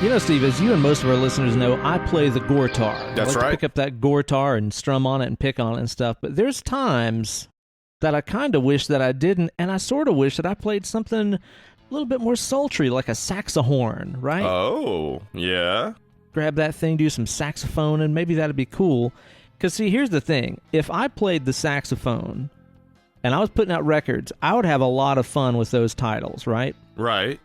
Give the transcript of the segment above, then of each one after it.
You know, Steve, as you and most of our listeners know, I play the guitar. That's I like right. to pick up that guitar and strum on it and pick on it and stuff. But there's times that I kind of wish that I didn't, and I sort of wish that I played something a little bit more sultry, like a saxohorn, right? Oh, yeah. Grab that thing, do some saxophone, and maybe that'd be cool. Because, see, here's the thing. If I played the saxophone and I was putting out records, I would have a lot of fun with those titles, right? Right.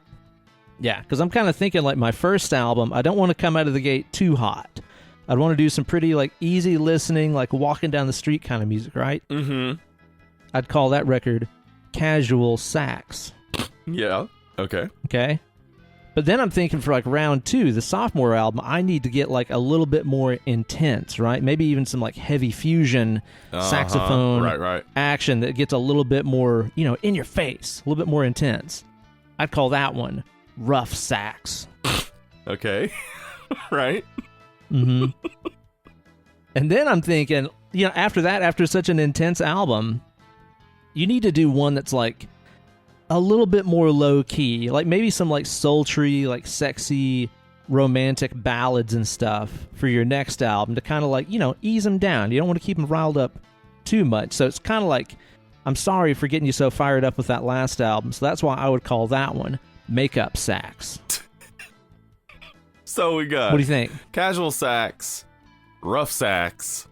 Yeah, because I'm kind of thinking, like, my first album, I don't want to come out of the gate too hot. I'd want to do some pretty, like, easy listening, like, walking down the street kind of music, right? Mm-hmm. I'd call that record Casual Sax. Yeah. Okay. Okay? But then I'm thinking for, like, round two, the sophomore album, I need to get, like, a little bit more intense, right? Maybe even some, like, heavy fusion saxophone right. action that gets a little bit more, you know, in your face, a little bit more intense. I'd call that one Rough Sax. Okay. Right. Mm-hmm. And then I'm thinking, you know, after that, after such an intense album, you need to do one that's like a little bit more low key, like maybe some like sultry, like sexy, romantic ballads and stuff for your next album to kind of like, you know, ease them down. You don't want to keep them riled up too much. So it's kind of like, I'm sorry for getting you so fired up with that last album. So that's why I would call that one Makeup Sax. So we got... What do you think? Casual sax, rough sax,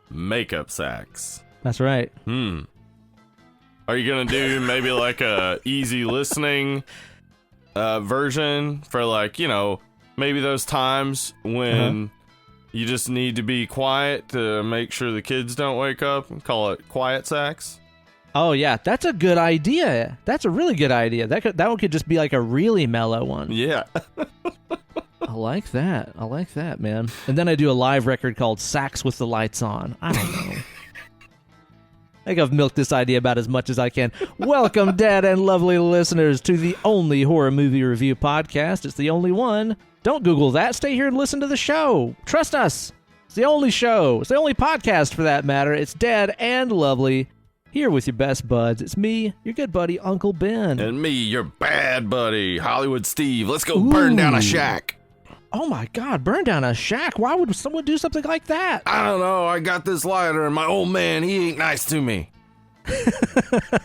makeup sax. That's right. Are you gonna do maybe like a easy listening version for, like, you know, maybe those times when you just need to be quiet to make sure the kids don't wake up and call it quiet sax? Oh, yeah. That's a good idea. That's a really good idea. That one could just be like a really mellow one. Yeah. I like that. I like that, man. And then I do a live record called Sax with the Lights On. I don't know. I think I've milked this idea about as much as I can. Welcome, Dad and lovely listeners, to the only horror movie review podcast. It's the only one. Don't Google that. Stay here and listen to the show. Trust us. It's the only show. It's the only podcast, for that matter. It's Dad and lovely. Here with your best buds, it's me, your good buddy, Uncle Ben. And me, your bad buddy, Hollywood Steve. Let's go burn down a shack. Oh my God, burn down a shack? Why would someone do something like that? I don't know. I got this lighter and my old man, he ain't nice to me.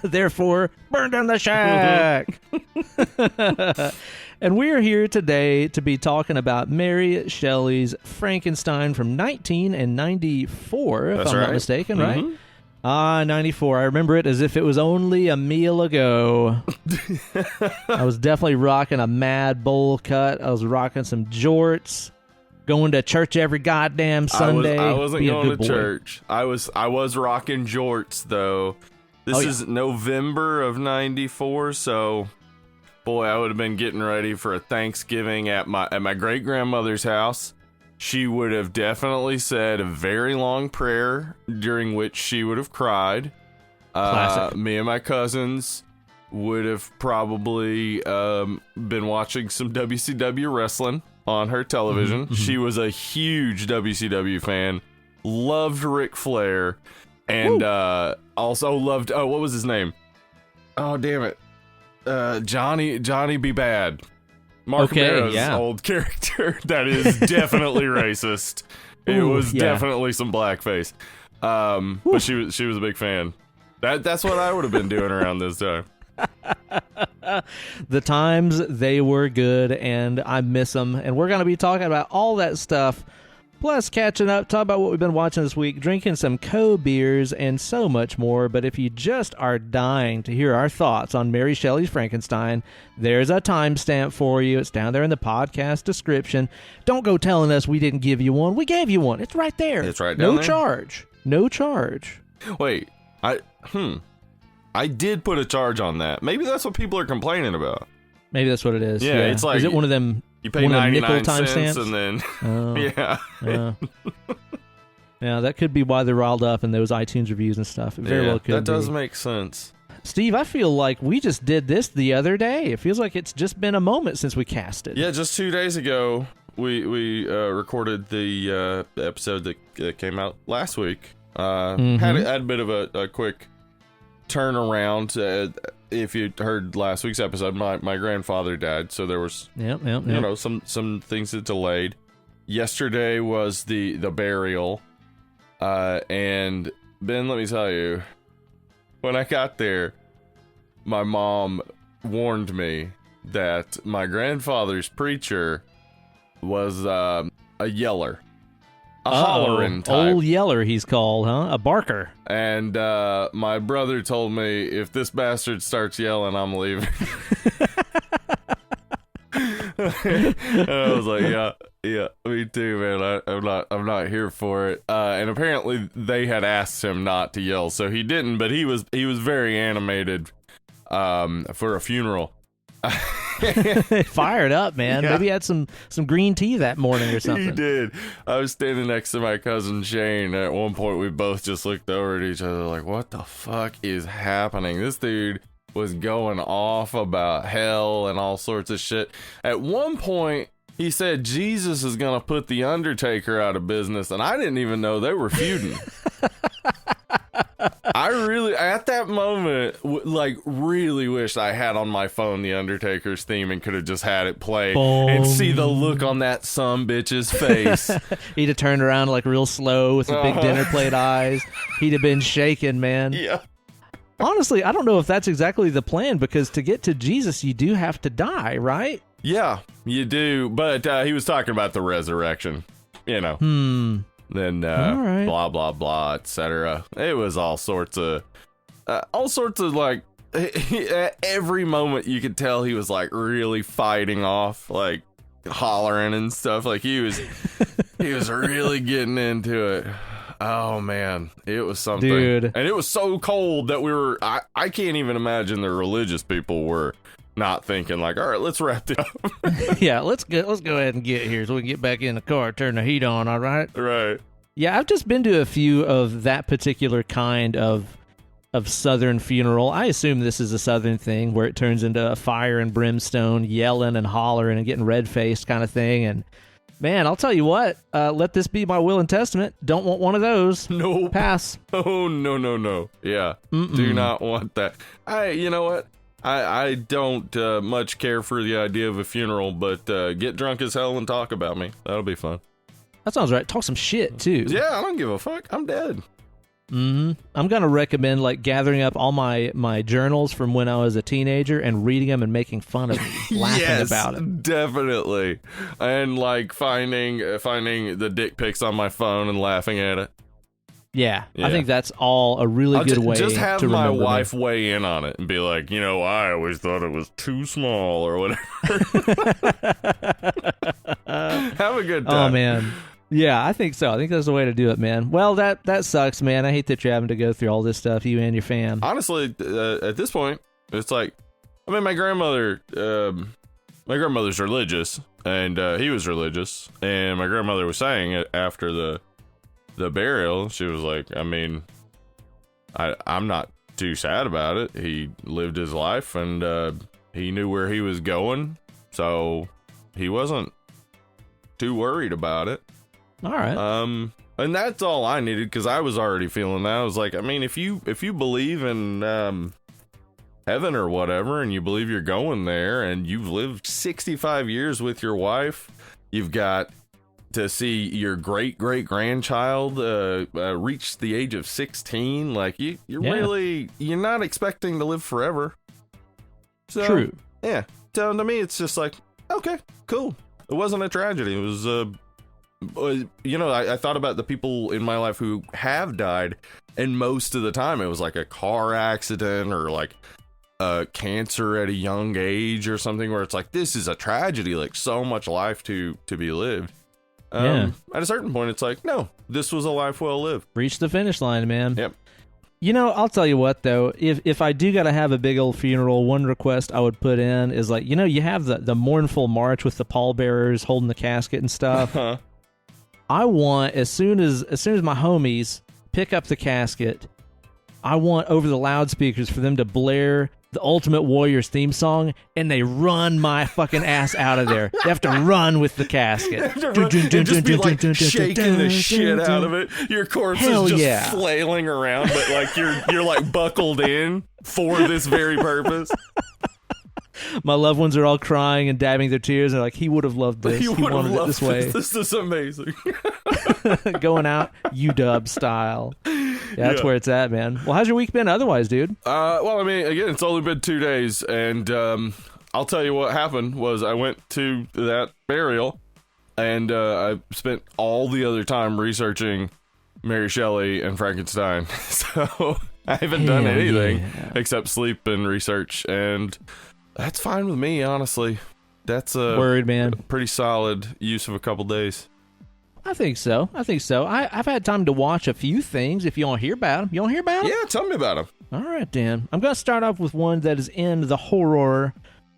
Therefore, burn down the shack. And we're here today to be talking about Mary Shelley's Frankenstein from 1994, if I'm not mistaken, right? 94. I remember it as if it was only a meal ago. I was definitely rocking a mad bowl cut. I was rocking some jorts, going to church every goddamn Sunday. I wasn't going to church. I was rocking jorts, though. This is November of 94, so boy, I would have been getting ready for a Thanksgiving at my great-grandmother's house. She would have definitely said a very long prayer during which she would have cried. Classic. Me and my cousins would have probably been watching some WCW wrestling on her television. Mm-hmm. She was a huge WCW fan, loved Ric Flair, and also loved, what was his name? Oh, damn it. Johnny Be Bad. Mark Meadows' old character that is definitely racist. It was definitely some blackface. But she was a big fan. That's what I would have been doing around this time. The times, they were good, and I miss them. And we're going to be talking about all that stuff, plus catching up, talk about what we've been watching this week, drinking some co-beers, and so much more. But if you just are dying to hear our thoughts on Mary Shelley's Frankenstein, there's a timestamp for you. It's down there in the podcast description. Don't go telling us we didn't give you one. We gave you one. It's right there. It's right down there? No charge. No charge. Wait, I did put a charge on that. Maybe that's what people are complaining about. Maybe that's what it is. Yeah, it's like... Is it one of them... You pay 99 cents timestamps? and then... Yeah. Yeah, that could be why they're riled up in those iTunes reviews and stuff. It very well could that does make sense. Steve, I feel like we just did this the other day. It feels like it's just been a moment since we casted. Yeah, just 2 days ago, we recorded the episode that came out last week. Had a bit of a quick turnaround. if you heard last week's episode, my grandfather died, so there was Yep. you know, some things that delayed. Yesterday was the burial, and Ben, let me tell you, when I got there, my mom warned me that my grandfather's preacher was a yeller, a hollering type. Old Yeller, he's called, huh? A barker. And my brother told me, if this bastard starts yelling, I'm leaving. And I was like, yeah, me too, man. I'm not here for it. And apparently they had asked him not to yell, so he didn't. But he was very animated for a funeral. Fired up, man. Yeah. Maybe he had some green tea that morning or something. He did. I was standing next to my cousin Shane. At one point, we both just looked over at each other like, what the fuck is happening? This dude was going off about hell and all sorts of shit. At one point, he said Jesus is going to put the Undertaker out of business, and I didn't even know they were feuding. I really, at that moment, really wished I had on my phone the Undertaker's theme and could have just had it play and see the look on that sumbitch's face. He'd have turned around like real slow with the big dinner plate eyes. He'd have been shaking, man. Yeah. Honestly, I don't know if that's exactly the plan, because to get to Jesus, you do have to die, right? Yeah, you do. But he was talking about the resurrection, you know. Then All right. blah blah blah, etc. It was all sorts of like every moment you could tell he was like really fighting off, like hollering and stuff. Like he was really getting into it. Oh man, it was something, dude. And it was so cold that I can't even imagine the religious people were not thinking like, all right, let's wrap it up. Yeah, let's go ahead and get here so we can get back in the car, turn the heat on, all right? Right. Yeah, I've just been to a few of that particular kind of Southern funeral. I assume this is a Southern thing where it turns into a fire and brimstone, yelling and hollering and getting red-faced kind of thing. And man, I'll tell you what, let this be my will and testament. Don't want one of those. No. Pass. Oh, no. Yeah. Do not want that. You know what? I don't much care for the idea of a funeral, but get drunk as hell and talk about me. That'll be fun. That sounds right. Talk some shit, too. Yeah, I don't give a fuck. I'm dead. I'm going to recommend like gathering up all my journals from when I was a teenager and reading them and making fun of me, laughing about it. Definitely. And like finding the dick pics on my phone and laughing at it. Yeah, I think that's all a really good way to just have remember my me. wife weigh in on it and be like, you know, I always thought it was too small or whatever. Have a good time. Oh, man. Yeah, I think so. I think that's the way to do it, man. Well, that sucks, man. I hate that you're having to go through all this stuff, you and your fam. Honestly, at this point, it's like, I mean, my grandmother's religious, and he was religious, and my grandmother was saying it after the burial. She was like, I mean, I'm not too sad about it. He lived his life, and he knew where he was going, so he wasn't too worried about it. All right. And that's all I needed, because I was already feeling that. I was like, I mean, if you believe in heaven or whatever, and you believe you're going there, and you've lived 65 years with your wife, you've got to see your great-great-grandchild reach the age of 16. Like, you're not expecting to live forever. So, True. Yeah. So to me, it's just like, okay, cool. It wasn't a tragedy. It was you know, I thought about the people in my life who have died, and most of the time it was like a car accident or like cancer at a young age or something, where it's like, this is a tragedy, like so much life to be lived. At a certain point, it's like, no, this was a life well lived. Reach the finish line, man. Yep. You know, I'll tell you what, though, if I do got to have a big old funeral, one request I would put in is like, you know, you have the mournful march with the pallbearers holding the casket and stuff. I want, as soon as my homies pick up the casket, I want over the loudspeakers for them to blare the Ultimate Warriors theme song, and they run my fucking ass out of there. They have to run with the casket. And just be like shaking the shit out of it. Your corpse is just flailing around, but like you're like buckled in for this very purpose. My loved ones are all crying and dabbing their tears. They're like, he would have loved this. He wanted it this way. This is amazing. Going out UW style. Yeah, that's where it's at, man. Well, how's your week been otherwise, dude? Well, I mean, again, it's only been 2 days, and I'll tell you what happened was I went to that burial, and I spent all the other time researching Mary Shelley and Frankenstein. So I haven't done anything except sleep and research, and that's fine with me, honestly. That's Word, man. Pretty solid use of a couple days. I think so. I've had time to watch a few things. If you want to hear about them. You want to hear about them? Yeah, tell me about them. All right, Dan. I'm going to start off with one that is in the horror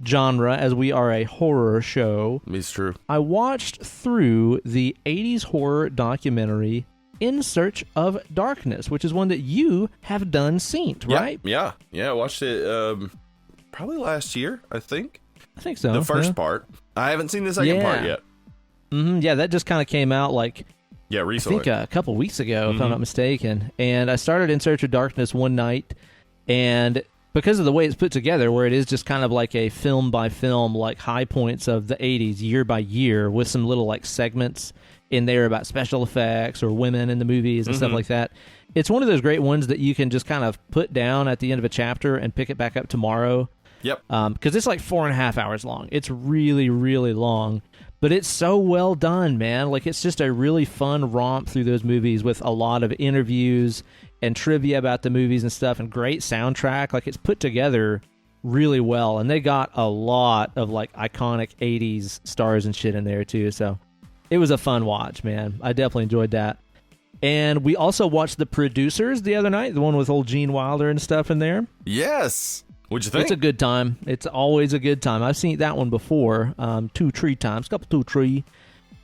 genre, as we are a horror show. It's true. I watched through the 80s horror documentary In Search of Darkness, which is one that you have seen, right? Yeah. I watched it probably last year, I think. I think so. The first part. I haven't seen the second part yet. Yeah, that just kind of came out recently. I think a couple weeks ago, if I'm not mistaken. And I started In Search of Darkness one night, and because of the way it's put together, where it is just kind of like a film by film, like high points of the 80s year by year, with some little like segments in there about special effects or women in the movies and stuff like that. It's one of those great ones that you can just kind of put down at the end of a chapter and pick it back up tomorrow. Yep. Because it's like 4.5 hours long. It's really, really long. But it's so well done, man. Like, it's just a really fun romp through those movies with a lot of interviews and trivia about the movies and stuff, and great soundtrack. Like, it's put together really well. And they got a lot of, like, iconic 80s stars and shit in there, too. So it was a fun watch, man. I definitely enjoyed that. And we also watched The Producers the other night, the one with old Gene Wilder and stuff in there. Yes. What'd you think? It's a good time. It's always a good time. I've seen that one before, 2-3 times, couple 2-3,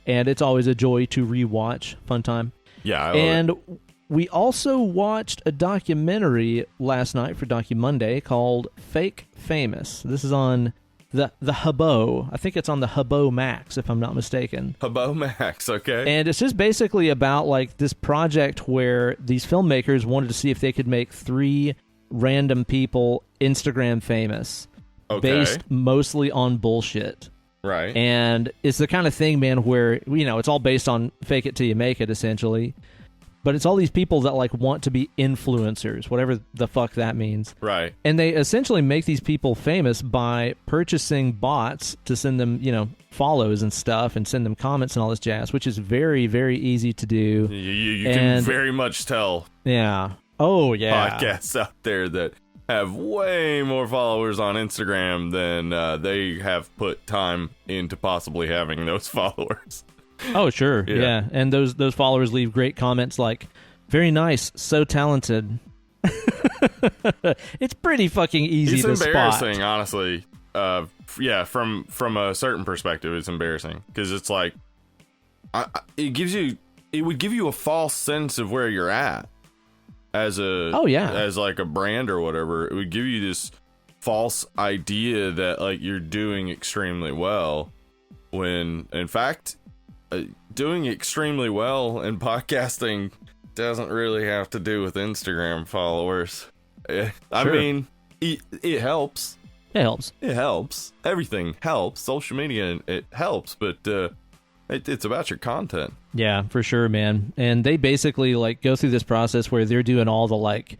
and it's always a joy to rewatch. Fun time. Yeah, I love it. We also watched a documentary last night for Docu Monday called Fake Famous. This is on the Hubbo. I think it's on the Hubbo Max, if I'm not mistaken. Hubbo Max, okay. And it's just basically about like this project where these filmmakers wanted to see if they could make 3 random people Instagram famous, based mostly on bullshit. Right. And it's the kind of thing, man, where, you know, it's all based on fake it till you make it, essentially. But it's all these people that, like, want to be influencers, whatever the fuck that means. Right. And they essentially make these people famous by purchasing bots to send them, you know, follows and stuff, and send them comments and all this jazz, which is very, very easy to do. You can very much tell. Yeah. Oh, yeah. Podcasts out there that have way more followers on Instagram than they have put time into possibly having those followers. Oh, sure. Yeah. And those followers leave great comments like, very nice, so talented. It's pretty fucking easy to spot. It's embarrassing, honestly. From a certain perspective, it's embarrassing. Because it's like, it would give you a false sense of where you're at. As like a brand or whatever. It would give you this false idea that like you're doing extremely well, when in fact doing extremely well in podcasting doesn't really have to do with Instagram followers. I mean, it helps. It helps. Everything helps. Social media, it helps, but it's about your content. Yeah, for sure, man. And they basically like go through this process where they're doing all the like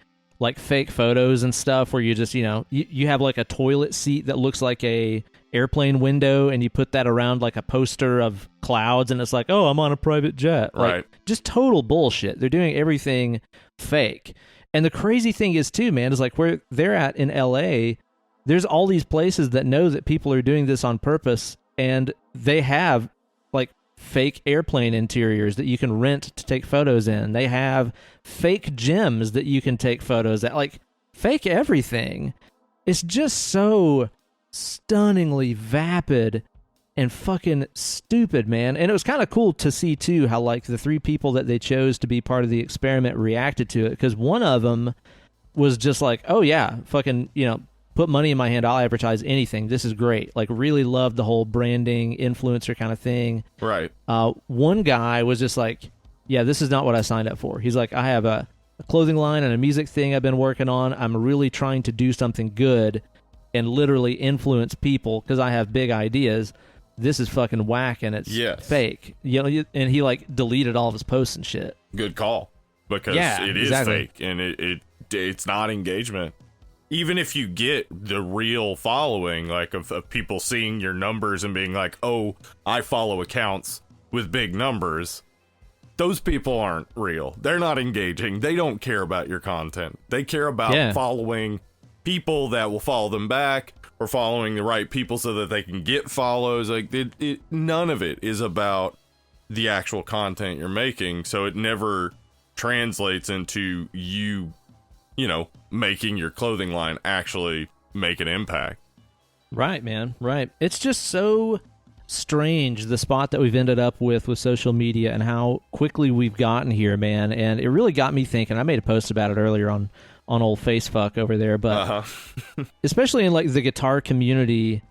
fake photos and stuff, where you just, you know, you have like a toilet seat that looks like a airplane window, and you put that around like a poster of clouds, and it's like, oh, I'm on a private jet. Like, right. Just total bullshit. They're doing everything fake. And the crazy thing is too, man, is like where they're at in LA, there's all these places that know that people are doing this on purpose, and they have like fake airplane interiors that you can rent to take photos in. They have fake gyms that you can take photos at. Like, fake everything. It's just so stunningly vapid and fucking stupid, man. And it was kind of cool to see too how like the 3 people that they chose to be part of the experiment reacted to it, because one of them was just like, oh yeah, fucking, you know, put money in my hand, I'll advertise anything. This is great. Like, really love the whole branding, influencer kind of thing. Right. One guy was just like, yeah, this is not what I signed up for. He's like, I have a clothing line and a music thing I've been working on. I'm really trying to do something good and literally influence people because I have big ideas. This is fucking whack and it's fake. You know, and he like deleted all of his posts and shit. Good call. Because it is fake and it's not engagement. Even if you get the real following, like of people seeing your numbers and being like, oh, I follow accounts with big numbers, those people aren't real. They're not engaging. They don't care about your content. They care about following people that will follow them back or following the right people so that they can get follows. Like none of it is about the actual content you're making. So it never translates into you know, making your clothing line actually make an impact. Right, man. Right. It's just so strange, the spot that we've ended up with social media and how quickly we've gotten here, man. And it really got me thinking. I made a post about it earlier on old Facefuck over there, but especially in like the guitar community,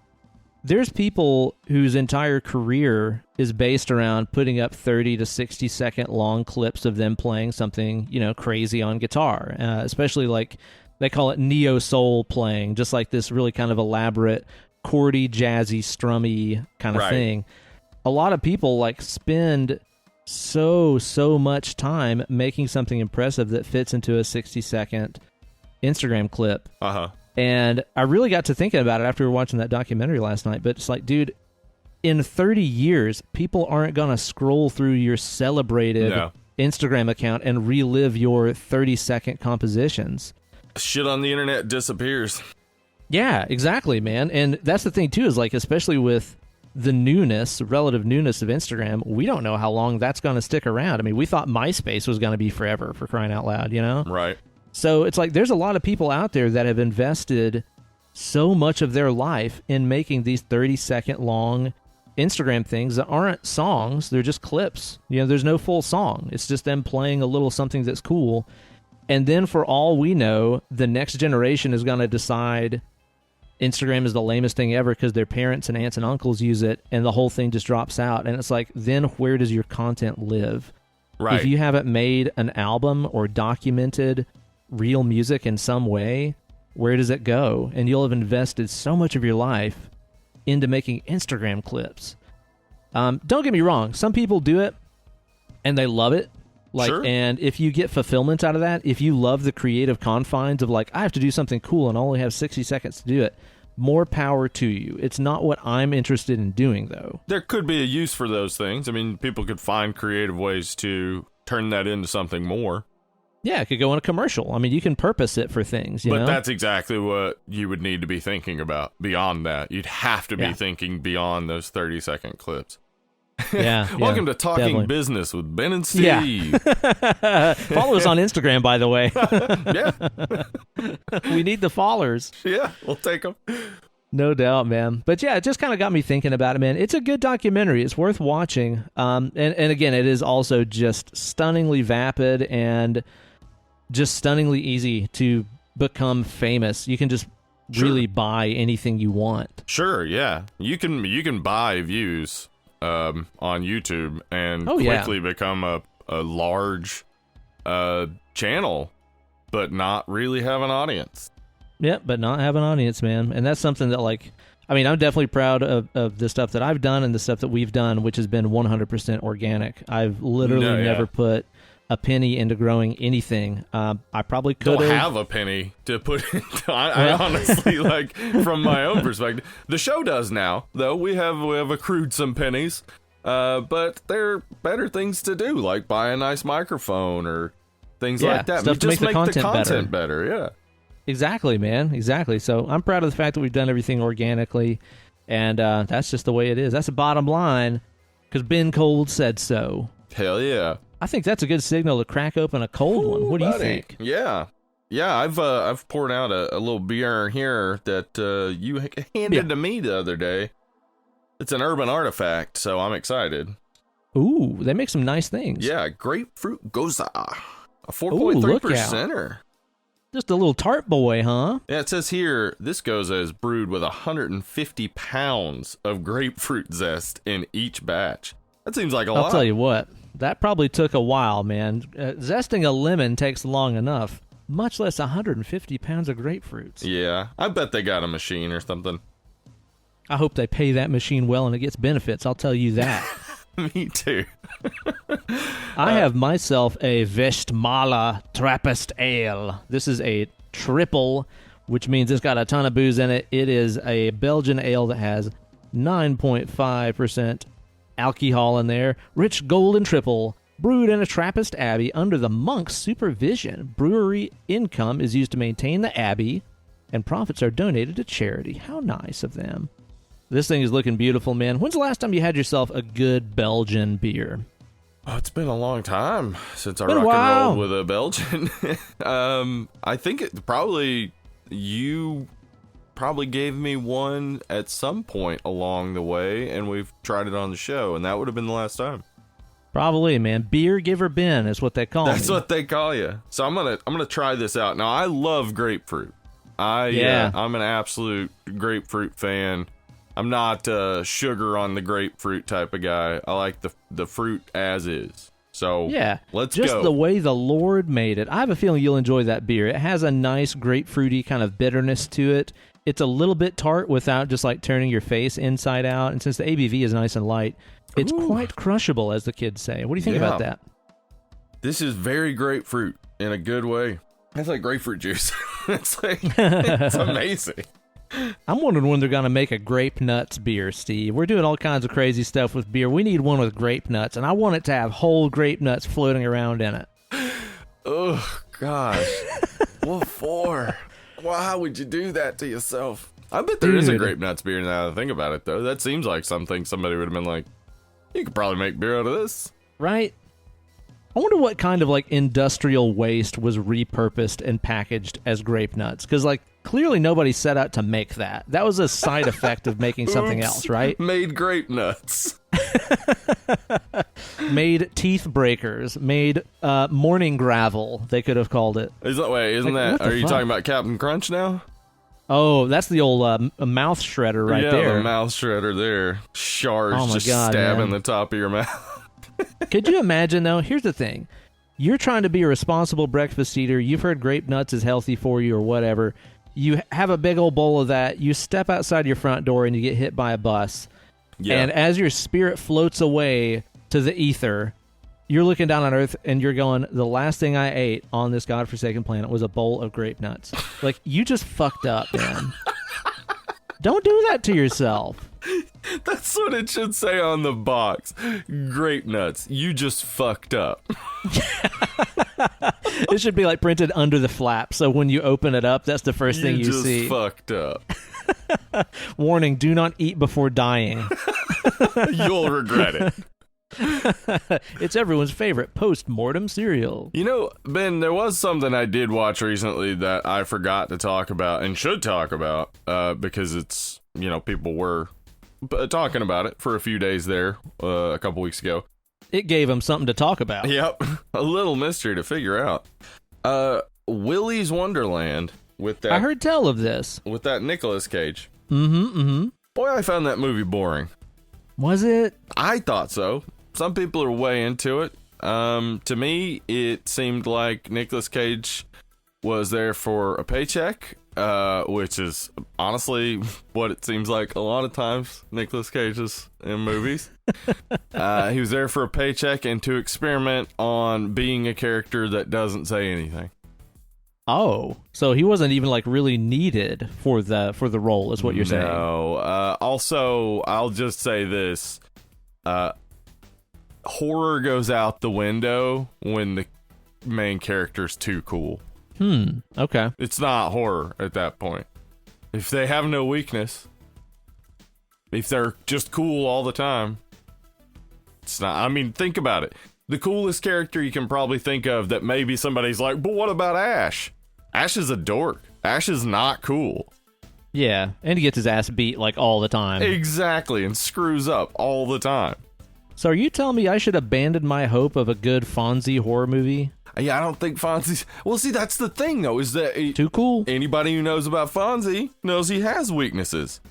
there's people whose entire career is based around putting up 30 to 60 second long clips of them playing something, you know, crazy on guitar, especially like they call it neo soul playing, just like this really kind of elaborate, chordy, jazzy, strummy kind of thing. A lot of people like spend so much time making something impressive that fits into a 60 second Instagram clip. And I really got to thinking about it after we were watching that documentary last night. But it's like, dude, in 30 years, people aren't going to scroll through your celebrated Instagram account and relive your 30-second compositions. Shit on the internet disappears. Yeah, exactly, man. And that's the thing, too, is like, especially with the relative newness of Instagram, we don't know how long that's going to stick around. I mean, we thought MySpace was going to be forever, for crying out loud, you know? Right. So it's like there's a lot of people out there that have invested so much of their life in making these 30-second long Instagram things that aren't songs. They're just clips. You know, there's no full song. It's just them playing a little something that's cool. And then for all we know, the next generation is going to decide Instagram is the lamest thing ever because their parents and aunts and uncles use it, and the whole thing just drops out. And it's like, then where does your content live? Right. If you haven't made an album or documented real music in some way, where does it go? And you'll have invested so much of your life into making Instagram clips. Don't get me wrong, some people do it and they love it. Like, and if you get fulfillment out of that, if you love the creative confines of like, I have to do something cool and only have 60 seconds to do it, more power to you. It's not what I'm interested in doing, though. There could be a use for those things. I mean, people could find creative ways to turn that into something more. Yeah, it could go in a commercial. I mean, you can purpose it for things, you know? But that's exactly what you would need to be thinking about beyond that. You'd have to be thinking beyond those 30-second clips. Yeah. Welcome to Talking Business with Ben and Steve. Yeah. Follow us on Instagram, by the way. Yeah. We need the followers. Yeah, we'll take them. No doubt, man. But yeah, it just kind of got me thinking about it, man. It's a good documentary. It's worth watching. And again, it is also just stunningly vapid and just stunningly easy to become famous. You can just really buy anything you want. Sure, yeah. You can buy views on YouTube and quickly become a large channle, but not really have an audience. Yep, but not have an audience, man. And that's something that, like, I mean, I'm definitely proud of the stuff that I've done and the stuff that we've done, which has been 100% organic. I've literally never put a penny into growing anything. I probably could don't have a penny to put into, I honestly, like, from my own perspective. The show does now, though. We have accrued some pennies, but there are better things to do, like buy a nice microphone or things like that. Stuff to just make the content better. Yeah. Exactly, man. Exactly. So I'm proud of the fact that we've done everything organically, and that's just the way it is. That's the bottom line, because Ben Cold said so. Hell yeah. I think that's a good signal to crack open a cold one. What do you think? Yeah. Yeah, I've poured out a little beer here that you handed to me the other day. It's an urban artifact, so I'm excited. Ooh, they make some nice things. Yeah, grapefruit goza. A 4.3%er. Just a little tart boy, huh? Yeah, it says here, this goza is brewed with 150 pounds of grapefruit zest in each batch. That seems like a lot. I'll tell you what, that probably took a while, man. Zesting a lemon takes long enough, much less 150 pounds of grapefruits. Yeah, I bet they got a machine or something. I hope they pay that machine well and it gets benefits, I'll tell you that. Me too. I have myself a Vestmala Trappist Ale. This is a triple, which means it's got a ton of booze in it. It is a Belgian ale that has 9.5% alcohol in there. Rich golden triple, brewed in a Trappist abbey under the monk's supervision. Brewery income is used to maintain the abbey, and profits are donated to charity. How nice of them. This thing is looking beautiful, man. When's the last time you had yourself a good Belgian beer? Oh, it's been a long time since I rock and rolled with a Belgian. I think you probably gave me one at some point along the way, and we've tried it on the show, and that would have been the last time. Probably, man. Beer giver Ben is what they call me. That's what they call you. So I'm gonna try this out. Now, I love grapefruit. I'm an absolute grapefruit fan. I'm not sugar on the grapefruit type of guy. I like the fruit as is. So yeah, let's just go. The way the Lord made it. I have a feeling you'll enjoy that beer. It has a nice grapefruity kind of bitterness to it. It's a little bit tart without just like turning your face inside out. And since the ABV is nice and light, it's quite crushable, as the kids say. What do you think about that? This is very grapefruit in a good way. It's like grapefruit juice. It's amazing. I'm wondering when they're going to make a grape nuts beer, Steve. We're doing all kinds of crazy stuff with beer. We need one with grape nuts, and I want it to have whole grape nuts floating around in it. Oh, gosh. What for? Why would you do that to yourself? I bet there is a grape nuts beer now that I think about it, though. That seems like something somebody would have been like, you could probably make beer out of this. Right? I wonder what kind of like industrial waste was repurposed and packaged as grape nuts. Because like clearly nobody set out to make that. That was a side effect of making something else, right? Made grape nuts. Made teeth breakers. Made morning gravel, they could have called it. Are you talking about Captain Crunch now? Oh, that's the old mouth shredder right there. Yeah, the mouth shredder there. Shards stabbing the top of your mouth. Could you imagine, though? Here's the thing. You're trying to be a responsible breakfast eater. You've heard grape nuts is healthy for you or whatever. You have a big old bowl of that. You step outside your front door and you get hit by a bus. Yeah. And as your spirit floats away to the ether, you're looking down on Earth and you're going, the last thing I ate on this godforsaken planet was a bowl of grape nuts. Like, you just fucked up, man. Don't do that to yourself. That's what it should say on the box. Grape nuts. You just fucked up. It should be like printed under the flap, so when you open it up, that's the first thing you see. You just fucked up. Warning, do not eat before dying. You'll regret it. It's everyone's favorite post-mortem cereal. You know, Ben, there was something I did watch recently that I forgot to talk about and should talk about because it's, people were talking about it for a few days there a couple weeks ago. It gave them something to talk about. Yep. A little mystery to figure out. Willy's Wonderland with that. I heard tell of this. With that Nicolas Cage. Mm-hmm. Boy, I found that movie boring. Was it? I thought so. Some people are way into it. To me, it seemed like Nicolas Cage was there for a paycheck, which is honestly what it seems like a lot of times Nicolas Cage is in movies. He was there for a paycheck and to experiment on being a character that doesn't say anything. Oh, so he wasn't even like really needed for the role, is what you're saying? No. Also, I'll just say this: horror goes out the window when the main character's too cool. Okay. It's not horror at that point. If they have no weakness, if they're just cool all the time, it's not. I mean, think about it. The coolest character you can probably think of that maybe somebody's like, but what about Ash? Ash is a dork. Ash is not cool. Yeah, and he gets his ass beat like all the time. Exactly, and screws up all the time. So are you telling me I should abandon my hope of a good Fonzie horror movie? Yeah, I don't think Fonzie's... Well, see, that's the thing, though, is that... Too cool? Anybody who knows about Fonzie knows he has weaknesses.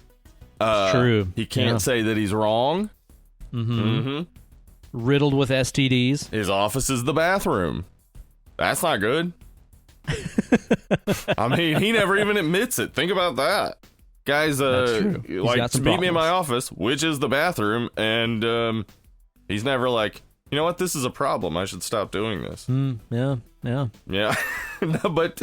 True. He can't say that he's wrong. Riddled with STDs. His office is the bathroom. That's not good. I mean, he never even admits it. Think about that. Guys, like, meet me in my office, which is the bathroom, and he's never like, you know what, this is a problem. I should stop doing this. Yeah. No, but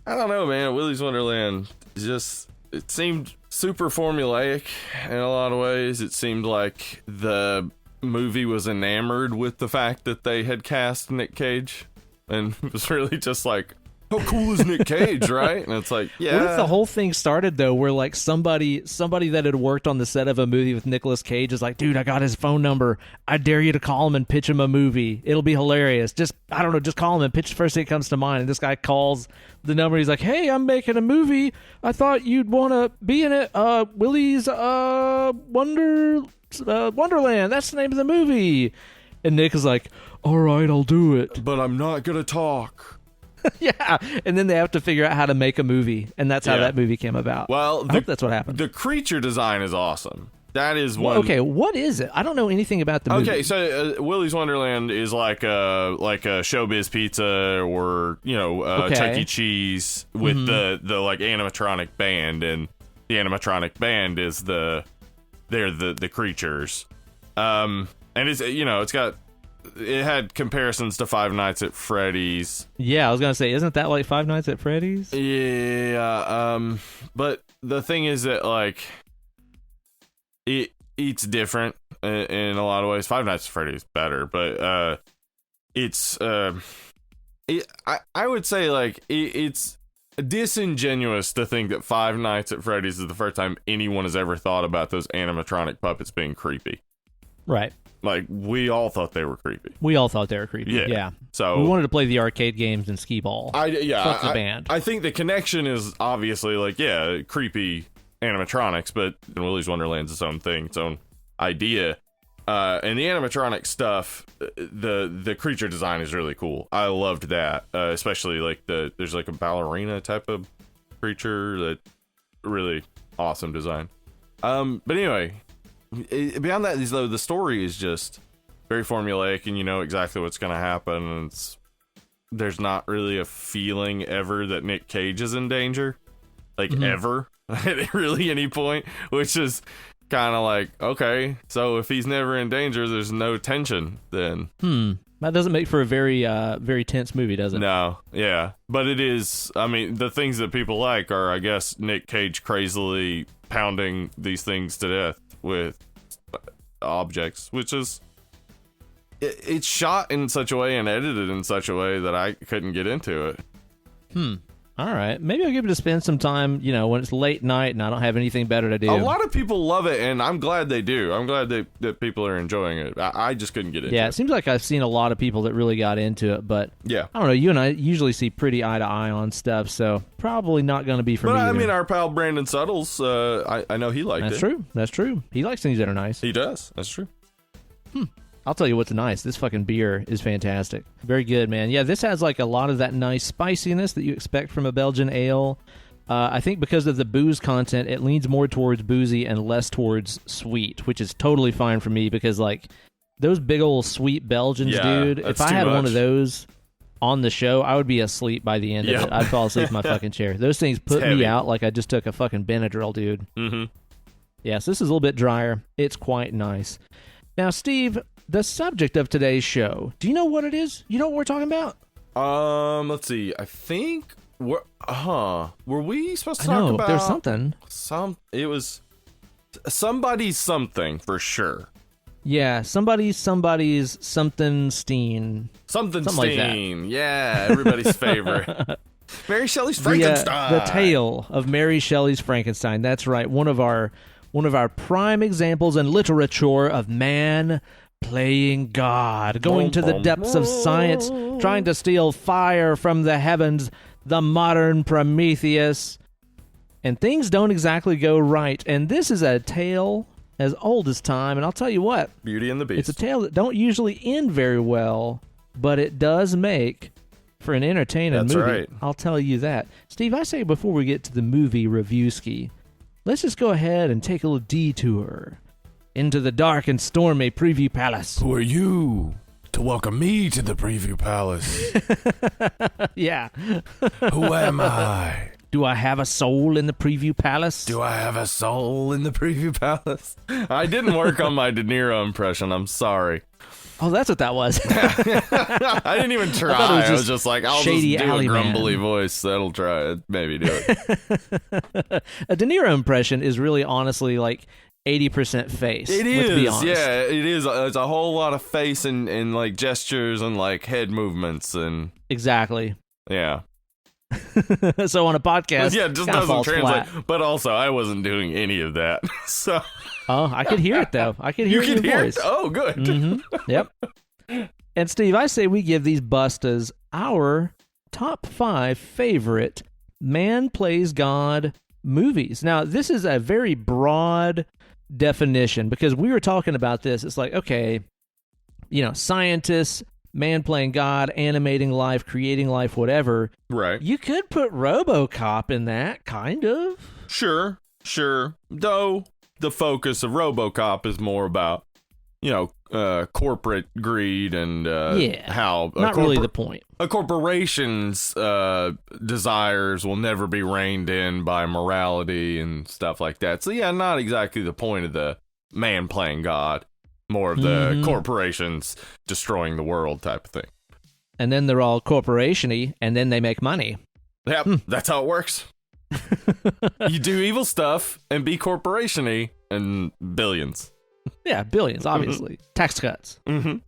I don't know, man. Willy's Wonderland just, it seemed super formulaic in a lot of ways. It seemed like the movie was enamored with the fact that they had cast Nick Cage, and it was really just like, how cool is Nick Cage, right? And it's like, yeah. What if the whole thing started, though, where like somebody that had worked on the set of a movie with Nicolas Cage is like, dude, I got his phone number. I dare you to call him and pitch him a movie. It'll be hilarious. Just, I don't know, just call him and pitch the first thing that comes to mind. And this guy calls the number. He's like, hey, I'm making a movie. I thought you'd want to be in it. Willy's Wonderland. That's the name of the movie. And Nick is like, all right, I'll do it. But I'm not going to talk. Yeah, and then they have to figure out how to make a movie, and that's how that movie came about. Well, I hope that's what happened. The creature design is awesome. That is one. Well, okay, what is it? I don't know anything about the movie. Okay, so Willy's Wonderland is like a Showbiz Pizza or Chuck E. Cheese with the like animatronic band, and the animatronic band is they're the creatures, and it's it had comparisons to Five Nights at Freddy's. Yeah, I was gonna say, isn't that like Five Nights at Freddy's? Yeah, but the thing is that like it's different in a lot of ways. Five Nights at Freddy's better, but I would say like it's disingenuous to think that Five Nights at Freddy's is the first time anyone has ever thought about those animatronic puppets being creepy. Right. Like, we all thought they were creepy. We all thought they were creepy. Yeah. So we wanted to play the arcade games and skee ball. Fuck the band. I think the connection is obviously like, creepy animatronics, but Willy's Wonderland's its own thing, its own idea. And the animatronic stuff, the creature design is really cool. I loved that, especially like there's like a ballerina type of creature that really awesome design. But anyway. Beyond that, though, the story is just very formulaic, and you know exactly what's going to happen. And there's not really a feeling ever that Nick Cage is in danger, like ever, at really any point. Which is kind of like, okay, so if he's never in danger, there's no tension. Then that doesn't make for a very very tense movie, does it? No, yeah, but it is. I mean, the things that people like are, I guess, Nick Cage crazily pounding these things to death with objects, which is it's shot in such a way and edited in such a way that I couldn't get into it. All right, maybe I'll give it a spend some time, when it's late night and I don't have anything better to do. A lot of people love it, and I'm glad they do. I'm glad that people are enjoying it. I just couldn't get into it. Yeah, it seems like I've seen a lot of people that really got into it, but yeah, I don't know. You and I usually see pretty eye to eye on stuff, so probably not going to be for me. But I either. mean, our pal Brandon Suttles, I know he liked it. That's true. He likes things that are nice. He does. That's true. I'll tell you what's nice. This fucking beer is fantastic. Very good, man. Yeah, this has like a lot of that nice spiciness that you expect from a Belgian ale. I think because of the booze content, it leans more towards boozy and less towards sweet, which is totally fine for me because like those big old sweet Belgians, dude. If I had one of those on the show, I would be asleep by the end of it. I'd fall asleep in my fucking chair. Those things put me out like I just took a fucking Benadryl, dude. Yeah, so this is a little bit drier. It's quite nice. Now, Steve, the subject of today's show, do you know what it is? You know what we're talking about? Let's see. I think were we supposed to talk about? There's something. It was somebody's something for sure. Yeah, somebody's something Steen. Something Steen. Like that. Yeah, everybody's favorite. Mary Shelley's Frankenstein. The tale of Mary Shelley's Frankenstein. That's right. One of our prime examples in literature of man playing God, going to the depths of science, trying to steal fire from the heavens, the modern Prometheus. And things don't exactly go right. And this is a tale as old as time, and I'll tell you what, Beauty and the Beast. it's a tale that don't usually end very well, but it does make for an entertaining That's movie. right. I'll tell you that. Steve, I say before we get to the movie review ski, let's just go ahead and take a little detour into the dark and stormy preview palace. Who are you to welcome me to the preview palace? Yeah. Who am I? Do I have a soul in the preview palace? Do I have a soul in the preview palace? I didn't work on my De Niro impression. I'm sorry. Oh, that's what that was. I didn't even try. I was just like, I'll just shady do a alley grumbly man. voice. That'll try it. Maybe do it. A De Niro impression is really honestly like 80% face. It Let's be is. honest. Yeah, it is. It's a whole lot of face and like gestures and like head movements and Exactly. yeah. So on a podcast, Yeah, it just kinda doesn't falls translate. flat. But also, I wasn't doing any of that. So Oh, I could hear it though. I could hear you your can hear voice. it? Oh, good. Yep. And Steve, I say we give these bustas our top 5 favorite man plays God movies. Now, this is a very broad definition because we were talking about this. It's like, okay, scientists, man playing God, animating life, creating life, whatever. Right. You could put RoboCop in that, kind of. Sure. Though the focus of RoboCop is more about, corporate greed and how Not really the point. a corporation's desires will never be reined in by morality and stuff like that. So yeah, not exactly the point of the man playing God. More of the corporations destroying the world type of thing. And then they're all corporation-y, and then they make money. Yep, that's how it works. You do evil stuff and be corporation-y and billions. Yeah, billions, obviously. Tax cuts. Mm-hmm.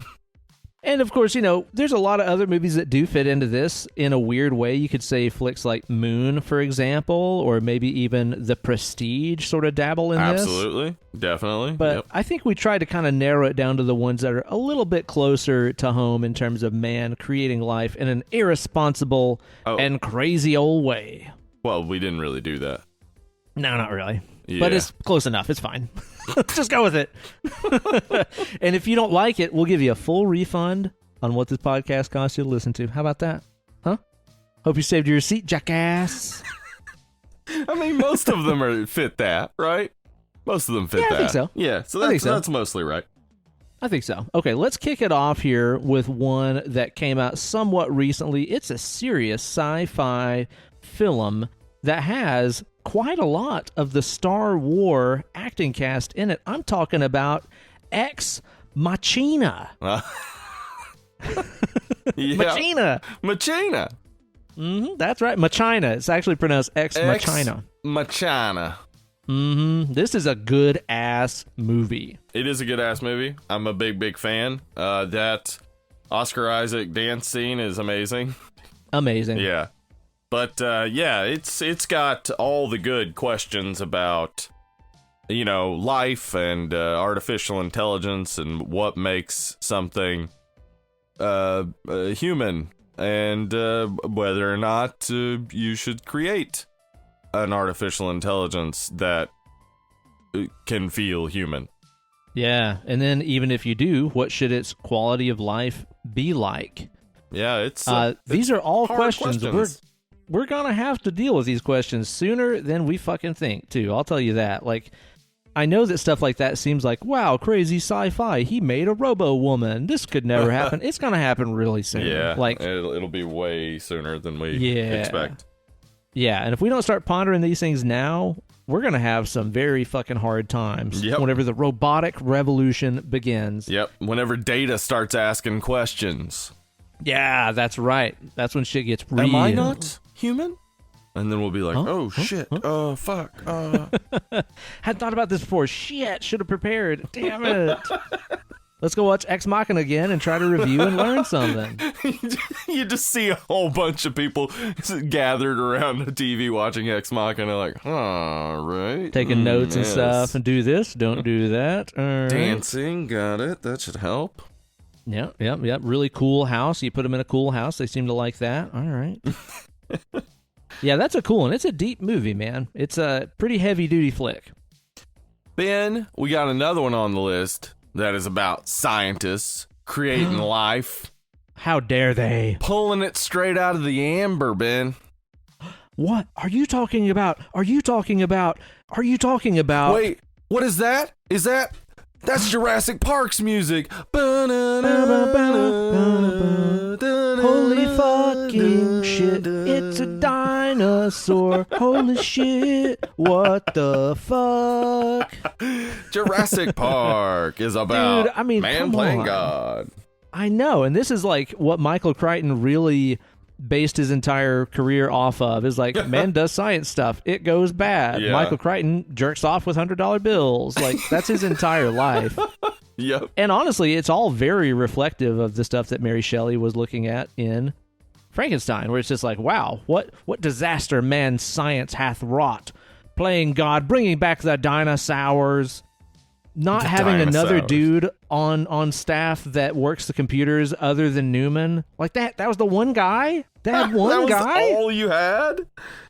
And of course, there's a lot of other movies that do fit into this in a weird way. You could say flicks like Moon, for example, or maybe even The Prestige sort of dabble in this. Absolutely. Definitely. But Yep. I think we tried to kind of narrow it down to the ones that are a little bit closer to home in terms of man creating life in an irresponsible and crazy old way. Well, we didn't really do that. No, not really. Yeah. But it's close enough. It's fine. Just go with it. And if you don't like it, we'll give you a full refund on what this podcast cost you to listen to. How about that? Huh? Hope you saved your receipt, jackass. I mean, most of them fit that, right? Most of them fit that. I think so. Yeah, so I think so. that's mostly right. I think so. Okay, let's kick it off here with one that came out somewhat recently. It's a serious sci-fi film that has quite a lot of the Star Wars acting cast in it. I'm talking about Ex Machina. Yeah. Machina. Machina. That's right. Machina. It's actually pronounced Ex Machina. Machina. This is a good ass movie. It is a good ass movie. I'm a big fan. That Oscar Isaac dance scene is amazing. Amazing. Yeah. But it's got all the good questions about life and artificial intelligence and what makes something human and whether or not you should create an artificial intelligence that can feel human. Yeah, and then even if you do, what should its quality of life be like? Yeah, it's these are all hard questions. We're gonna have to deal with these questions sooner than we fucking think, too. I'll tell you that. Like, I know that stuff like that seems like, wow, crazy sci-fi. He made a robo-woman. This could never happen. It's gonna happen really soon. Yeah, like it'll be way sooner than we expect. Yeah, and if we don't start pondering these things now, we're going to have some very fucking hard times whenever the robotic revolution begins. Yep, whenever Data starts asking questions. Yeah, that's right. That's when shit gets real. Am I not human? And then we'll be like, shit, fuck. Hadn't thought about this before. Shit, should have prepared. Damn it. Let's go watch Ex Machina again and try to review and learn something. You just see a whole bunch of people gathered around the TV watching Ex Machina like, right. Taking notes and stuff and do this, don't do that. All right. Dancing, got it. That should help. Yep. Really cool house. You put them in a cool house. They seem to like that. All right. Yeah, that's a cool one. It's a deep movie, man. It's a pretty heavy-duty flick. Ben, we got another one on the list that is about scientists creating life. How dare they? Pulling it straight out of the amber, Ben. What are you talking about? Are you talking about? Wait, what is that? That's Jurassic Park's music. Holy fucking shit, it's a dinosaur. Holy shit, what the fuck? Jurassic Park is about man playing God. I know, and this is like what Michael Crichton really based his entire career off of, is like, man does science stuff, it goes bad. Yeah. Michael Crichton jerks off with $100 bills. Like, that's his entire life. Yep. And honestly, it's all very reflective of the stuff that Mary Shelley was looking at in Frankenstein, where it's just like, wow, what disaster man's science hath wrought. Playing God, bringing back the dinosaurs, not having another dude on staff that works the computers other than Newman. Like, that was the one guy? That one guy? That was all you had?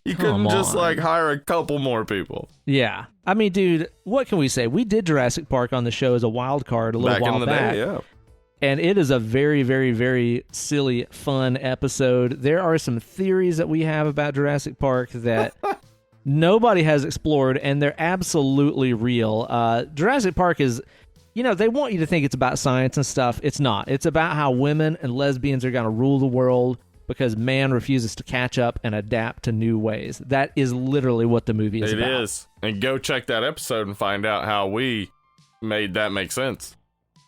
You couldn't just, like, hire a couple more people. Yeah. I mean, dude, what can we say? We did Jurassic Park on the show as a wild card a little while back. Day, yeah. And it is a very, very, very silly, fun episode. There are some theories that we have about Jurassic Park that nobody has explored, and they're absolutely real. Jurassic Park is, they want you to think it's about science and stuff. It's not. It's about how women and lesbians are going to rule the world because man refuses to catch up and adapt to new ways. That is literally what the movie is about. It is. And go check that episode and find out how we made that make sense.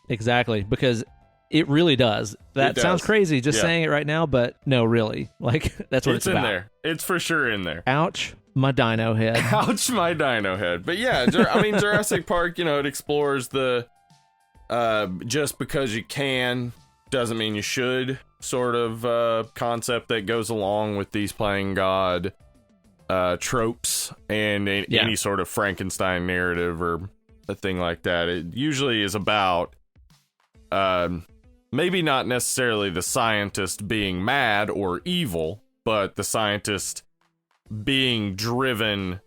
Exactly, because it really does. That sounds crazy just saying it right now, but no, really. Like, that's what it's about. It's in there. It's for sure in there. Ouch. My dino head. Ouch, my dino head. But yeah, Jurassic Park, it explores the just because you can doesn't mean you should sort of concept that goes along with these playing God tropes and any sort of Frankenstein narrative or a thing like that. It usually is about maybe not necessarily the scientist being mad or evil, but the scientist being driven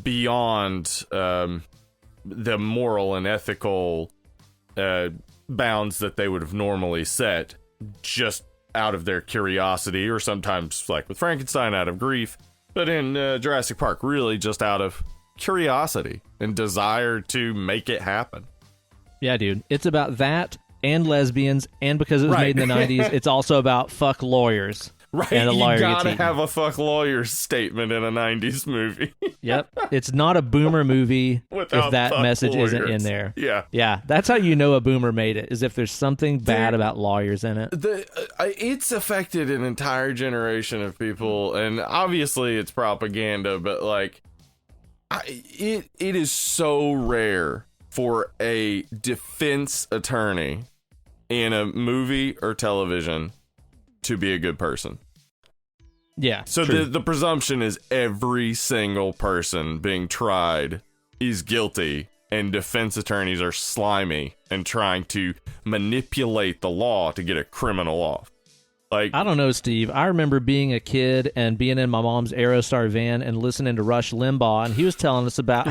beyond the moral and ethical bounds that they would have normally set, just out of their curiosity, or sometimes, like with Frankenstein, out of grief. But in Jurassic Park, really just out of curiosity and desire to make it happen. Yeah, dude. It's about that and lesbians, and because it was made in the 90s, it's also about fuck lawyers. Right, and a lawyer you gotta have a fuck lawyers statement in a 90s movie. Yep. It's not a boomer movie without if that message lawyers. isn't in there. Yeah. Yeah, that's how you know a boomer made it, is if there's something bad about lawyers in it. It's affected an entire generation of people, and obviously it's propaganda, but like, it is so rare for a defense attorney in a movie or television to be a good person. Yeah. So the presumption is every single person being tried is guilty, and defense attorneys are slimy and trying to manipulate the law to get a criminal off. Like, I don't know, Steve. I remember being a kid and being in my mom's Aerostar van and listening to Rush Limbaugh, and he was telling us about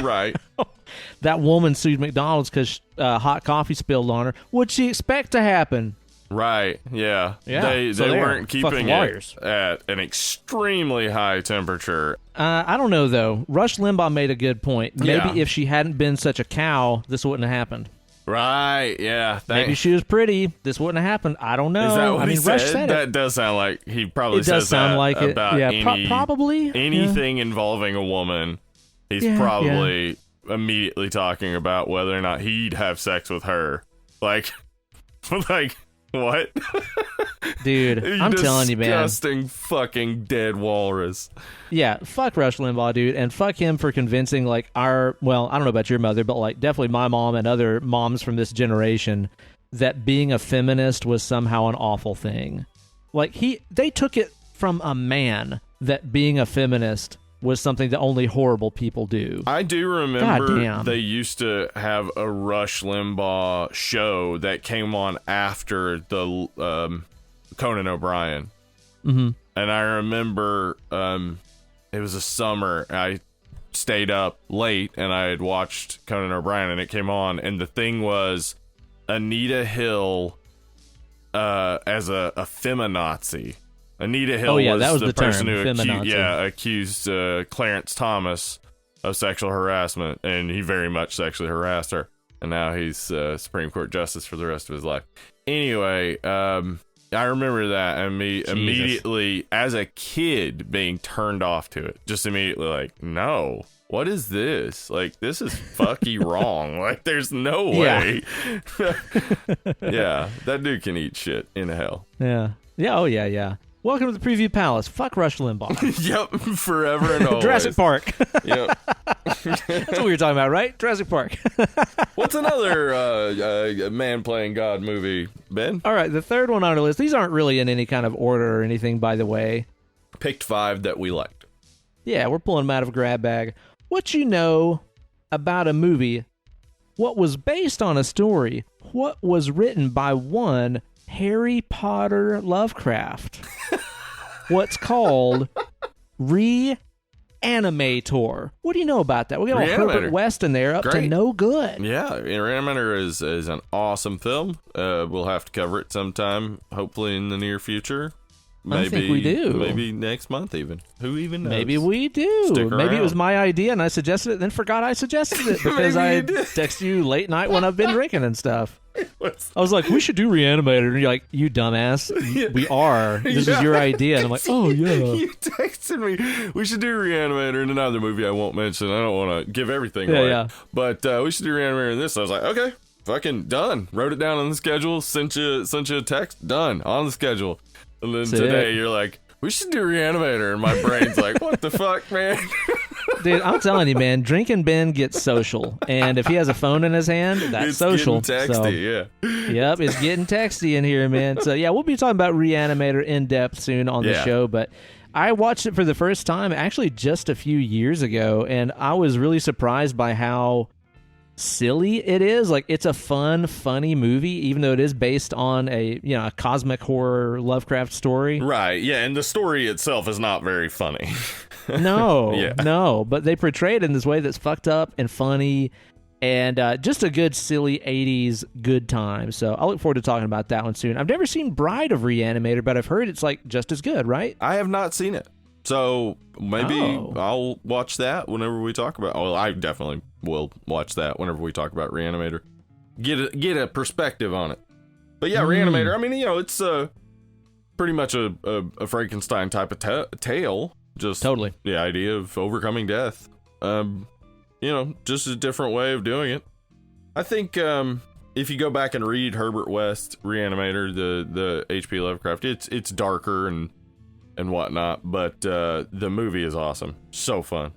that woman sued McDonald's because hot coffee spilled on her. What'd she expect to happen? Right, yeah. They weren't keeping it at an extremely high temperature. I don't know, though. Rush Limbaugh made a good point. Maybe if she hadn't been such a cow, this wouldn't have happened. Right, yeah. Maybe she was pretty. This wouldn't have happened. I don't know. Is that what he said? Rush said that does sound like he probably it does says sound that like about probably anything involving a woman. He's probably immediately talking about whether or not he'd have sex with her. Like, what? Dude, I'm telling you, man. Disgusting fucking dead walrus. Yeah, fuck Rush Limbaugh, dude, and fuck him for convincing, like, I don't know about your mother, but, like, definitely my mom and other moms from this generation that being a feminist was somehow an awful thing. Like, they took it from a man that being a feminist was something that only horrible people do. I do remember they used to have a Rush Limbaugh show that came on after the Conan O'Brien. Mm-hmm. And I remember it was a summer. I stayed up late and I had watched Conan O'Brien and it came on, and the thing was Anita Hill as a feminazi. Anita Hill that was the person term, who feminazi. accused Clarence Thomas of sexual harassment, and he very much sexually harassed her, and now he's Supreme Court justice for the rest of his life. Anyway, I remember that, and immediately, as a kid, being turned off to it. Just immediately like, no, what is this? Like, this is fucky wrong. Like, there's no way. Yeah, that dude can eat shit in hell. Yeah. Yeah, oh yeah. Welcome to the Preview Palace. Fuck Rush Limbaugh. Yep, forever and always. Jurassic Park. Yep. That's what we were talking about, right? Jurassic Park. What's another man playing God movie, Ben? All right, the third one on our list. These aren't really in any kind of order or anything, by the way. Picked 5 that we liked. Yeah, we're pulling them out of a grab bag. What you know about a movie? What was based on a story? What was written by one Harry Potter Lovecraft? What's called Reanimator. What do you know about that? We got Herbert West in there, up to no good. Yeah, Reanimator is an awesome film. We'll have to cover it sometime, hopefully in the near future. Maybe, I think we do. Maybe next month even. Who even knows? Maybe we do. Maybe it was my idea and I suggested it and then forgot I suggested it because I texted you late night when I've been drinking and stuff. I was like, we should do Reanimator. And you're like, you dumbass. We are. This is your idea. And I'm like, oh, yeah. You texted me. We should do Reanimator and another movie I won't mention. I don't want to give everything away. Yeah. But we should do Reanimator and this. I was like, okay, fucking done. Wrote it down on the schedule. Sent you a text. Done. On the schedule. And then today you're like, we should do Reanimator. And my brain's like, what the fuck, man? Dude, I'm telling you, man, Drinking Ben gets social. And if he has a phone in his hand, that's it's social. It's getting texty, yeah. Yep, it's getting texty in here, man. So, yeah, we'll be talking about Reanimator in depth soon on the show. But I watched it for the first time actually just a few years ago. And I was really surprised by how silly it is. Like, it's a funny movie, even though it is based on a cosmic horror Lovecraft story. Right, yeah, and the story itself is not very funny. No, but they portray it in this way that's fucked up and funny and just a good, silly 80s good time. So I look forward to talking about that one soon. I've never seen Bride of Reanimator, but I've heard it's like just as good, right? I have not seen it. So maybe I'll watch that whenever we talk about. Well, I definitely will watch that whenever we talk about Reanimator. Get a perspective on it. But yeah, Reanimator. I mean, it's pretty much a Frankenstein type of tale. Just totally the idea of overcoming death. Just a different way of doing it. I think if you go back and read Herbert West Reanimator, the H.P. Lovecraft, it's darker and whatnot, but the movie is awesome. So fun.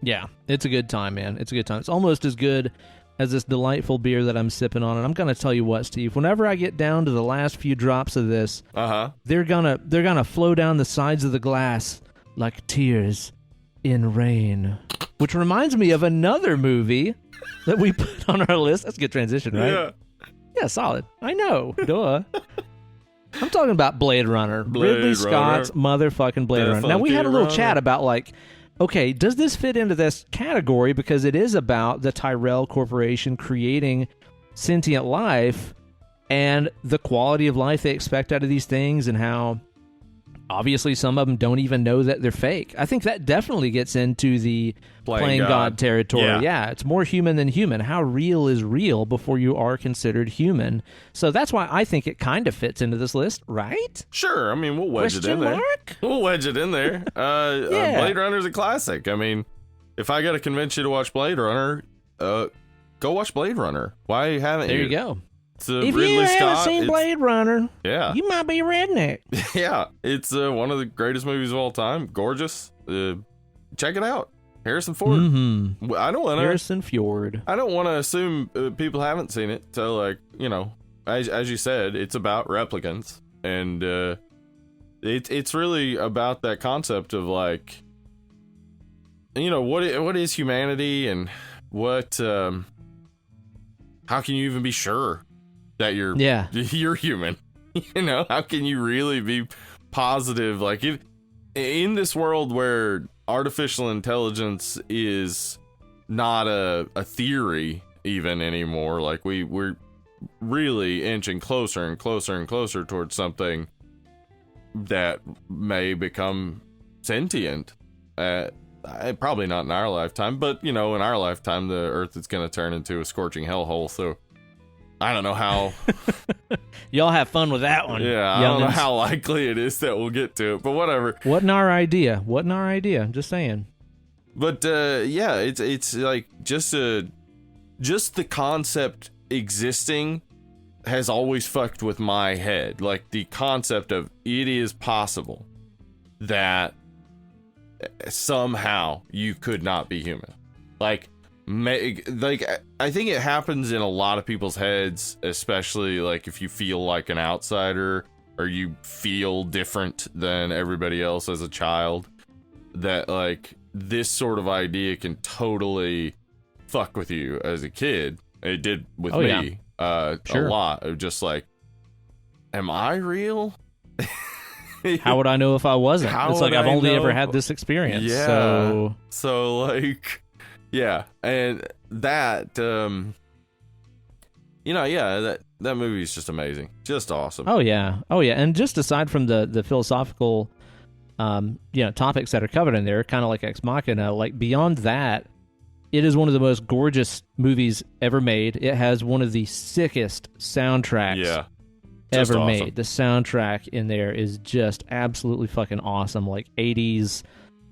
Yeah, it's a good time, man. It's a good time. It's almost as good as this delightful beer that I'm sipping on. And I'm going to tell you what, Steve, whenever I get down to the last few drops of this, they're gonna flow down the sides of the glass like tears in rain. Which reminds me of another movie that we put on our list. That's a good transition, right? Yeah, solid. I know. Duh. I'm talking about Blade Runner. Ridley Scott's motherfucking Blade Runner. Now, we had a little chat about, like, okay, does this fit into this category? Because it is about the Tyrell Corporation creating sentient life and the quality of life they expect out of these things and how obviously some of them don't even know that they're fake. I think that definitely gets into the playing God territory. Yeah, it's more human than human. How real is real before you are considered human? So that's why I think it kind of fits into this list, right? Sure. I mean, we'll wedge it in there. We'll wedge it in there. Blade Runner's a classic. I mean, if I got to convince you to watch Blade Runner, go watch Blade Runner. Why haven't you? There you go. If Ridley you haven't seen Blade Runner, you might be a redneck. Yeah, it's one of the greatest movies of all time. Gorgeous. Check it out. Harrison Ford. Mm-hmm. Harrison Ford. I don't want to assume people haven't seen it. So, like, as you said, it's about replicants, and it's really about that concept of, like, what is humanity, and what how can you even be sure that you're human? How can you really be positive? Like, in this world where artificial intelligence is not a theory even anymore. Like we're really inching closer and closer and closer towards something that may become sentient. Probably not in our lifetime, but in our lifetime, the Earth is going to turn into a scorching hellhole. So I don't know how. Y'all have fun with that one. Yeah, I don't know how likely it is that we'll get to it, but whatever. Wasn't our idea. I'm just saying. But yeah, it's like just the concept existing has always fucked with my head. Like the concept of it is possible that somehow you could not be human. I think it happens in a lot of people's heads, especially like if you feel like an outsider or you feel different than everybody else as a child, that like this sort of idea can totally fuck with you as a kid. It did with me a lot of just like, am I real? How would I know if I wasn't? It's like I've only ever had this experience. Yeah. So like, yeah. And that, that movie is just amazing. Just awesome. Oh, yeah. And just aside from the philosophical, topics that are covered in there, kind of like Ex Machina, like beyond that, it is one of the most gorgeous movies ever made. It has one of the sickest soundtracks ever made. The soundtrack in there is just absolutely fucking awesome. Like 80s,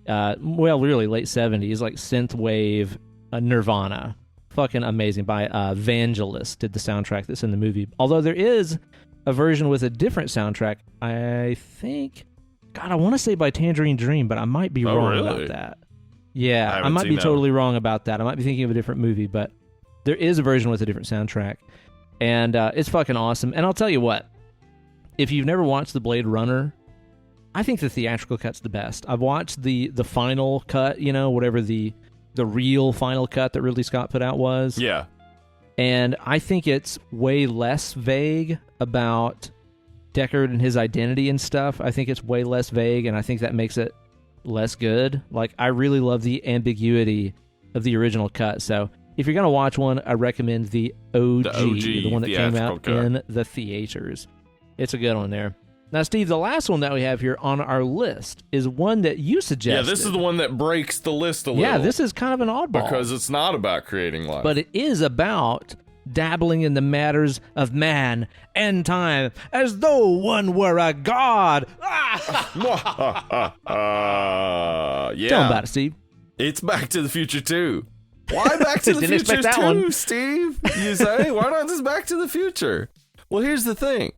really late 70s, like synthwave, Nirvana. Fucking amazing. By Vangelis did the soundtrack that's in the movie. Although there is a version with a different soundtrack, I think, God, I want to say by Tangerine Dream, but I might be wrong about that. Yeah, I might be totally wrong about that. I might be thinking of a different movie, but there is a version with a different soundtrack. And it's fucking awesome. And I'll tell you what, if you've never watched the Blade Runner, I think the theatrical cut's the best. I've watched the final cut, whatever the real final cut that Ridley Scott put out was. Yeah. And I think it's way less vague about Deckard and his identity and stuff. I think it's way less vague, and I think that makes it less good. Like, I really love the ambiguity of the original cut. So if you're going to watch one, I recommend the OG, the one that came out in the theaters. It's a good one there. Now, Steve, the last one that we have here on our list is one that you suggested. Yeah, this is the one that breaks the list a little. Yeah, this is kind of an oddball. Because it's not about creating life. But it is about dabbling in the matters of man and time as though one were a god. Yeah. Tell them about it, Steve. It's Back to the Future 2. Why Back to the Future 2, Steve? You say? Why not just Back to the Future? Well, here's the thing.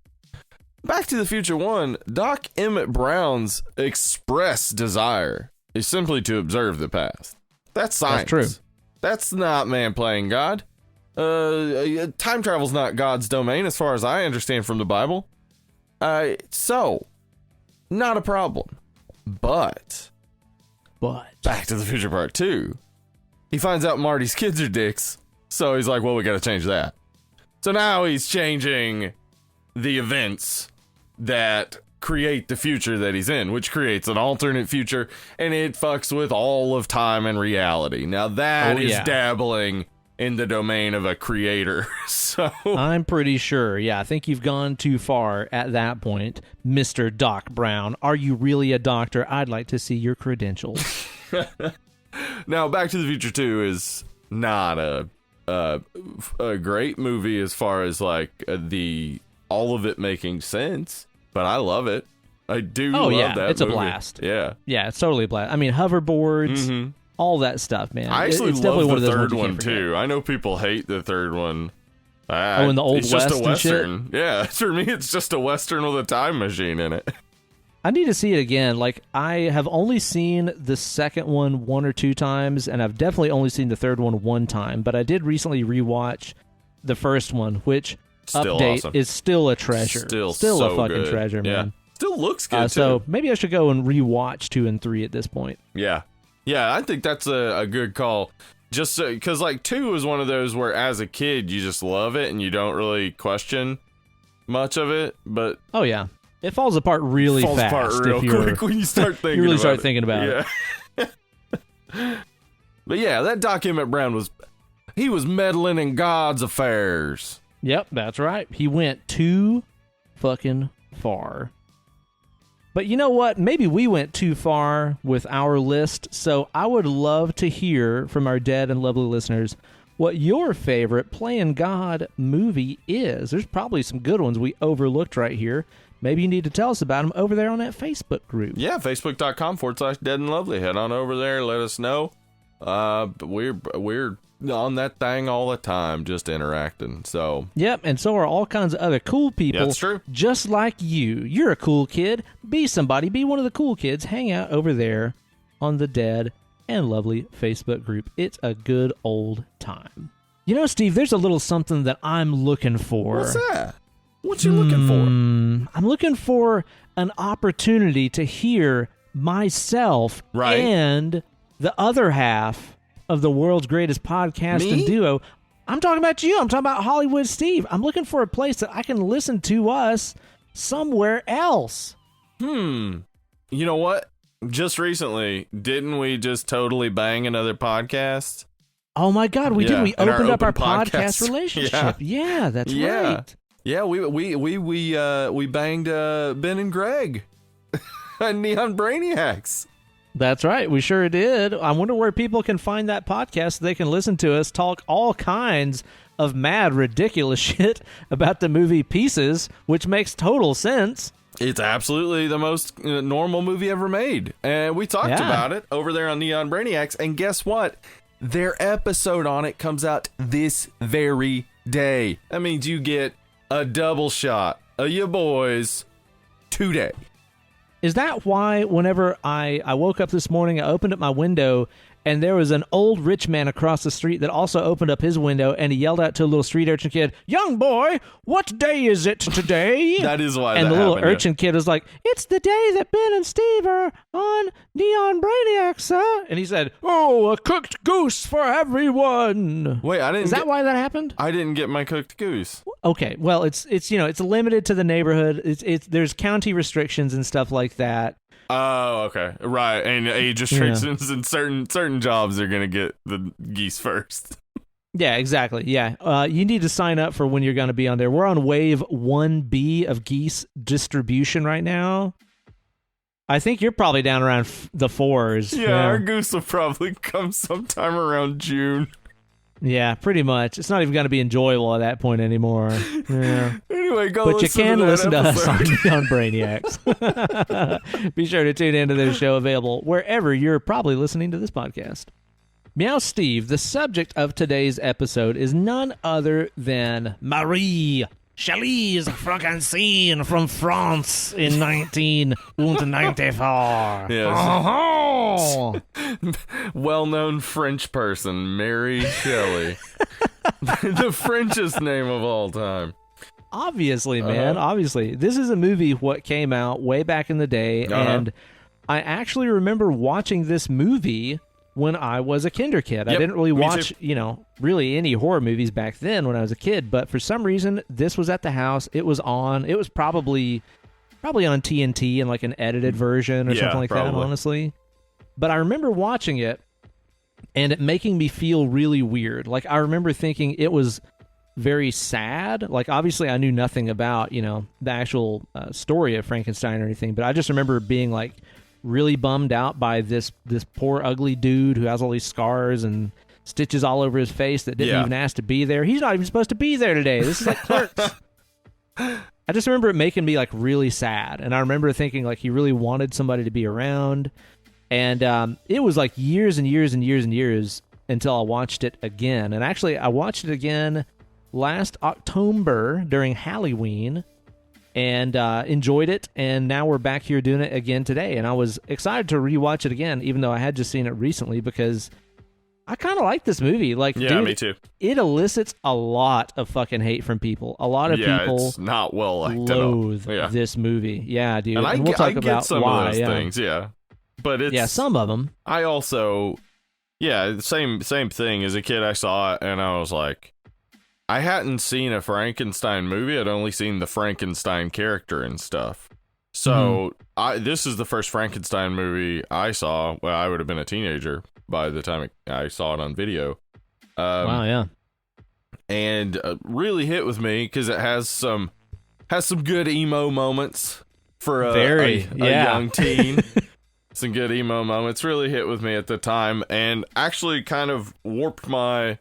Back to the Future 1, Doc Emmett Brown's express desire is simply to observe the past. That's science. That's true. That's not man playing God. Time travel's not God's domain as far as I understand from the Bible. So, not a problem. But Back to the Future Part 2, he finds out Marty's kids are dicks, so he's like, well, we gotta change that. So now he's changing the events that create the future that he's in, which creates an alternate future, and it fucks with all of time and reality. Now that is dabbling in the domain of a creator. So I'm pretty sure. Yeah, I think you've gone too far at that point, Mr. Doc Brown. Are you really a doctor? I'd like to see your credentials. Now, Back to the Future 2 is not a great movie as far as like all of it making sense, but I love it. I do love that it's movie. A blast. Yeah, it's totally a blast. I mean, hoverboards, all that stuff, man. I actually it's love one the of those third one too. I know people hate the third one. In the Old West just a Western. Yeah, for me, it's just a Western with a time machine in it. I need to see it again. Like, I have only seen the second one or two times, and I've definitely only seen the third one time, but I did recently rewatch the first one, which still update awesome. Is still a treasure. Still a fucking good. treasure, man. Still looks good, too. So maybe I should go and rewatch 2 and 3 at this point. Yeah, I think that's a good call. Just because, like, 2 is one of those where, as a kid, you just love it and you don't really question much of it. But it falls apart really fast. Falls apart real quick when you start thinking. You really about start it. thinking about it. But yeah, that Doc Emmett Brown he was meddling in God's affairs. Yep, that's right. He went too fucking far. But you know what? Maybe we went too far with our list, so I would love to hear from our dead and lovely listeners what your favorite Playing God movie is. There's probably some good ones we overlooked right here. Maybe you need to tell us about them over there on that Facebook group. Yeah, facebook.com/dead and lovely. Head on over there, let us know. We're on that thing all the time, just interacting. So yep, and so are all kinds of other cool people. That's true. Just like you. You're a cool kid. Be somebody. Be one of the cool kids. Hang out over there on the Dead and Lovely Facebook group. It's a good old time. You know, Steve, there's a little something that I'm looking for. What's that? What you looking for? I'm looking for an opportunity to hear myself and the other half of the world's greatest podcast and duo. I'm talking about you. I'm talking about Hollywood Steve. I'm looking for a place that I can listen to us somewhere else. You know what? Just recently, didn't we just totally bang another podcast? Oh my God, we did. We opened up our podcast relationship. Yeah, That's right. Yeah, we banged Ben and Greg and Neon Braniacs. That's right. We sure did. I wonder where people can find that podcast so they can listen to us talk all kinds of mad, ridiculous shit about the movie Pieces, which makes total sense. It's absolutely the most normal movie ever made. And we talked about it over there on Neon Braniacs. And guess what? Their episode on it comes out this very day. That means you get a double shot of your boys today. Is that why whenever I woke up this morning, I opened up my window, and there was an old rich man across the street that also opened up his window, and he yelled out to a little street urchin kid, "Young boy, what day is it today?" That is why and that the little happened, urchin kid was like, "It's the day that Ben and Steve are on Neon Braniacs, sir." And he said, "Oh, a cooked goose for everyone." Wait, I didn't. Is that why that happened? I didn't get my cooked goose. Okay, well, it's limited to the neighborhood. There's county restrictions and stuff like that. Oh, okay, right. And age restrictions and certain jobs are gonna get the geese first. Yeah, exactly. Yeah, you need to sign up for when you're going to be on there. We're on wave 1B of geese distribution right now. I think you're probably down around the 4s. Yeah, our goose will probably come sometime around June. Yeah, pretty much. It's not even going to be enjoyable at that point anymore. Yeah. Anyway, but you can listen to us on Braniacs. Be sure to tune into their show, available wherever you're probably listening to this podcast. Meow Steve, the subject of today's episode is none other than Mary Shelley's Frankenstein from France in 1994. Yes. Well-known French person, Mary Shelley. The Frenchest name of all time. Obviously, man. Obviously. This is a movie what came out way back in the day, and I actually remember watching this movie when I was a kinder kid. Yep, I didn't really watch, really any horror movies back then when I was a kid, but for some reason, this was at the house. It was on. It was probably on TNT in like an edited version or something like that, honestly. But I remember watching it and it making me feel really weird. Like, I remember thinking it was very sad. Like, obviously, I knew nothing about, the actual story of Frankenstein or anything, but I just remember being like, really bummed out by this poor ugly dude who has all these scars and stitches all over his face that didn't even ask to be there. He's not even supposed to be there today. This is like Clerks. I just remember it making me like really sad, and I remember thinking like he really wanted somebody to be around, and it was like years and years and years and years until I watched it again. And actually, I watched it again last October during Halloween, and enjoyed it, and now we're back here doing it again today, and I was excited to rewatch it again, even though I had just seen it recently, because I kind of like this movie. Like, dude, me too. It elicits a lot of fucking hate from people. A lot of people it's not well liked loathe this movie. Yeah, dude. And we'll talk about some why. of those things, but it's some of them. I also, same thing. As a kid, I saw it, and I was like, I hadn't seen a Frankenstein movie. I'd only seen the Frankenstein character and stuff. So this is the first Frankenstein movie I saw. Well, I would have been a teenager. by the time I saw it on video. Wow, yeah. And really hit with me because it has some good emo moments for a young teen. Some good emo moments really hit with me at the time, and actually kind of warped my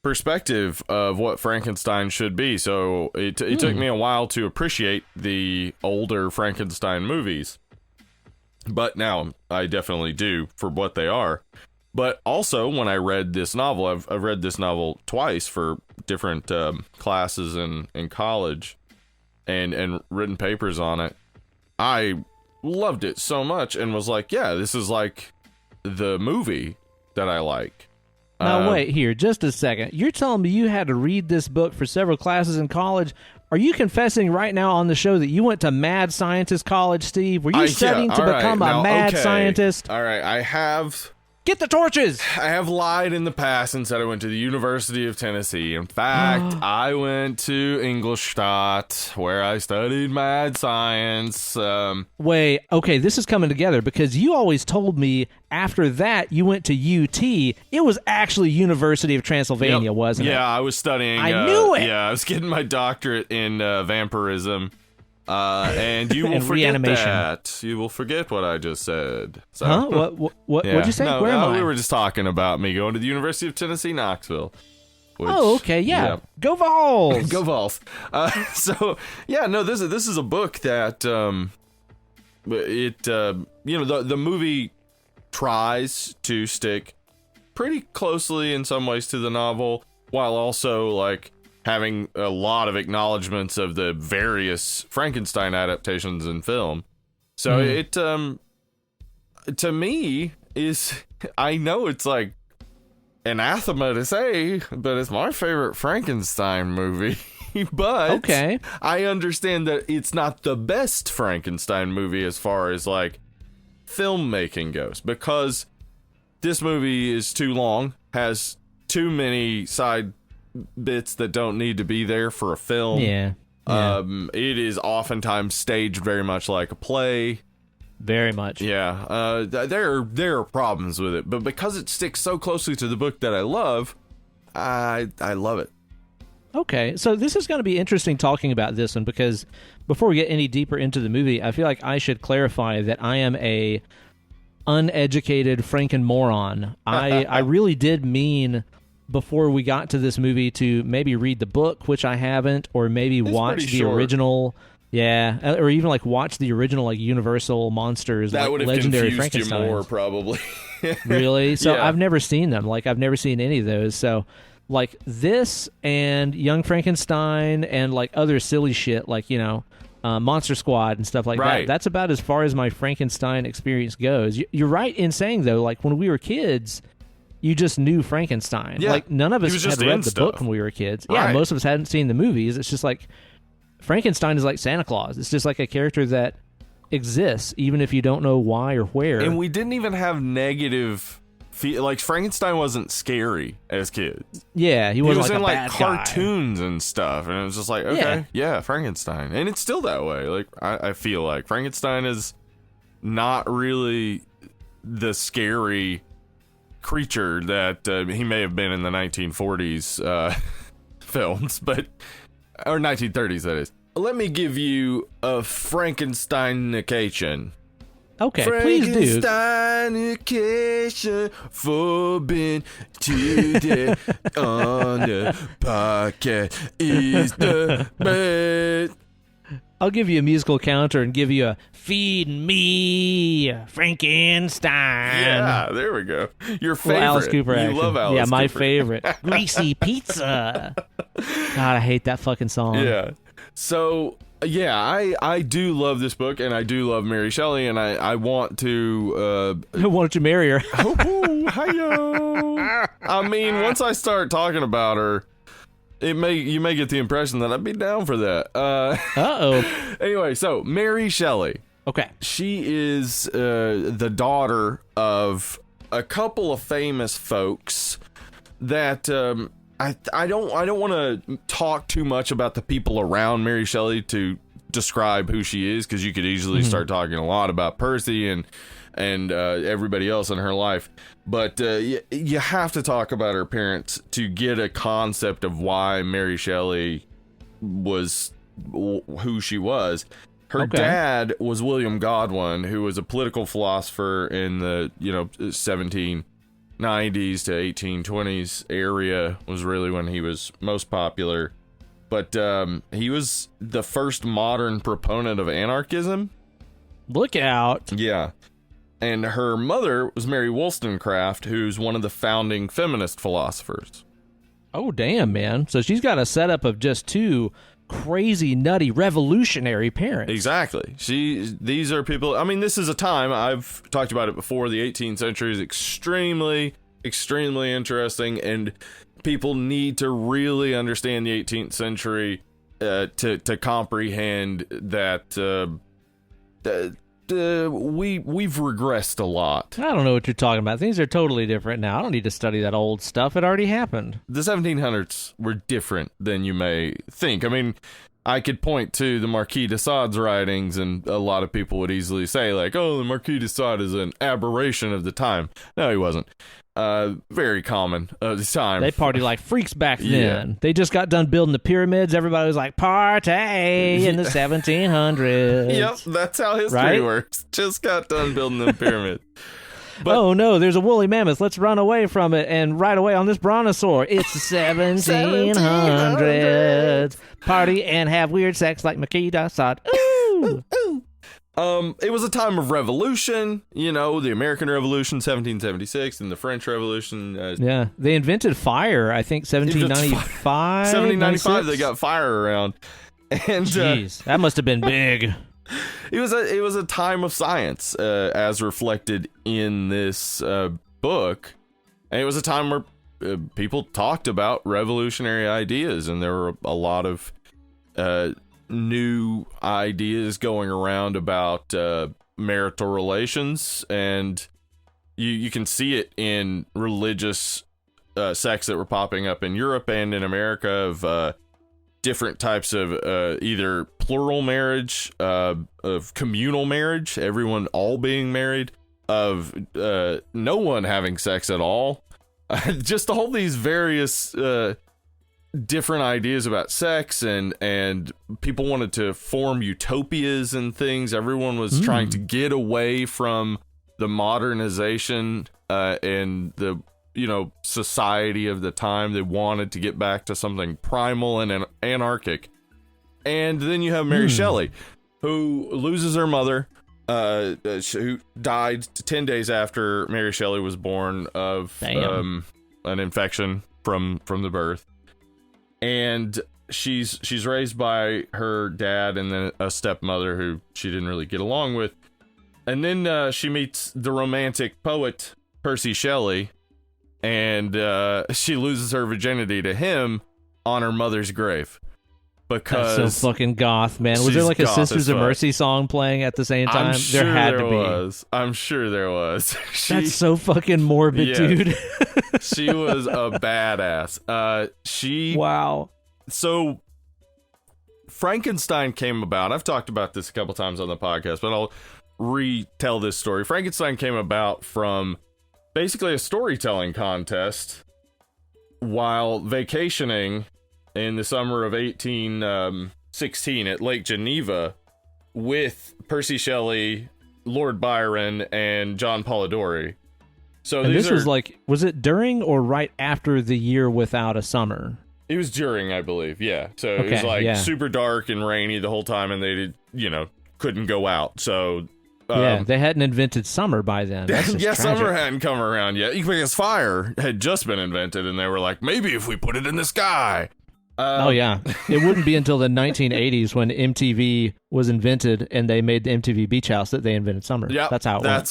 perspective of what Frankenstein should be. So it took me a while to appreciate the older Frankenstein movies, but now I definitely do for what they are. But also, when I read this novel, I've read this novel twice for different classes in college, and written papers on it. I loved it so much and was like, yeah, this is like the movie that I like. Now, wait here, just a second. You're telling me you had to read this book for several classes in college? Are you confessing right now on the show that you went to mad scientist college, Steve? Were you studying to become a mad scientist? All right, I have... Get the torches! I have lied in the past and said I went to the University of Tennessee. In fact, I went to Ingolstadt, where I studied mad science. Wait, okay, this is coming together because you always told me after that you went to UT. It was actually University of Transylvania, wasn't it? Yeah, I was studying. I knew it! Yeah, I was getting my doctorate in vampirism. And you will forget reanimation. that. You will forget what I just said. So, huh? What'd you say? No, Where am I? We were just talking about me going to the University of Tennessee, Knoxville. Which, okay, yeah. Go Vols! Go Vols. So, yeah, no, this is a book that, the movie tries to stick pretty closely in some ways to the novel, while also, like, having a lot of acknowledgments of the various Frankenstein adaptations in film. So it, to me, is, I know it's like anathema to say, but it's my favorite Frankenstein movie. But okay. I understand that it's not the best Frankenstein movie as far as like filmmaking goes, because this movie is too long, has too many side bits that don't need to be there for a film. Yeah. It is oftentimes staged very much like a play. Very much. Yeah. There are problems with it, but because it sticks so closely to the book that I love, I love it. Okay, so this is going to be interesting talking about this one, because before we get any deeper into the movie, I feel like I should clarify that I am a uneducated Franken moron. I really did mean before we got to this movie to maybe read the book, which I haven't, or maybe watch the original, or even like watch the original like Universal Monsters, that like would have Legendary confused you Frankenstein. more, probably. Really? So Yeah. I've never seen them. Like I've never seen any of those. So like this and Young Frankenstein and like other silly shit like, Monster Squad and stuff like that. That's about as far as my Frankenstein experience goes. You're right in saying, though, like when we were kids, you just knew Frankenstein. Yeah, like none of us just had read in the stuff. book when we were kids. Right. Yeah, most of us hadn't seen the movies. It's just like Frankenstein is like Santa Claus. It's just like a character that exists, even if you don't know why or where. And we didn't even have negative... like, Frankenstein wasn't scary as kids. Yeah, he was like in a like bad cartoons and stuff, and it was just like, okay, yeah, Frankenstein, and it's still that way. Like, I feel like Frankenstein is not really the scary creature that he may have been in the 1940s films, or 1930s, that is. Let me give you a Frankensteinication. Okay, please do. Frankensteinication forbidden today on the podcast is the best. I'll give you a musical counter and give you a feed me Frankenstein. Yeah, there we go. Your favorite. Well, Alice Cooper action. You love Alice Yeah, my Cooper. favorite. Greasy pizza. God, I hate that fucking song. Yeah. So, yeah, I do love this book, and I do love Mary Shelley, and I want to... Why don't you marry her? Oh, hi-yo. I mean, once I start talking about her, you may get the impression that I'd be down for that. Uh-oh. Anyway, so Mary Shelley. Okay. She is the daughter of a couple of famous folks that I don't want to talk too much about the people around Mary Shelley to describe who she is, because you could easily start talking a lot about Percy and everybody else in her life. But you have to talk about her parents to get a concept of why Mary Shelley was who she was. Her dad was William Godwin, who was a political philosopher in the 1790s to 1820s area, was really when he was most popular. But he was the first modern proponent of anarchism. Look out. Yeah. And her mother was Mary Wollstonecraft, who's one of the founding feminist philosophers. Oh, damn, man. So she's got a setup of just two crazy, nutty, revolutionary parents. Exactly. These are people. I mean, this is a time, I've talked about it before, the 18th century is extremely, extremely interesting, and people need to really understand the 18th century to comprehend that we've regressed a lot. I don't know what you're talking about. Things are totally different now. I don't need to study that old stuff. It already happened. The 1700s were different than you may think. I mean, I could point to the Marquis de Sade's writings, and a lot of people would easily say, like, oh, the Marquis de Sade is an aberration of the time. No, he wasn't. Very common of the time. They party like freaks back then. Yeah. They just got done building the pyramids. Everybody was like, party in the 1700s. Yep, that's how history works. Just got done building the pyramids. But, oh no, there's a woolly mammoth. Let's run away from it and ride away on this brontosaur. It's the 1700s. Party and have weird sex like Marquis de Sade. Ooh. It was a time of revolution, the American Revolution, 1776, and the French Revolution. Yeah, they invented fire, I think, 1795. 1795, they got fire around. And jeez, that must have been big. It was a time of science, as reflected in this book, and it was a time where people talked about revolutionary ideas, and there were a lot of new ideas going around about marital relations, and you can see it in religious sects that were popping up in Europe and in America of different types of either plural marriage, of communal marriage, everyone all being married, of no one having sex at all, just all these various different ideas about sex, and people wanted to form utopias and things. Everyone was trying to get away from the modernization and the society of the time. They wanted to get back to something primal and anarchic. And then you have Mary Shelley, who loses her mother, who died 10 days after Mary Shelley was born of an infection from the birth. And she's raised by her dad and then a stepmother who she didn't really get along with. And then she meets the romantic poet Percy Shelley, and she loses her virginity to him on her mother's grave. Because that's so fucking goth, man. Was there like a Sisters of Mercy song playing at the same time? There had to be. I'm sure there was. That's so fucking morbid, dude. She was a badass. Wow. So Frankenstein came about. I've talked about this a couple times on the podcast, but I'll retell this story. Frankenstein came about from basically a storytelling contest while vacationing in the summer of 1816 at Lake Geneva with Percy Shelley, Lord Byron, and John Polidori. So and this was like, was it during or right after the year without a summer? It was during, I believe, yeah. So it was like super dark and rainy the whole time, and they couldn't go out. So they hadn't invented summer by then. Yeah, summer hadn't come around yet because fire had just been invented, and they were like, maybe if we put it in the sky. It wouldn't be until the 1980s when MTV was invented and they made the MTV Beach House that they invented summer. Yep, that's how it went.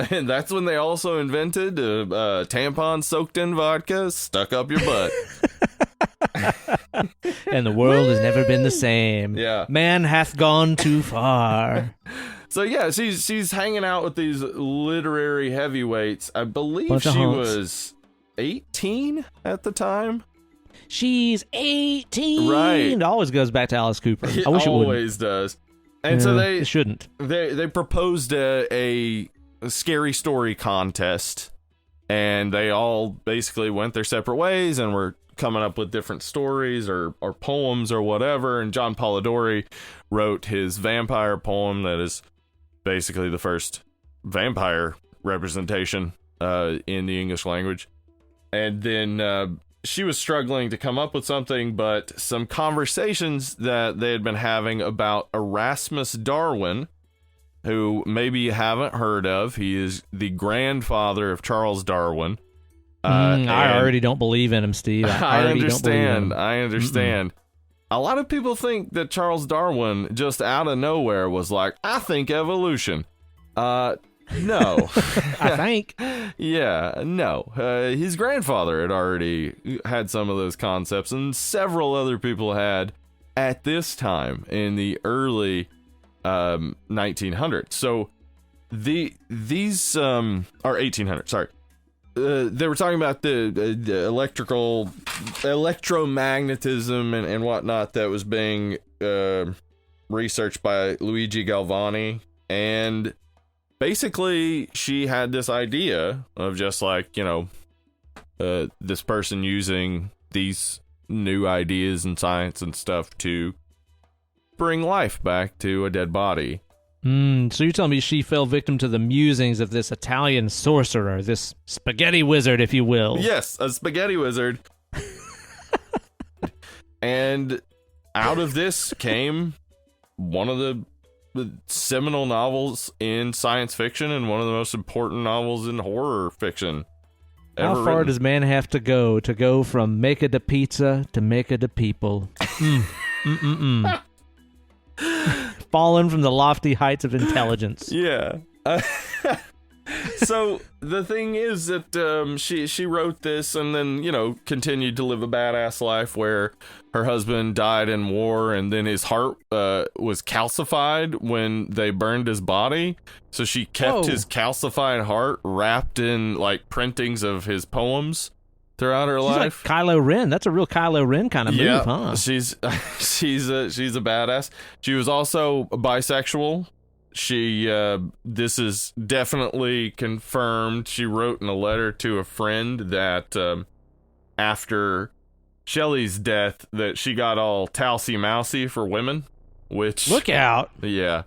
And that's when they also invented tampons soaked in vodka stuck up your butt. And the world has never been the same. Yeah, man hath gone too far. So yeah, she's hanging out with these literary heavyweights. I believe she was 18 at the time. She's 18. Right. It always goes back to Alice Cooper. It I wish it wouldn't. always does. And so It shouldn't. They proposed a scary story contest, and they all basically went their separate ways and were coming up with different stories or poems or whatever. And John Polidori wrote his vampire poem that is basically the first vampire representation in the English language. And then she was struggling to come up with something, but some conversations that they had been having about Erasmus Darwin, who maybe you haven't heard of. He is the grandfather of Charles Darwin. I already don't believe in him, Steve. I understand. I understand. A lot of people think that Charles Darwin, just out of nowhere, was like, I think evolution. No. I think. Yeah, no. His grandfather had already had some of those concepts, and several other people had at this time in the early 1900s. So these or 1800s, sorry. They were talking about the electromagnetism and whatnot that was being researched by Luigi Galvani, and basically she had this idea of just like, this person using these new ideas in science and stuff to bring life back to a dead body. So you're telling me she fell victim to the musings of this Italian sorcerer, this spaghetti wizard, if you will. Yes, a spaghetti wizard. And out of this came one of the seminal novels in science fiction and one of the most important novels in horror fiction. How far does man have to go from maker to pizza to maker to people? Fallen from the lofty heights of intelligence. Yeah. So the thing is that she wrote this and then, continued to live a badass life where her husband died in war, and then his heart was calcified when they burned his body. So she kept his calcified heart wrapped in like printings of his poems throughout her life. Like Kylo Ren. That's a real Kylo Ren kind of move, huh? She's a badass. She was also bisexual. She this is definitely confirmed. She wrote in a letter to a friend that after Shelley's death that she got all Talcy Mousy for women, which look out. Yeah.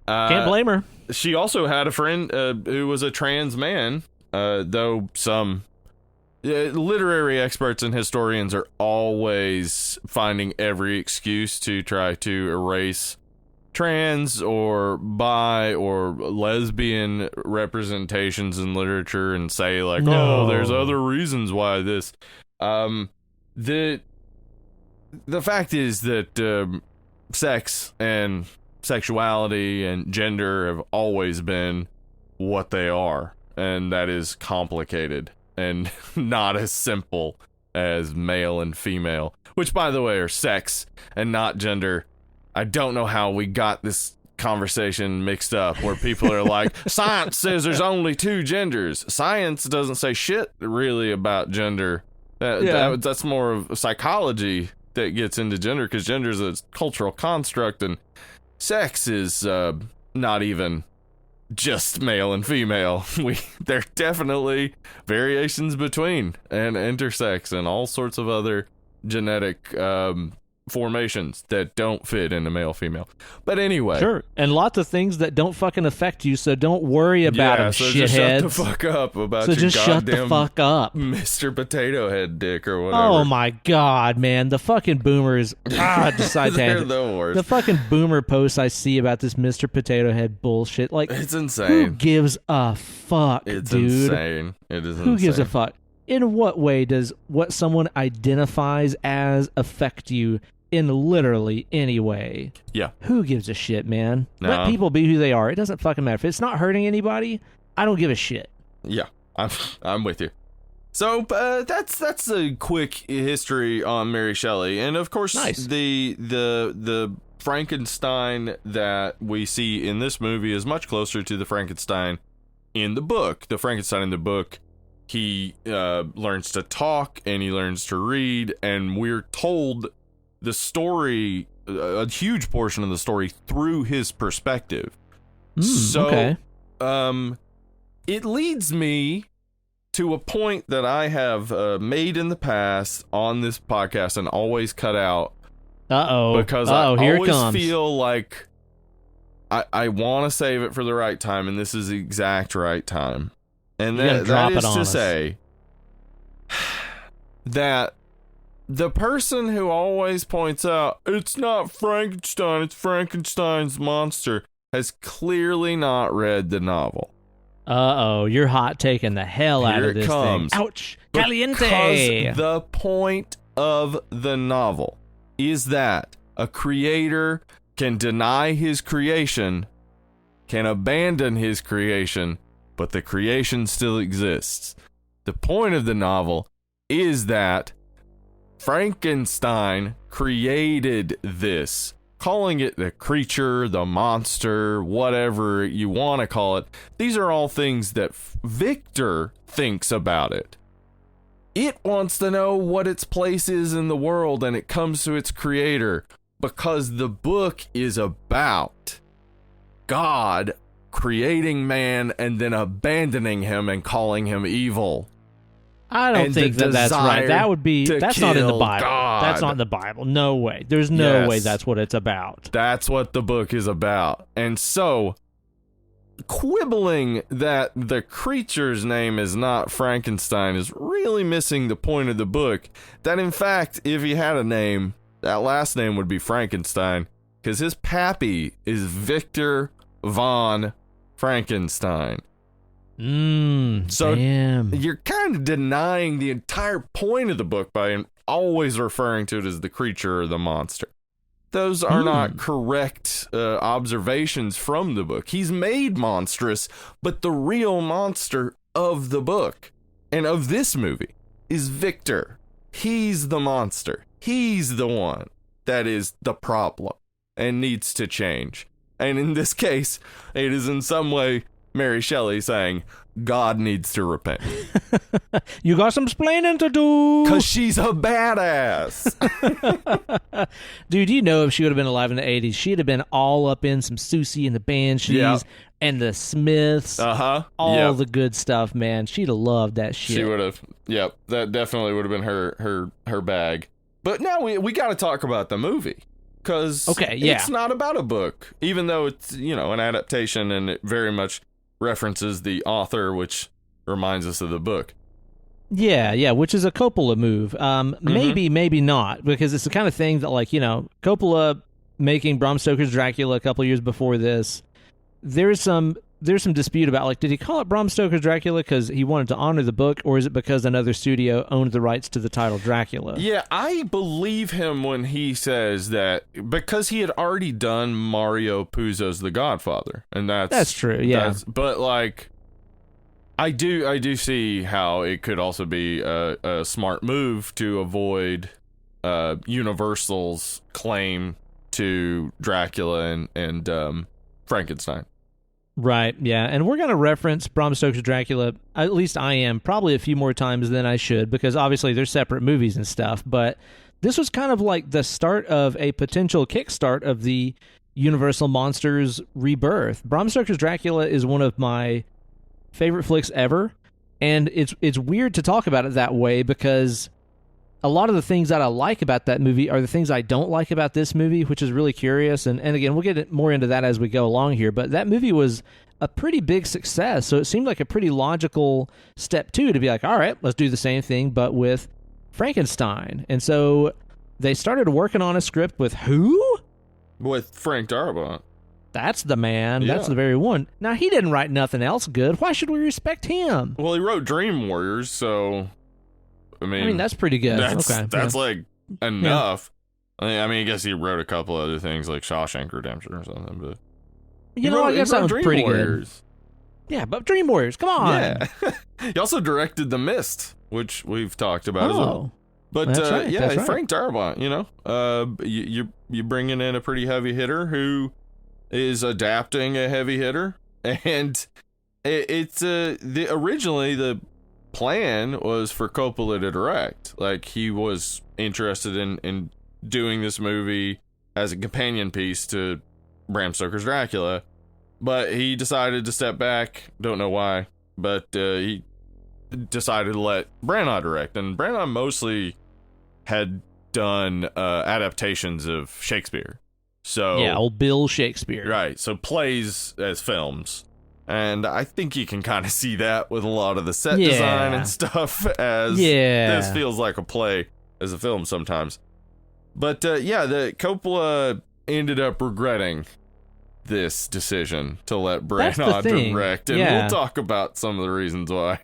Can't blame her. She also had a friend who was a trans man, though some literary experts and historians are always finding every excuse to try to erase trans or bi or lesbian representations in literature and say like, there's other reasons why this. The fact is that sex and sexuality and gender have always been what they are, and that is complicated and not as simple as male and female, which, by the way, are sex and not gender. I don't know how we got this conversation mixed up where people are like, science says there's only two genders. Science doesn't say shit really about gender. That's more of psychology that gets into gender, because gender is a cultural construct, and sex is not even just male and female. There are definitely variations between and intersex and all sorts of other genetic formations that don't fit into male female. But anyway, sure, and lots of things that don't fucking affect you, so don't worry about them, shitheads. Just shut the fuck up about your shut the fuck up, Mr. Potato Head dick or whatever. Oh my god, man, the fucking boomers. Decide they're the worst. The fucking boomer posts I see about this Mr. Potato Head bullshit, like, it's insane. Who gives a fuck, it's dude? Insane. It is. Who insane. gives a fuck? In what way does what someone identifies as affect you? In literally any way. Yeah. Who gives a shit, man? No. Let people be who they are. It doesn't fucking matter. If it's not hurting anybody, I don't give a shit. Yeah, I'm with you. So that's a quick history on Mary Shelley, and of course, nice. the Frankenstein that we see in this movie is much closer to the Frankenstein in the book. The Frankenstein in the book he learns to talk and he learns to read, and we're told the story, a huge portion of the story, through his perspective. Okay. It leads me to a point that I have made in the past on this podcast and always cut out. Because I always feel like I want to save it for the right time, and this is the exact right time. And that is to say that the person who always points out, it's not Frankenstein, it's Frankenstein's monster, has clearly not read the novel. You're hot taking the hell out of this thing. Ouch. Caliente. Because the point of the novel is that a creator can deny his creation, can abandon his creation, but the creation still exists. The point of the novel is that Frankenstein created this. Calling it the creature, the monster, whatever you want to call it, these are all things that Victor thinks about it. It wants to know what its place is in the world, and it comes to its creator because the book is about God creating man and then abandoning him and calling him evil. I don't think that's right. That's not in the Bible. God. That's not in the Bible. No way. There's no way that's what it's about. That's what the book is about. And so, quibbling that the creature's name is not Frankenstein is really missing the point of the book. That in fact, if he had a name, that last name would be Frankenstein, because his pappy is Victor von Frankenstein. So damn. You're kind of denying the entire point of the book by always referring to it as the creature or the monster. Those are not correct observations from the book. He's made monstrous, but the real monster of the book and of this movie is Victor. He's the monster. He's the one that is the problem and needs to change. And in this case, it is in some way Mary Shelley saying, God needs to repent. You got some splaining to do. Because she's a badass. Dude, you know if she would have been alive in the 80s, she'd have been all up in some Susie and the Banshees and the Smiths. All the good stuff, man. She'd have loved that shit. She would have. Yep. That definitely would have been her bag. But now we got to talk about the movie. Because it's not about a book. Even though it's, an adaptation and it very much references the author, which reminds us of the book. Yeah, which is a Coppola move. Maybe not, because it's the kind of thing that, Coppola making Bram Stoker's Dracula a couple years before this, there's some dispute about, did he call it Bram Stoker's Dracula because he wanted to honor the book, or is it because another studio owned the rights to the title Dracula? Yeah, I believe him when he says that because he had already done Mario Puzo's The Godfather, and that's true. Yeah, but I do see how it could also be a smart move to avoid Universal's claim to Dracula and Frankenstein. Right, yeah, and we're going to reference Bram Stoker's Dracula, at least I am, probably a few more times than I should, because obviously they're separate movies and stuff, but this was kind of like the start of a potential kickstart of the Universal Monsters rebirth. Bram Stoker's Dracula is one of my favorite flicks ever, and it's weird to talk about it that way, because a lot of the things that I like about that movie are the things I don't like about this movie, which is really curious. And again, we'll get more into that as we go along here. But that movie was a pretty big success, so it seemed like a pretty logical step, too, to be like, all right, let's do the same thing, but with Frankenstein. And so they started working on a script with who? With Frank Darabont. That's the man. Yeah. That's the very one. Now, he didn't write nothing else good. Why should we respect him? Well, he wrote Dream Warriors, so... I mean, that's pretty good. That's enough. Yeah. I guess he wrote a couple other things like Shawshank Redemption or something, but I guess that was pretty Warriors. Good. Yeah, but Dream Warriors, come on. Yeah. He also directed The Mist, which we've talked about as well. But that's right. That's right. Frank Darabont, you're bringing in a pretty heavy hitter who is adapting a heavy hitter, and it's originally plan was for Coppola to direct. Like, he was interested in doing this movie as a companion piece to Bram Stoker's Dracula, but he decided to step back. Don't know why, but he decided to let Branagh direct, and Branagh mostly had done adaptations of Shakespeare. So yeah, old Bill Shakespeare. Right, so plays as films. And I think you can kind of see that with a lot of the set design and stuff, as this feels like a play as a film sometimes. But the Coppola ended up regretting this decision to let Branagh direct, and we'll talk about some of the reasons why.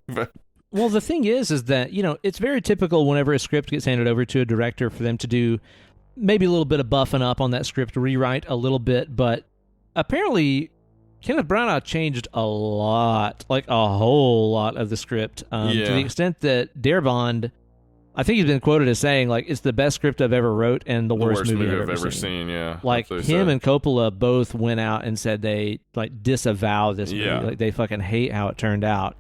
Well, the thing is that, it's very typical whenever a script gets handed over to a director for them to do maybe a little bit of buffing up on that script, rewrite a little bit, but apparently Kenneth Branagh changed a lot, like a whole lot of the script, to the extent that Darabont, I think he's been quoted as saying, like, it's the best script I've ever wrote and the worst movie I've ever seen. Yeah, like, him and Coppola both went out and said they, like, disavow this movie. Like, they fucking hate how it turned out.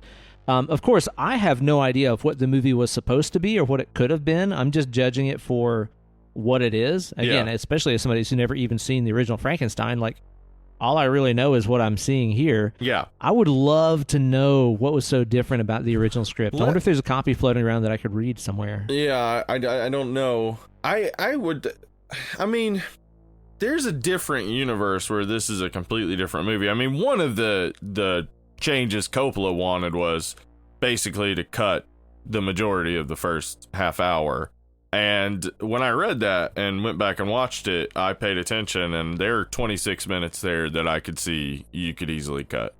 Of course, I have no idea of what the movie was supposed to be or what it could have been. I'm just judging it for what it is. Again, especially as somebody who's never even seen the original Frankenstein, like, all I really know is what I'm seeing here. Yeah. I would love to know what was so different about the original script. I wonder if there's a copy floating around that I could read somewhere. Yeah, I don't know. I mean, there's a different universe where this is a completely different movie. I mean, one of the changes Coppola wanted was basically to cut the majority of the first half hour. And when I read that and went back and watched it, I paid attention, and there are 26 minutes there that I could see you could easily cut.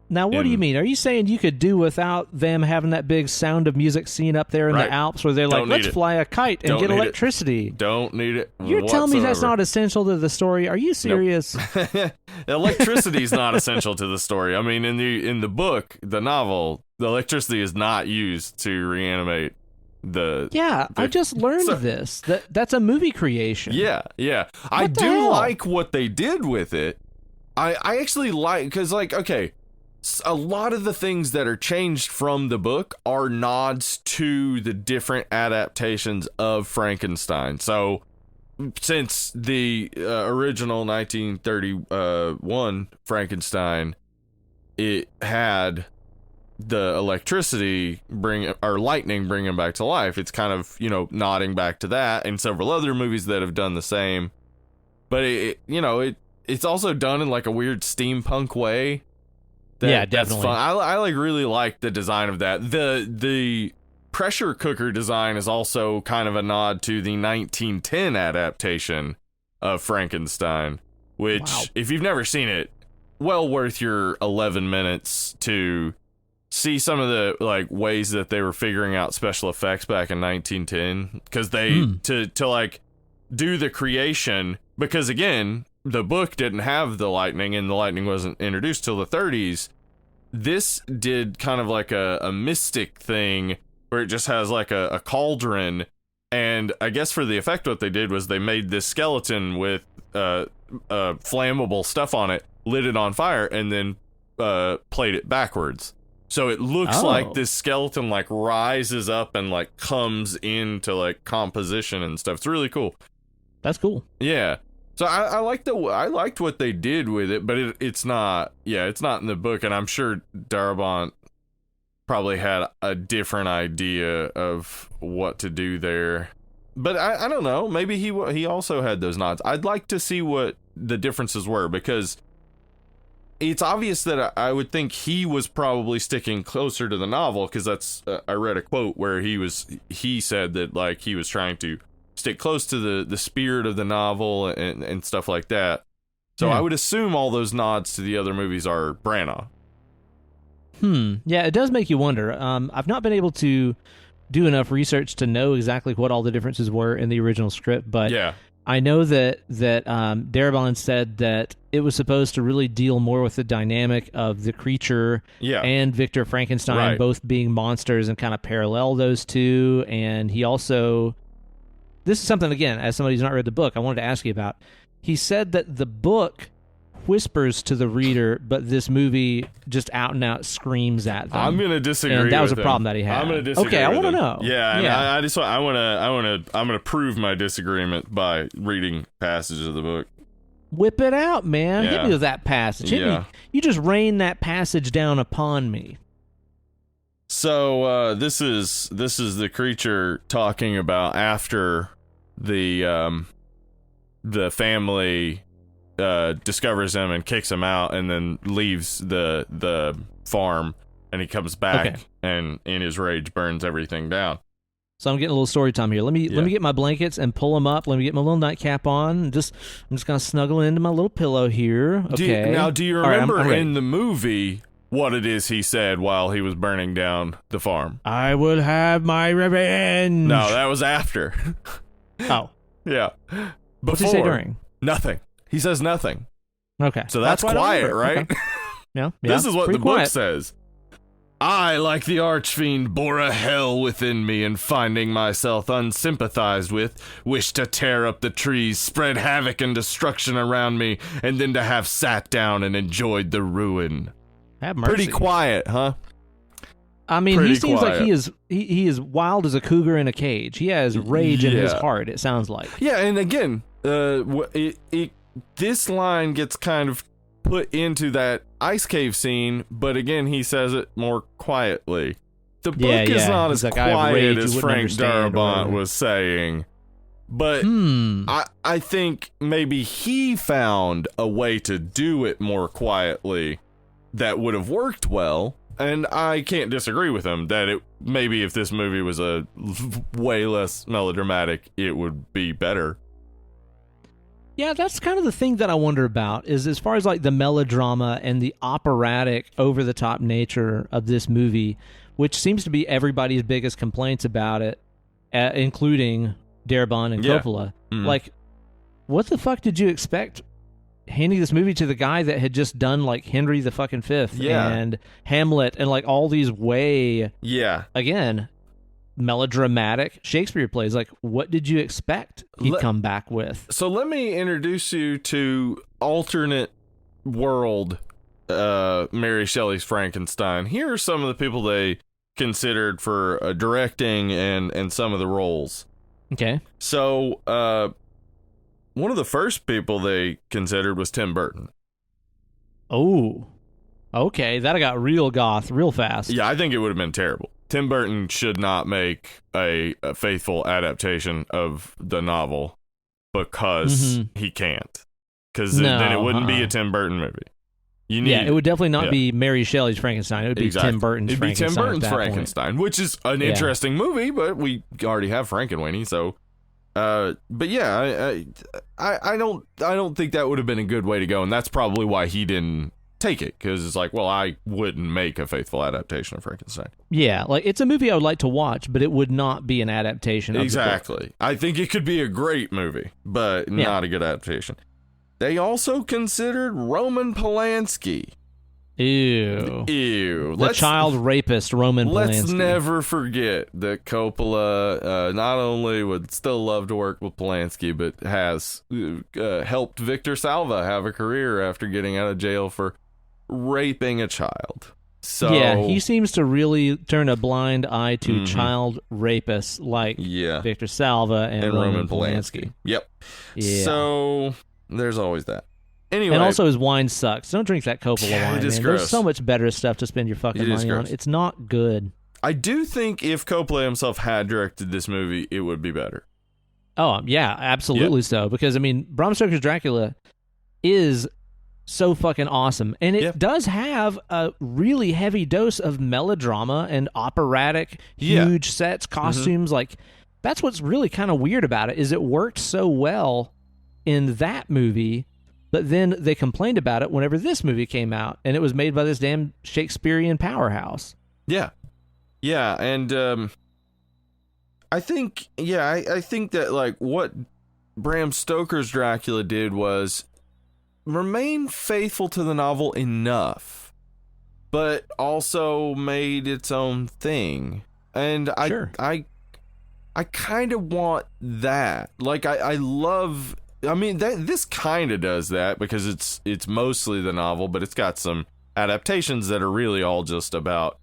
Now, what do you mean? Are you saying you could do without them having that big Sound of Music scene up there in the Alps where they're like, let's fly a kite and get electricity? Don't need it. You're telling me that's not essential to the story? Are you serious? Nope. Electricity is not essential to the story. I mean, in the book, the novel, the electricity is not used to reanimate I just learned this. That's a movie creation. Yeah. I do like what they did with it. I actually like, because, like, okay, a lot of the things that are changed from the book are nods to the different adaptations of Frankenstein. So since the original 1931 Frankenstein, it had the electricity lightning bring him back to life. It's kind of, nodding back to that, and several other movies that have done the same. But it's also done in like a weird steampunk way. Definitely. That's fun. I like really like the design of that. The pressure cooker design is also kind of a nod to the 1910 adaptation of Frankenstein, which, if you've never seen it, well worth your 11 minutes to see some of the like ways that they were figuring out special effects back in 1910, because they to like do the creation, because again, the book didn't have the lightning, and the lightning wasn't introduced till the 30s. This did kind of like a mystic thing where it just has like a cauldron, and I guess for the effect what they did was they made this skeleton with flammable stuff on it, lit it on fire, and then played it backwards. So it looks like this skeleton like rises up and like comes into like composition and stuff. It's really cool. That's cool. Yeah. So I liked what they did with it, but it's not in the book, and I'm sure Darabont probably had a different idea of what to do there. But I don't know. Maybe he also had those nods. I'd like to see what the differences were, because it's obvious that I would think he was probably sticking closer to the novel, because that's I read a quote where he said that like he was trying to stick close to the spirit of the novel and stuff like that. So I would assume all those nods to the other movies are Branagh. Yeah, it does make you wonder. I've not been able to do enough research to know exactly what all the differences were in the original script, but I know that Darabont said that it was supposed to really deal more with the dynamic of the creature and Victor Frankenstein both being monsters and kind of parallel those two. And he also, this is something, again, as somebody who's not read the book, I wanted to ask you about. He said that the book, whispers to the reader, but this movie just out and out screams at them. I'm gonna disagree. And that was a with problem him. that he had. I'm gonna disagree. Okay, I want to know. Yeah, and I'm gonna prove my disagreement by reading passages of the book. Whip it out, man. Yeah. Hit me with that passage. Hit Yeah. me. You just rain that passage down upon me. So this is the creature talking about after the family discovers him and kicks him out, and then leaves the farm, and he comes back and in his rage burns everything down. So I'm getting a little story time here. Let me get my blankets and pull them up. Let me get my little nightcap on. I'm just gonna snuggle into my little pillow here. Okay. Do you remember in the movie what it is he said while he was burning down the farm? I will have my revenge. No, that was after. Oh. Yeah. What's he say during? Nothing. He says nothing. Okay. So that's quiet, right? Okay. Yeah. This is what the quiet. book says. I, like the archfiend, bore a hell within me, and finding myself unsympathized with, wished to tear up the trees, spread havoc and destruction around me, and then to have sat down and enjoyed the ruin. Have mercy. Pretty quiet, huh? I mean, Pretty he seems quiet. like he is wild as a cougar in a cage. He has rage in his heart, it sounds like. Yeah, and again, this line gets kind of put into that ice cave scene, but again, he says it more quietly. The book is not as quiet as Frank Darabont was saying, but I think maybe he found a way to do it more quietly that would have worked well, and I can't disagree with him that it maybe if this movie was a way less melodramatic, it would be better. Yeah, that's kind of the thing that I wonder about, is as far as like the melodrama and the operatic, over-the-top nature of this movie, which seems to be everybody's biggest complaints about it, including Darabont and Coppola. Like, what the fuck did you expect handing this movie to the guy that had just done like Henry the fucking Fifth and Hamlet and like all these again, melodramatic Shakespeare plays? Like, what did you expect he'd come back with? So let me introduce you to alternate world Mary Shelley's Frankenstein. Here are some of the people they considered for directing and some of the roles. Okay. So one of the first people they considered was Tim Burton. Oh, okay. That got real goth real fast. Yeah, I think it would have been terrible. Tim Burton should not make a faithful adaptation of the novel because he can't. Because then it wouldn't be a Tim Burton movie. It would definitely not be Mary Shelley's Frankenstein. It would be Tim Burton's Frankenstein. It'd be Tim Burton's Frankenstein, which is an interesting movie, but we already have Frankenweenie, so. But yeah, I don't think that would have been a good way to go, and that's probably why he didn't take it, because it's like, well, I wouldn't make a faithful adaptation of Frankenstein. Yeah, like it's a movie I would like to watch, but it would not be an adaptation of Exactly. the book. I think it could be a great movie, but not a good adaptation. They also considered Roman Polanski. Ew. The child rapist Roman Polanski. Let's never forget that Coppola not only would still love to work with Polanski, but has helped Victor Salva have a career after getting out of jail for raping a child. So yeah, he seems to really turn a blind eye to child rapists like Victor Salva and Roman Polanski. Yep. Yeah. So there's always that. Anyway, and also his wine sucks. Don't drink that Coppola wine, it is man. gross. There's so much better stuff to spend your fucking money on. It's not good. I do think if Coppola himself had directed this movie, it would be better. Oh, yeah, absolutely so. Because, I mean, Bram Stoker's Dracula is so fucking awesome. And it does have a really heavy dose of melodrama and operatic, huge sets, costumes. Like, that's what's really kind of weird about it, is it worked so well in that movie, but then they complained about it whenever this movie came out, and it was made by this damn Shakespearean powerhouse. Yeah. Yeah, and I think that, like, what Bram Stoker's Dracula did was remain faithful to the novel enough, but also made its own thing. And I kind of want that. Like, I love I mean, this kind of does that because it's mostly the novel, but it's got some adaptations that are really all just about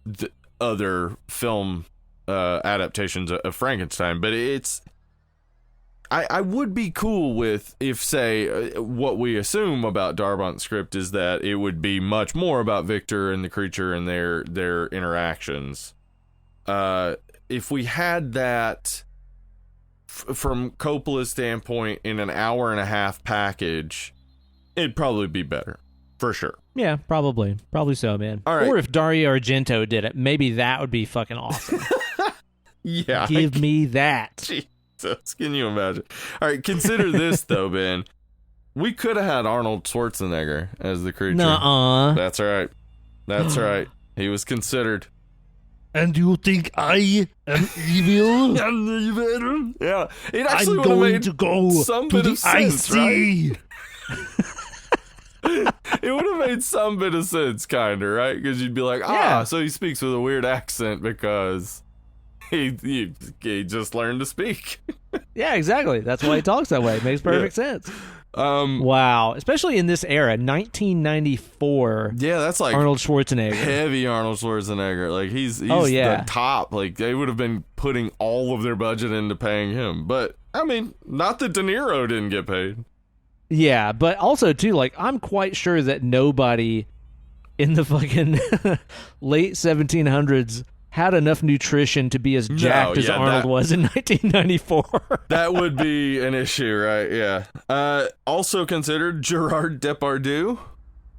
the other film adaptations of Frankenstein. But I would be cool with if, say, what we assume about Darabant's script is that it would be much more about Victor and the creature and their interactions. If we had that from Coppola's standpoint in an hour and a half package, it'd probably be better, for sure. Yeah, probably so, man. All right. Or if Dario Argento did it, maybe that would be fucking awesome. Yeah, give me that. Jesus, can you imagine? All right, consider this though, Ben. We could have had Arnold Schwarzenegger as the creature. Nuh-uh. That's right. That's right. He was considered. And you think I am evil? I'm evil. Yeah, it actually I'm would have going made to go some to bit the of sense, IC. right? It would have made some bit of sense, kind of, right? Because you'd be like, Yeah. so he speaks with a weird accent because he just learned to speak. Yeah, exactly. That's why he talks that way. It makes perfect sense. Wow. Especially in this era, 1994. Yeah, that's like Arnold Schwarzenegger. heavy Arnold Schwarzenegger. Like he's yeah. the top. Like they would have been putting all of their budget into paying him. But I mean, not that De Niro didn't get paid. Yeah, but also too, like, I'm quite sure that nobody in the fucking late 1700s had enough nutrition to be as jacked as Arnold was in 1994. That would be an issue, right? Yeah. Also considered Gerard Depardieu.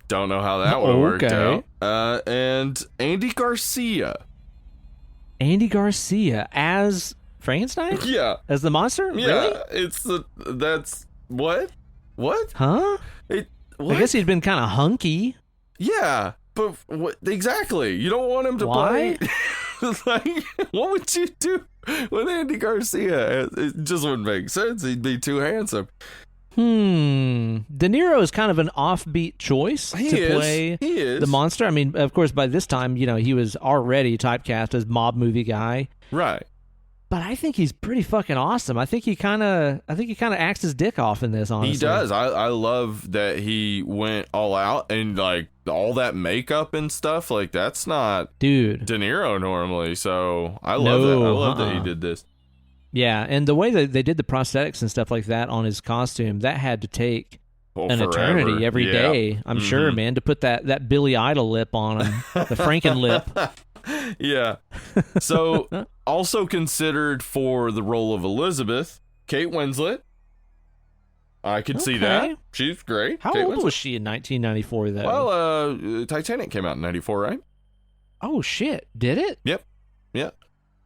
Don't know how that would have worked out. And Andy Garcia. Andy Garcia as Frankenstein? Yeah. As the monster? Yeah. Really? That's what? What? Huh? What? I guess he'd been kind of hunky. Yeah, but what exactly? You don't want him to Why? play. Like, what would you do with Andy Garcia? It just wouldn't make sense. He'd be too handsome. De Niro is kind of an offbeat choice to play the monster. I mean, of course, by this time, he was already typecast as mob movie guy. Right. But I think he's pretty fucking awesome. I think he kind of acts his dick off in this, honestly. He does. I love that he went all out and like all that makeup and stuff. Like that's not De Niro normally. So I love that. I love that he did this. Yeah, and the way that they did the prosthetics and stuff like that on his costume, that had to take an eternity every day. I'm sure, man, to put that Billy Idol lip on him, the Franken lip. Yeah. So also considered for the role of Elizabeth, Kate Winslet. I could see that. She's great. How old was she in 1994, though? Well, Titanic came out in 94, right? Oh, shit. Did it? Yep. Yeah.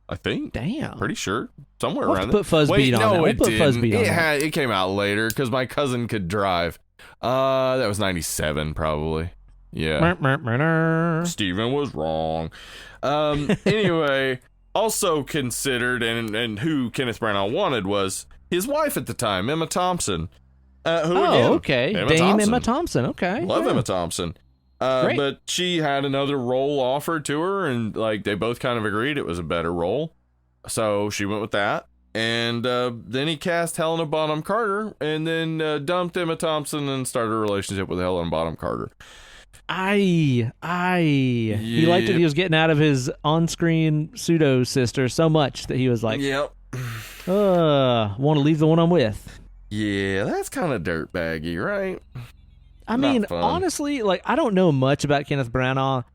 I think. Damn. Pretty sure. Somewhere we'll around there. Put Fuzzbeat on that. It put Fuzzbeat on that. It came out later because my cousin could drive. That was 97, probably. Yeah. Steven was wrong. Anyway, also considered and who Kenneth Branagh wanted was his wife at the time, Emma Thompson. Okay. Emma Thompson. Okay. Love Emma Thompson. But she had another role offered to her, and like they both kind of agreed it was a better role. So she went with that. And then he cast Helena Bonham Carter and then dumped Emma Thompson and started a relationship with Helena Bonham Carter. He liked it. He was getting out of his on-screen pseudo sister so much that he was like, want to leave the one I'm with. Yeah, that's kind of dirtbaggy, right? I mean, honestly, like, I don't know much about Kenneth Branagh.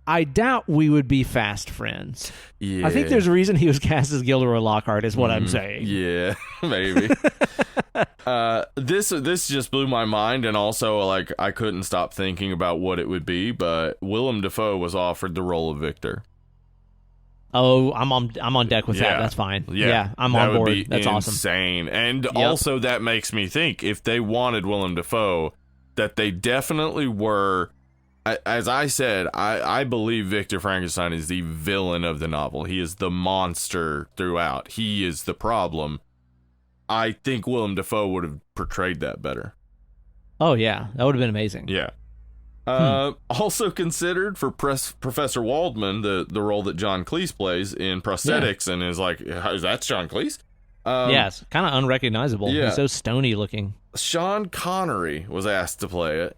I doubt we would be fast friends. Yeah. I think there's a reason he was cast as Gilderoy Lockhart, is what I'm saying. Yeah, maybe. This just blew my mind, and also, like, I couldn't stop thinking about what it would be, but Willem Dafoe was offered the role of Victor. Oh, I'm on deck with that. That's fine. Yeah, I'm on board. That's insane. And also that makes me think if they wanted Willem Dafoe, that they definitely were. As I said, I believe Victor Frankenstein is the villain of the novel. He is the monster throughout. He is the problem. I think Willem Dafoe would have portrayed that better. Oh yeah, that would have been amazing. Yeah. Also considered for Professor Waldman, the role that John Cleese plays in prosthetics, and is like, that's John Cleese. Yes, kind of unrecognizable. Yeah. He's so stony looking. Sean Connery was asked to play it.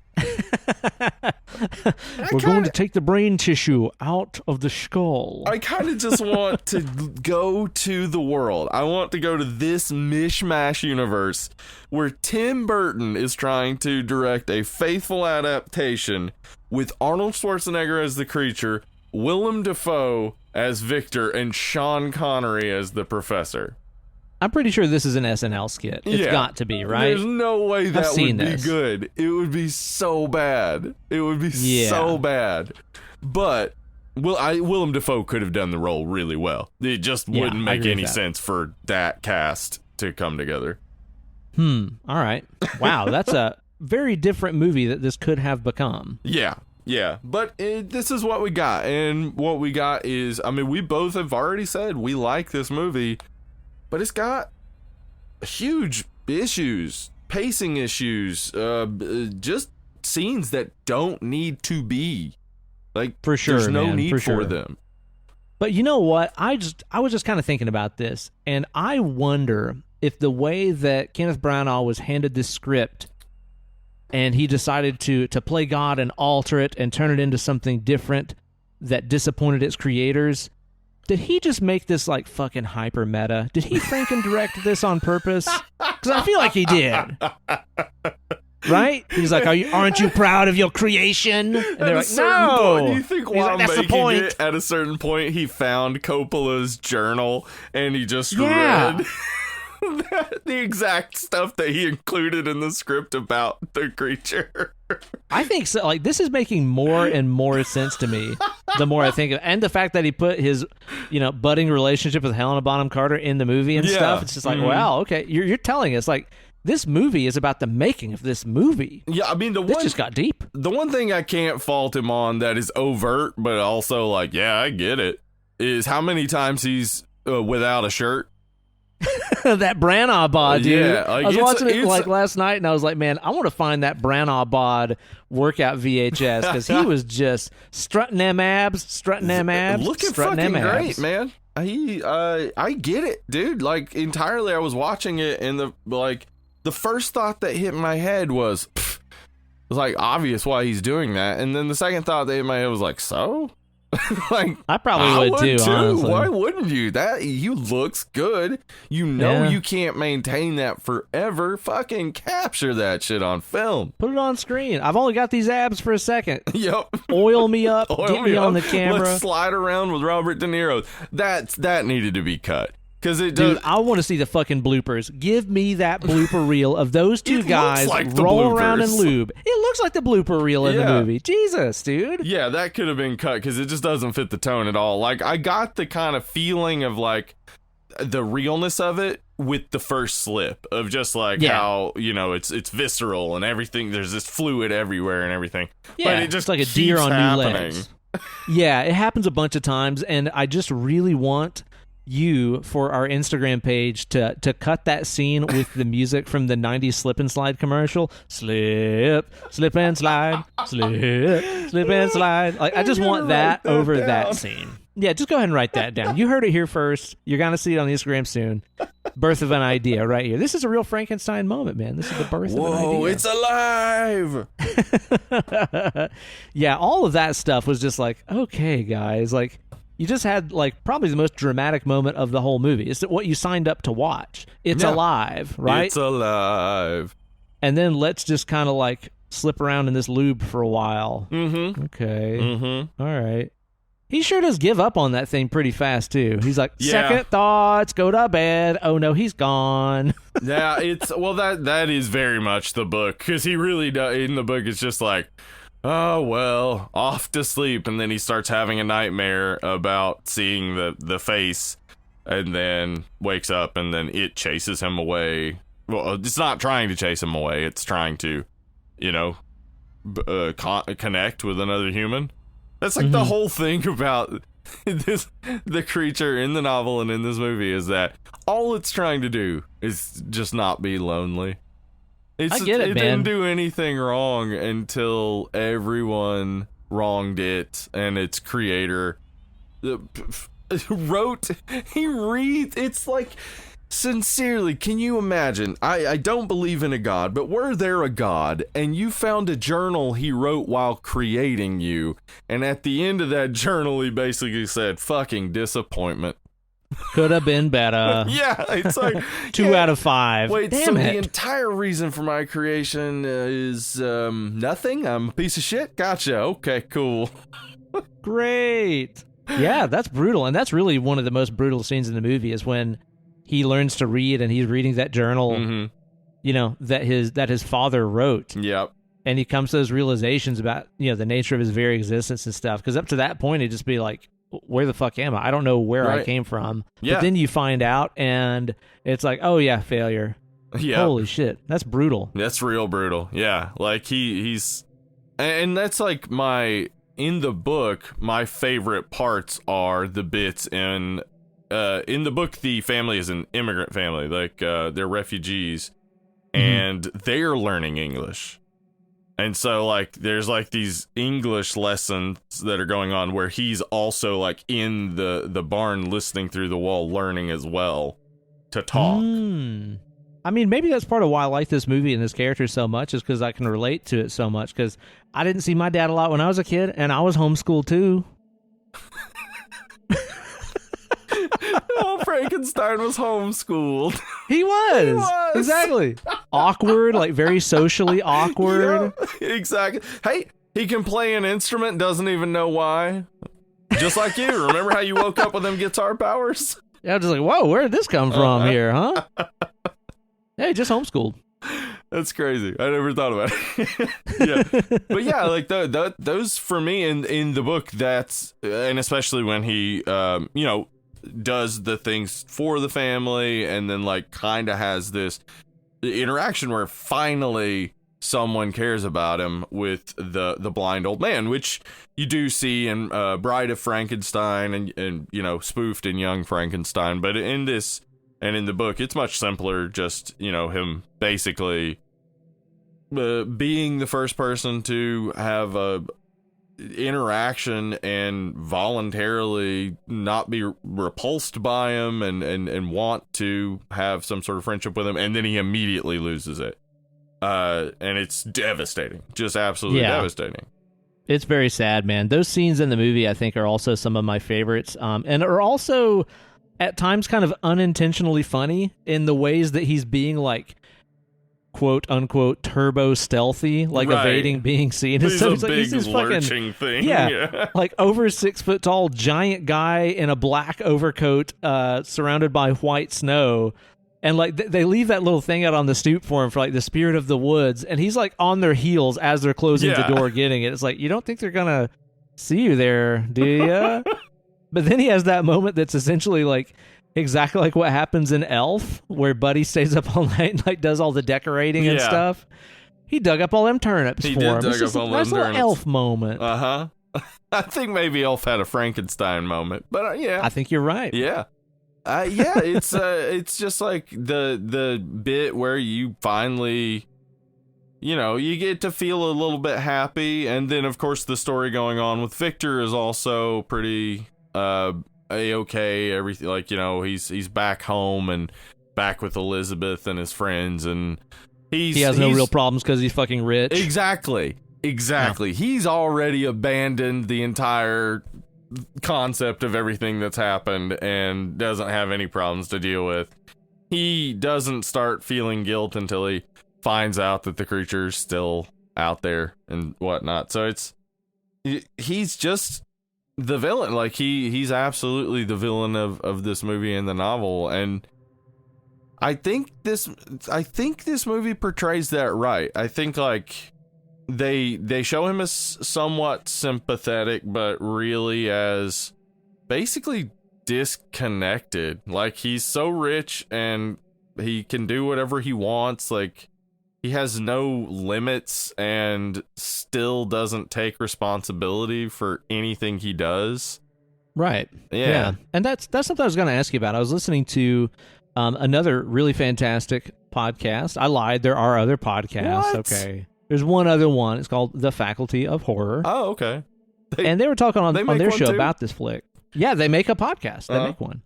We're going to take the brain tissue out of the skull. I kind of just want to go to the world. I want to go to this mishmash universe where Tim Burton is trying to direct a faithful adaptation with Arnold Schwarzenegger as the creature, Willem Dafoe as Victor, and Sean Connery as the professor. I'm pretty sure this is an SNL skit. It's got to be, right? There's no way that would be this. good. It would be so bad. It would be so bad. But Willem Dafoe could have done the role really well. It just wouldn't make any sense for that cast to come together. All right. Wow, that's a very different movie that this could have become. Yeah. But this is what we got. And what we got is, I mean, we both have already said we like this movie. But it's got huge issues, pacing issues, just scenes that don't need to be. Like, for sure, there's no need for them. But you know what? I was just kind of thinking about this, and I wonder if the way that Kenneth Branagh was handed this script and he decided to play God and alter it and turn it into something different that disappointed its creators, did he just make this like fucking hyper meta? Did he Franken direct this on purpose? Because I feel like he did. Right? He's like, aren't you proud of your creation? And they're like, no. Do you think while making it, at a certain point, he found Coppola's journal and he just read the exact stuff that he included in the script about the creature? I think so. Like, this is making more and more sense to me the more I think of it. And the fact that he put his, budding relationship with Helena Bonham Carter in the movie and stuff. It's just like, wow, okay. You're telling us, like, this movie is about the making of this movie. Yeah, I mean, this just got deep. The one thing I can't fault him on that is overt, but also like, yeah, I get it, is how many times he's without a shirt. That Branagh bod, dude. Yeah, I was watching it like last night, and I was like, man, I want to find that Branagh bod workout VHS, because he was just strutting them abs, looking fucking great, man. I get it, dude. Like, entirely. I was watching it, and the first thought that hit my head was like obvious why he's doing that, and then the second thought that hit my head was like, so. Like, I probably would too, honestly. Why wouldn't you? That you looks good. You can't maintain that forever. Fucking capture that shit on film. Put it on screen. I've only got these abs for a second. Yep. Oil me up. Get me on the camera. Let's slide around with Robert De Niro. That needed to be cut. Dude, I want to see the fucking bloopers. Give me that blooper reel of those two guys rolling around in lube. It looks like the blooper reel in the movie. Jesus, dude. Yeah, that could have been cut because it just doesn't fit the tone at all. Like, I got the kind of feeling of like the realness of it with the first slip of just like how, it's visceral and everything. There's this fluid everywhere and everything. Yeah, but it just it's like a deer on happening. new legs. Yeah, it happens a bunch of times, and I just really want you for our Instagram page to cut that scene with the music from the 90s slip and slide commercial. Slip and slide, slip and slide. Like, I just want that over that scene. Yeah, just go ahead and write that down. You heard it here first. You're going to see it on Instagram soon. Birth of an idea right here. This is a real Frankenstein moment, man. This is the birth of an idea. Whoa, it's alive! Yeah, all of that stuff was just like, okay, guys, like, you just had, like, probably the most dramatic moment of the whole movie. It's what you signed up to watch. It's alive, right? It's alive. And then let's just kind of, like, slip around in this lube for a while. Mm-hmm. Okay. Mm-hmm. All right. He sure does give up on that thing pretty fast, too. He's like, second thoughts, go to bed. Oh, no, he's gone. Yeah, that is very much the book. Because he really does. In the book, it's just like, oh, well, off to sleep. And then he starts having a nightmare about seeing the face, and then wakes up, and then it chases him away. Well, it's not trying to chase him away. It's trying to, connect with another human. That's like the whole thing about the creature in the novel and in this movie is that all it's trying to do is just not be lonely. I get it, man. It didn't do anything wrong until everyone wronged it, and its creator wrote. He reads. It's like Sincerely, can you imagine? I don't believe in a god, but were there a god and you found a journal he wrote while creating you, and at the end of that journal he basically said, fucking disappointment. Could have been better. Yeah, it's like 2 out of 5. Wait, Damn so it. the entire reason for my creation is nothing? I'm a piece of shit? Gotcha. Okay, cool. Great. Yeah, that's brutal. And that's really one of the most brutal scenes in the movie is when he learns to read and he's reading that journal, you know, that his father wrote. Yep. And he comes to those realizations about, you know, the nature of his very existence and stuff. Because up to that point, he'd just be like, where the fuck am I? I don't know where I came from. Yeah. But then you find out and it's like, oh yeah, failure. Yeah. Holy shit. That's brutal. That's real brutal. Yeah. Like he's, and that's like in the book, my favorite parts are the bits in the book, the family is an immigrant family, like they're refugees, and they're learning English. And so, like, there's, like, these English lessons that are going on where he's also, like, in the barn listening through the wall, learning as well to talk. I mean, maybe that's part of why I like this movie and this character so much is because I can relate to it so much, because I didn't see my dad a lot when I was a kid, and I was homeschooled, too. Oh, Frankenstein was homeschooled. He was. Exactly. Awkward, like very socially awkward. Yeah, exactly. Hey, he can play an instrument, doesn't even know why. Just like you. Remember how you woke up with them guitar powers? Yeah, I was just like, whoa, where did this come from here, huh? Hey, just homeschooled. That's crazy. I never thought about it. Yeah. But yeah, like those for me in the book, that's, and especially when he, you know, does the things for the family and then like kind of has this interaction where finally someone cares about him with the blind old man, which you do see in Bride of Frankenstein and you know, spoofed in Young Frankenstein. But in this and in the book, it's much simpler, just, you know, him basically being the first person to have a interaction and voluntarily not be repulsed by him and want to have some sort of friendship with him, and then he immediately loses it, and it's devastating, just absolutely devastating. It's very sad, man. Those scenes in the movie I think are also some of my favorites, and are also at times kind of unintentionally funny in the ways that he's being like quote unquote turbo stealthy, like evading being seen. He's so a it's like, big this lurching thing. Yeah, like over 6 foot tall giant guy in a black overcoat, surrounded by white snow, and like they leave that little thing out on the stoop for him for like the spirit of the woods, and he's like on their heels as they're closing the door, getting it. It's like, you don't think they're gonna see you there, do you? But then he has that moment that's essentially like exactly like what happens in Elf, where Buddy stays up all night and like does all the decorating and stuff. He dug up all them turnips for him. It's just a nice little Elf moment. I think maybe Elf had a Frankenstein moment, but yeah, I think you're right. Yeah, yeah. It's just like the bit where you finally, you know, you get to feel a little bit happy, and then of course the story going on with Victor is also pretty A-okay, everything, like, you know, he's back home and back with Elizabeth and his friends, and he has no real problems because he's fucking rich. Exactly. Yeah. He's already abandoned the entire concept of everything that's happened and doesn't have any problems to deal with. He doesn't start feeling guilt until he finds out that the creature's still out there and whatnot. So he's just the villain. Like he's absolutely the villain of this movie and the novel, and I think this movie portrays that right. I think like they show him as somewhat sympathetic, but really as basically disconnected. Like he's so rich and he can do whatever he wants. Like he has no limits and still doesn't take responsibility for anything he does. Right. Yeah. And that's something I was going to ask you about. I was listening to another really fantastic podcast. I lied. There are other podcasts. What? Okay. There's one other one. It's called The Faculty of Horror. Oh, okay. And they were talking on their show too? about this flick. Yeah, they make a podcast. They make one.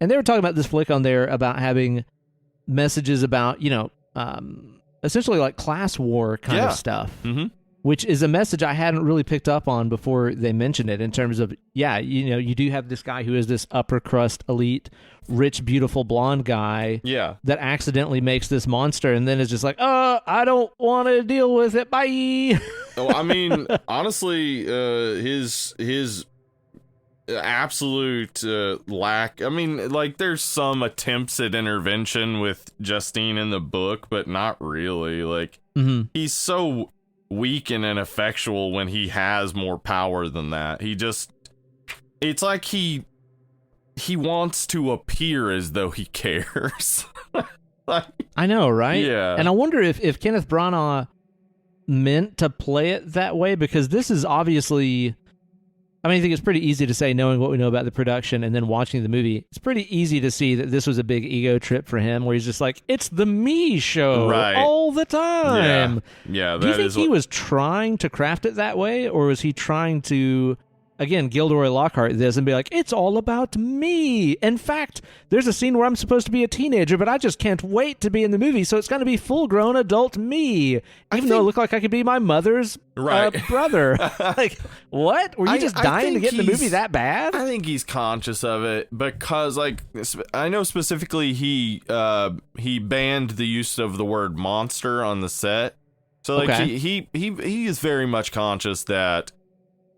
And they were talking about this flick on there about having messages about, essentially like class war kind of stuff, which is a message I hadn't really picked up on before they mentioned it in terms of, you do have this guy who is this upper crust elite, rich, beautiful blonde guy that accidentally makes this monster and then is just like, I don't want to deal with it. Bye. Well, I mean, honestly, his absolute lack. I mean, like, there's some attempts at intervention with Justine in the book, but not really. Like, he's so weak and ineffectual when he has more power than that. It's like he wants to appear as though he cares. Like, I know, right? Yeah. And I wonder if Kenneth Branagh meant to play it that way, because this is obviously, I mean, I think it's pretty easy to say, knowing what we know about the production and then watching the movie, it's pretty easy to see that this was a big ego trip for him, where he's just like, it's the me show all the time. Yeah. Do you think he was trying to craft it that way, or was he trying to, again, Gilderoy Lockhart this and be like, it's all about me? In fact, there's a scene where I'm supposed to be a teenager, but I just can't wait to be in the movie, so it's going to be full-grown adult me, even though it looked like I could be my mother's brother. Like, what? Were you just dying to get in the movie that bad? I think he's conscious of it because, like, I know specifically he banned the use of the word monster on the set. So, like, he is very much conscious that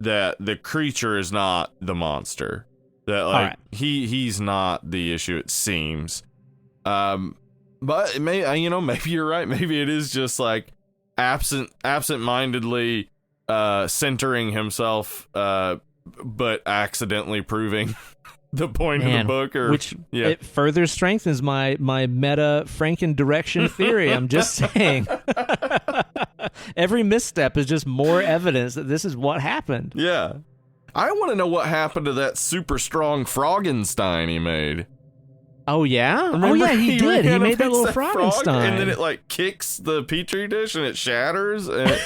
the creature is not the monster. That, like, he's not the issue, it seems. But it may, maybe you're right. Maybe it is just like absent-mindedly centering himself, but accidentally proving the point of the book, it further strengthens my meta Franken direction theory. I'm just saying. Every misstep is just more evidence that this is what happened. Yeah. I want to know what happened to that super strong Frankenstein he made. Oh, yeah? Remember, he did. He made that little Frankenstein. And then it, like, kicks the Petri dish and it shatters. And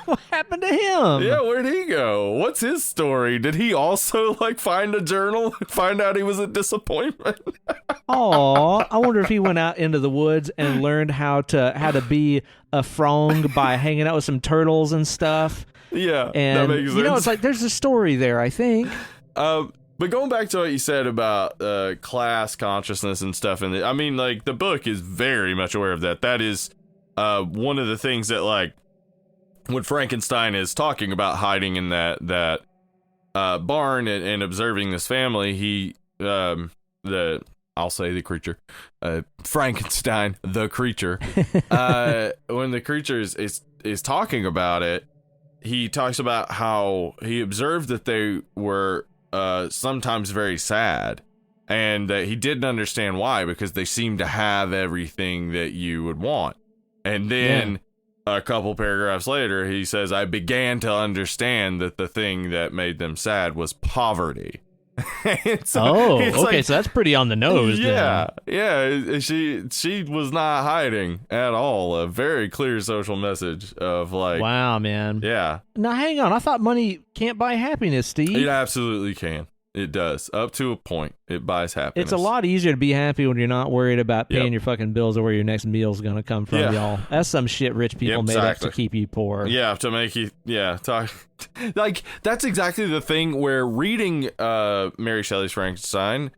what happened to him? Yeah, where'd he go? What's his story? Did he also, like, find a journal and find out he was a disappointment? Oh, I wonder if he went out into the woods and learned how to be a frog by hanging out with some turtles and stuff. Yeah, and that makes sense. It's like there's a story there, I think. But going back to what you said about class consciousness and stuff, and I mean, like, the book is very much aware of that. That is one of the things that, like, when Frankenstein is talking about hiding in that barn and observing this family, I'll say the creature, Frankenstein, the creature. When the creature is talking about it, he talks about how he observed that they were sometimes very sad, and that he didn't understand why, because they seemed to have everything that you would want. And then a couple paragraphs later, he says, I began to understand that the thing that made them sad was poverty. So that's pretty on the nose. Yeah, she was not hiding at all. A very clear social message of, like, wow, man. Yeah. Now hang on, I thought money can't buy happiness, Steve. It absolutely can. It does, up to a point. It buys happiness. It's a lot easier to be happy when you're not worried about paying your fucking bills or where your next meal's gonna come from, y'all. That's some shit rich people made up to keep you poor. Yeah, to make you talk. Like, that's exactly the thing where reading Mary Shelley's Frankenstein,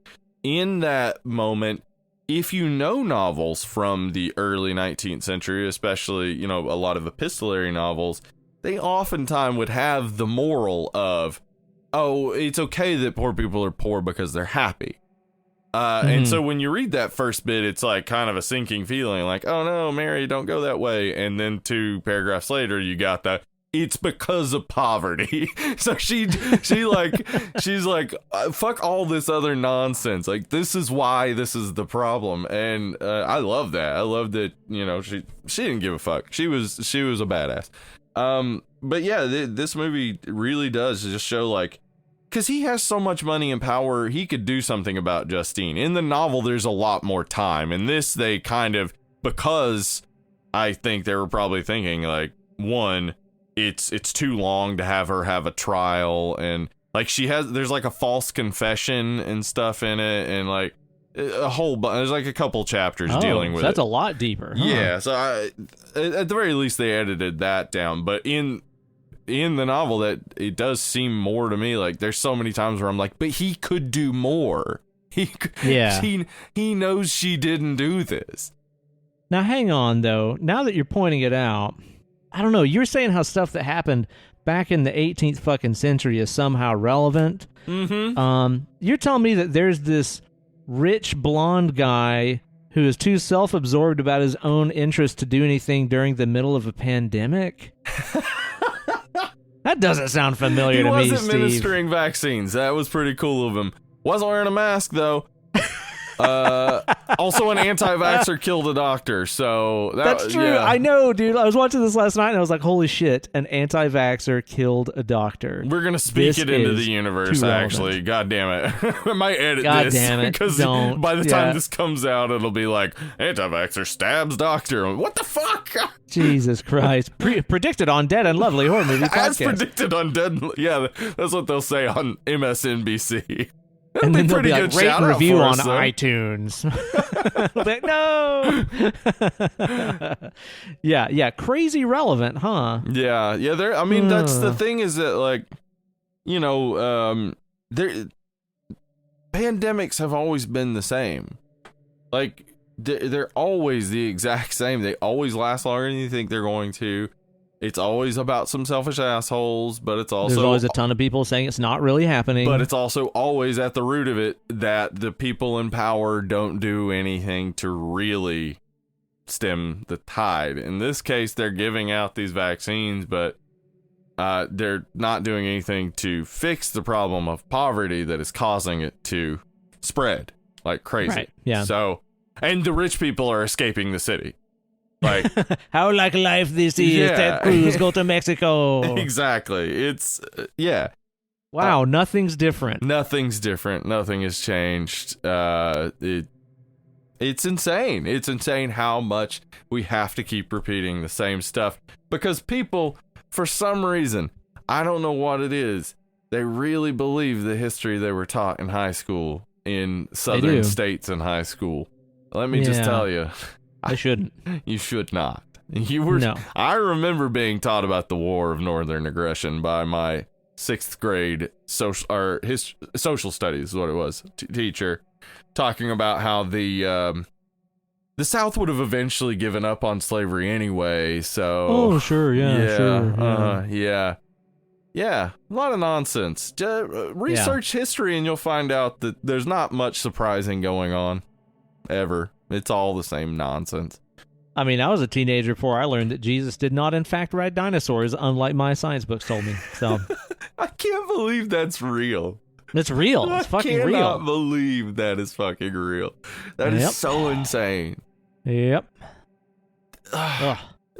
in that moment, if you know novels from the early 19th century, especially, a lot of epistolary novels, they oftentimes would have the moral of, oh, it's okay that poor people are poor because they're happy. And so when you read that first bit, it's like kind of a sinking feeling, like, oh no, Mary, don't go that way. And then 2 paragraphs later, you got that. It's because of poverty. So she's like, fuck all this other nonsense. Like, this is why this is the problem. And I love that. I love that, she didn't give a fuck. She was a badass. But yeah, this movie really does just show, like, because he has so much money and power, he could do something about Justine. In the novel, there's a lot more time. In this, they kind of, because I think they were probably thinking, like, one, it's too long to have her have a trial, and, like, there's like a false confession and stuff in it, and, like, a whole bunch. There's like a couple chapters dealing with that's it. a lot deeper. Huh? Yeah, so at the very least, they edited that down. But in the novel, that it does seem more to me like there's so many times where I'm like, but he could do more. He knows she didn't do this. Now, hang on, though. Now that you're pointing it out, I don't know. You're saying how stuff that happened back in the 18th fucking century is somehow relevant. Mm-hmm. You're telling me that there's this rich blonde guy who is too self-absorbed about his own interest to do anything during the middle of a pandemic? That doesn't sound familiar to me, Steve. He wasn't ministering vaccines. That was pretty cool of him. Wasn't wearing a mask, though. Also, an anti-vaxxer killed a doctor, so... That's true. Yeah. I know, dude. I was watching this last night, and I was like, holy shit, an anti-vaxxer killed a doctor. We're going to speak it into the universe, actually. God damn it. I might edit God this. Damn it. Because by the time this comes out, it'll be like, anti-vaxxer stabs doctor. What the fuck? Jesus Christ. Predicted on Dead and Lovely Horror Movie Podcast. As predicted on Dead... Yeah, that's what they'll say on MSNBC. And then they'll be like, rate and review on us, iTunes. Like, no! Yeah, crazy relevant, huh? Yeah, I mean, that's the thing is that, like, you know, pandemics have always been the same. Like, they're always the exact same. They always last longer than you think they're going to. It's always about some selfish assholes, but it's also... There's always a ton of people saying it's not really happening. But it's also always at the root of it that the people in power don't do anything to really stem the tide. In this case, they're giving out these vaccines, but they're not doing anything to fix the problem of poverty that is causing it to spread like crazy. Right, yeah. So, and the rich people are escaping the city. Like, how like life this is. Ted Cruz go to Mexico. Exactly. It's wow, nothing's different. Nothing's different. Nothing has changed. It's insane. It's insane how much we have to keep repeating the same stuff because people, for some reason, I don't know what it is, they really believe the history they were taught in high school in southern states in high school. Let me just tell you. I shouldn't. You should not. You were. No. I remember being taught about the War of Northern Aggression by my 6th grade social studies is what it was teacher, talking about how the South would have eventually given up on slavery anyway. So. Sure, sure. Yeah. A lot of nonsense. Research history and you'll find out that there's not much surprising going on, ever. It's all the same nonsense. I mean, I was a teenager before I learned that Jesus did not, in fact, ride dinosaurs, unlike my science books told me. So I can't believe that's real. It's real. It's fucking real. I cannot believe that is fucking real. That is so insane. Yep.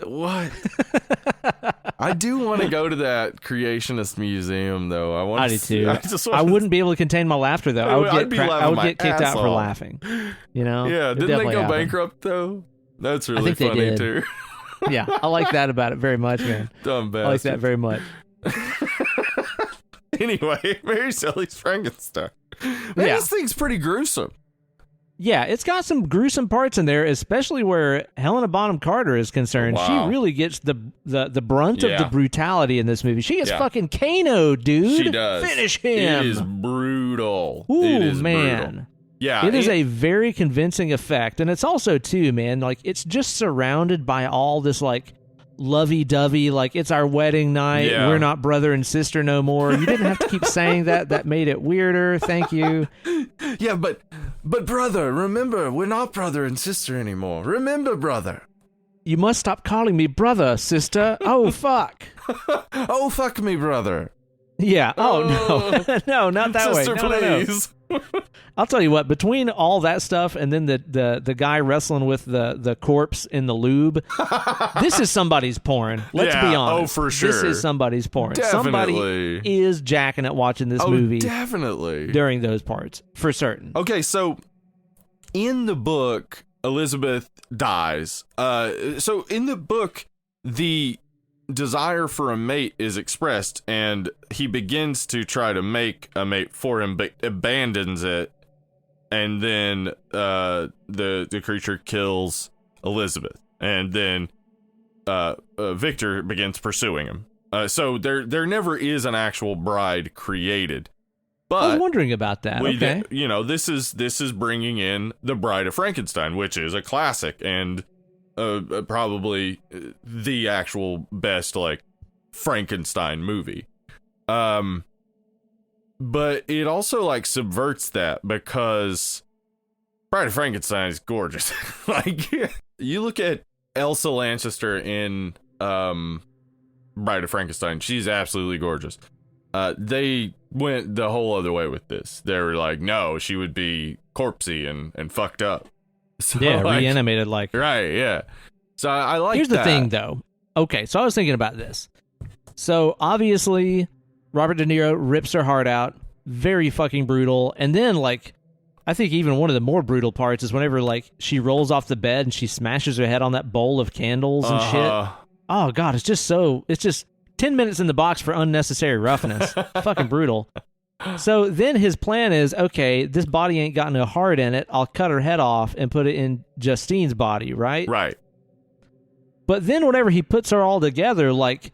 What? I do want to go to that creationist museum, though. I do too. I wouldn't be able to contain my laughter, though. I would get kicked out for laughing. You know? Yeah. Didn't they go bankrupt though? That's really funny too. Yeah, I like that about it very much, man. Dumb bastard. I like that very much. Anyway, Mary Shelley's Frankenstein. This thing's pretty gruesome. Yeah, it's got some gruesome parts in there, especially where Helena Bonham Carter is concerned. Wow. She really gets the brunt of the brutality in this movie. She gets fucking Kano-'d, dude. She does. Finish him. It is brutal. Ooh, it is man. Brutal. Yeah. It is a very convincing effect. And it's also, too, man, like, it's just surrounded by all this, like, lovey-dovey, like, it's our wedding night, we're not brother and sister no more. You didn't have to keep saying that. That made it weirder. Thank you. Yeah, but brother, remember, we're not brother and sister anymore. Remember, brother. You must stop calling me brother, sister. Oh, fuck. Oh, fuck me, brother. Yeah. Oh, no. No, not that sister, way. No, please. No. I'll tell you what, between all that stuff and then the guy wrestling with the corpse in the lube, this is somebody's porn. Let's be honest. Oh, for sure. This is somebody's porn. Definitely. Somebody is jacking it watching this movie. Definitely. During those parts, for certain. Okay, so in the book, Elizabeth dies. So in the book, the desire for a mate is expressed, and he begins to try to make a mate for him, but abandons it and then the creature kills Elizabeth, and then Victor begins pursuing him. So there never is an actual bride created. But I was wondering about that. Okay. This is bringing in the Bride of Frankenstein, which is a classic and probably the actual best like Frankenstein movie. But it also like subverts that because Bride of Frankenstein is gorgeous. Like you look at Elsa Lanchester in Bride of Frankenstein, she's absolutely gorgeous. They went the whole other way with this. They were like, no, she would be corpsey and fucked up. So, yeah, reanimated like. Right, yeah. So I like Here's that. the thing, though. Okay, so I was thinking about this. So, obviously, Robert De Niro rips her heart out. Very fucking brutal. And then, like, I think even one of the more brutal parts is whenever, like, she rolls off the bed and she smashes her head on that bowl of candles and shit. Oh, God, it's just 10 minutes in the box for unnecessary roughness. Fucking brutal. So then his plan is, okay, this body ain't got no heart in it. I'll cut her head off and put it in Justine's body, right? Right. But then whenever he puts her all together, like,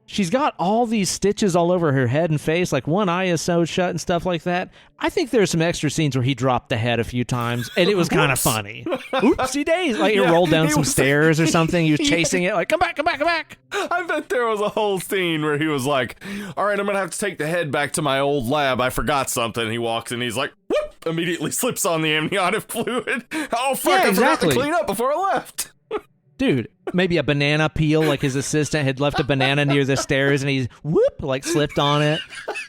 she's got all these stitches all over her head and face, like one eye is sewed shut and stuff like that. I think there's some extra scenes where he dropped the head a few times, and it was kind of funny. Oopsie days. Like, it rolled down some stairs or something. He was chasing it, like, come back, come back, come back. I bet there was a whole scene where he was like, all right, I'm going to have to take the head back to my old lab. I forgot something. He walks in, he's like, whoop, immediately slips on the amniotic fluid. Oh, fuck, Yeah, exactly. I forgot to clean up before I left. Dude, maybe a banana peel, like his assistant had left a banana near the stairs and he whoop, like slipped on it.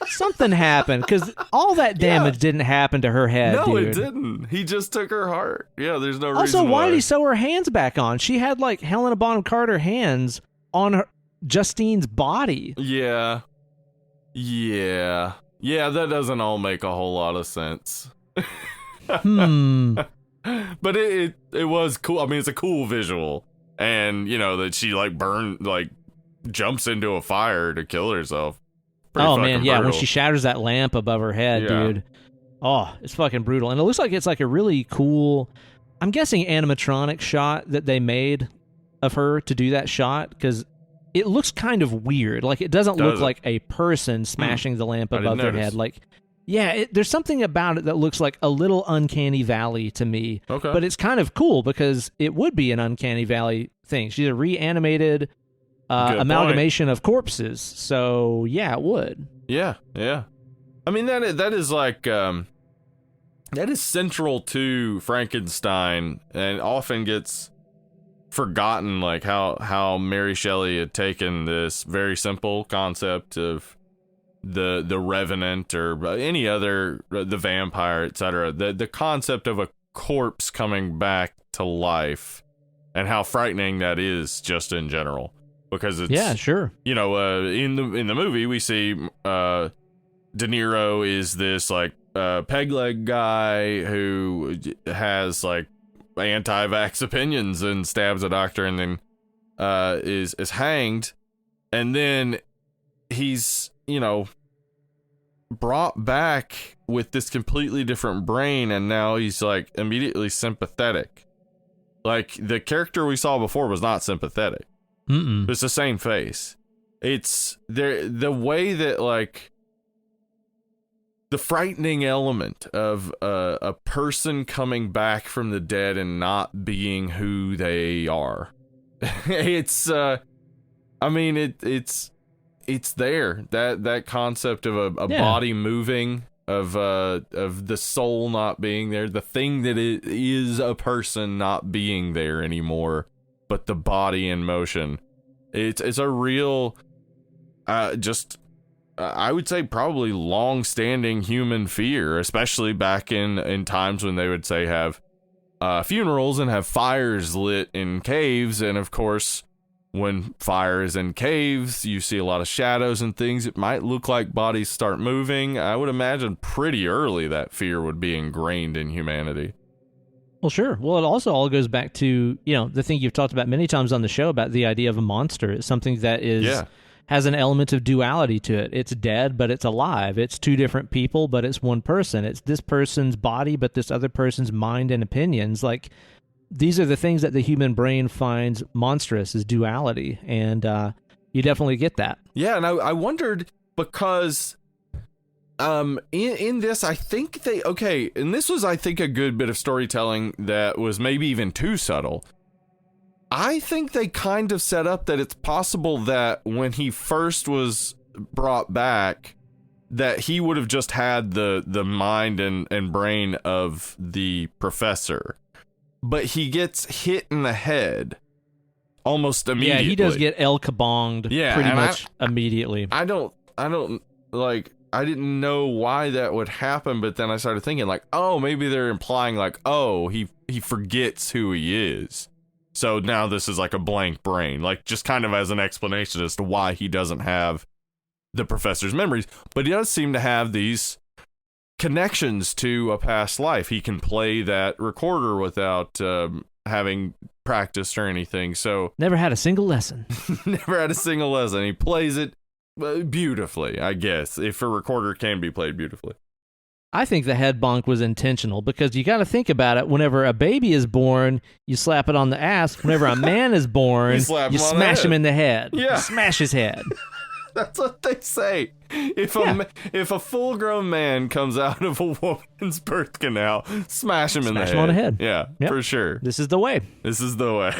Something happened because all that damage didn't happen to her head, No, dude. it didn't. He just took her heart. Yeah, there's no reason Also, why why. did he sew her hands back on? She had like Helena Bonham Carter hands on her Justine's body. Yeah. Yeah, that doesn't all make a whole lot of sense. But it was cool. I mean, it's a cool visual. And, that she, like, jumps into a fire to kill herself. Pretty oh, fucking man, yeah, when brutal. she shatters that lamp above her head, Yeah. dude. Oh, it's fucking brutal. And it looks like it's like a really cool, I'm guessing animatronic shot that they made of her to do that shot, because it looks kind of weird. Like, it doesn't look like a person smashing the lamp above their head. Like, yeah, there's something about it that looks like a little uncanny valley to me. Okay. But it's kind of cool because it would be an uncanny valley thing. She's a reanimated amalgamation of corpses. So, yeah, it would. Yeah. I mean, that is like, that is central to Frankenstein and often gets forgotten, like how Mary Shelley had taken this very simple concept of the revenant or any other, the vampire, etc. The concept of a corpse coming back to life and how frightening that is just in general, because it's, yeah, sure. in the movie we see De Niro is this like peg leg guy who has like anti-vax opinions and stabs a doctor and then is hanged, and then he's brought back with this completely different brain, and now he's like immediately sympathetic. Like the character we saw before was not sympathetic. It's the same face. It's the way that like the frightening element of a person coming back from the dead and not being who they are. It's it's there, that concept of a body moving, of the soul not being there, the thing that it is a person not being there anymore, but the body in motion. It's a real I would say probably long-standing human fear, especially back in times when they would say have funerals and have fires lit in caves, and of course when fire is in caves, you see a lot of shadows and things. It might look like bodies start moving. I would imagine pretty early that fear would be ingrained in humanity. Well, sure. Well, it also all goes back to, the thing you've talked about many times on the show about the idea of a monster. It's something that has an element of duality to it. It's dead, but it's alive. It's two different people, but it's one person. It's this person's body, but this other person's mind and opinions. Like, these are the things that the human brain finds monstrous, is duality. And you definitely get that. Yeah, and I wondered because in this, I think and this was, I think, a good bit of storytelling that was maybe even too subtle. I think they kind of set up that it's possible that when he first was brought back, that he would have just had the mind and brain of the professor. But he gets hit in the head almost immediately. Yeah, he does get El Kabonged pretty much immediately. I didn't know why that would happen, but then I started thinking, like, oh, maybe they're implying, like, oh, he forgets who he is. So now this is like a blank brain, like just kind of as an explanation as to why he doesn't have the professor's memories. But he does seem to have these connections to a past life. He can play that recorder without having practiced or anything. So never had a single lesson. Never had a single lesson. He plays it beautifully, I guess, if a recorder can be played beautifully. I think the head bonk was intentional because you got to think about it. Whenever a baby is born, you slap it on the ass. Whenever a man is born, you smash him in the head. Yeah. You smash his head. That's what they say. If a full-grown man comes out of a woman's birth canal, smash him in the head. Smash him on the head. Yeah, yep. For sure. This is the way. This is the way.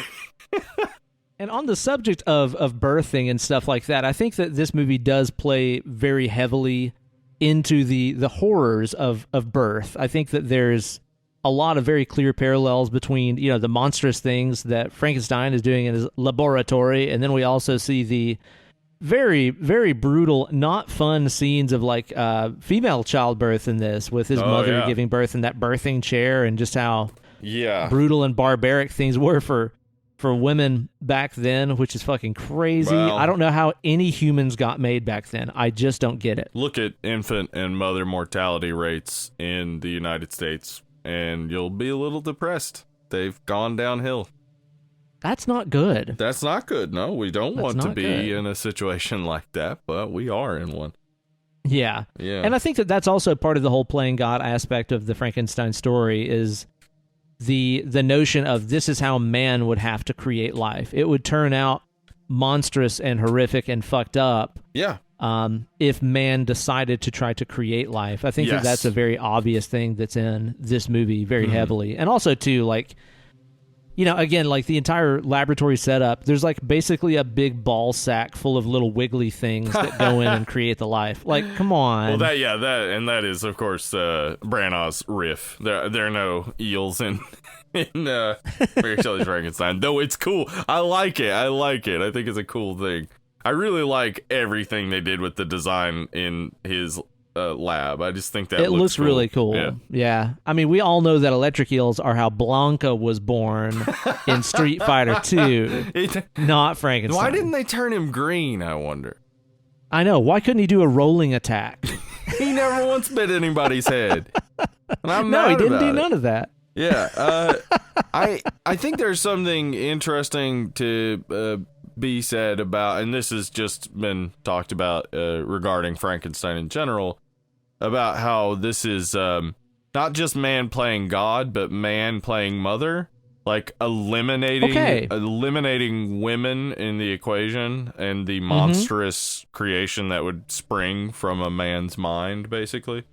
And on the subject of birthing and stuff like that, I think that this movie does play very heavily into the horrors of birth. I think that there's a lot of very clear parallels between, the monstrous things that Frankenstein is doing in his laboratory, and then we also see the very, very brutal, not fun scenes of like female childbirth in this, with his mother giving birth in that birthing chair, and just how brutal and barbaric things were for women back then, which is fucking crazy. Well, I don't know how any humans got made back then. I just don't get it. Look at infant and mother mortality rates in the United States, and you'll be a little depressed. They've gone downhill. That's not good. That's not good. No, we don't want to be in a situation like that, but we are in one. Yeah. And I think that that's also part of the whole playing God aspect of the Frankenstein story, is the notion of this is how man would have to create life. It would turn out monstrous and horrific and fucked up. Yeah. If man decided to try to create life. I think that that's a very obvious thing that's in this movie very heavily. And also too, like, again, like the entire laboratory setup, there's like basically a big ball sack full of little wiggly things that go in and create the life. Like, come on. Well, that is, of course, Branagh's riff. There are no eels in Mary Shelley's Frankenstein, though it's cool. I like it. I think it's a cool thing. I really like everything they did with the design in his lab. I just think that it looks cool. really cool. Yeah. I mean, we all know that electric eels are how Blanca was born in Street Fighter 2, not Frankenstein. Why didn't they turn him green, I wonder? I know. Why couldn't he do a rolling attack? He never once bit anybody's head. And I'm no, mad he didn't about do it. none of that. Yeah. I think there's something interesting to be said about, and this has just been talked about regarding Frankenstein in general, about how this is not just man playing God, but man playing mother, like eliminating women in the equation and the monstrous creation that would spring from a man's mind, basically.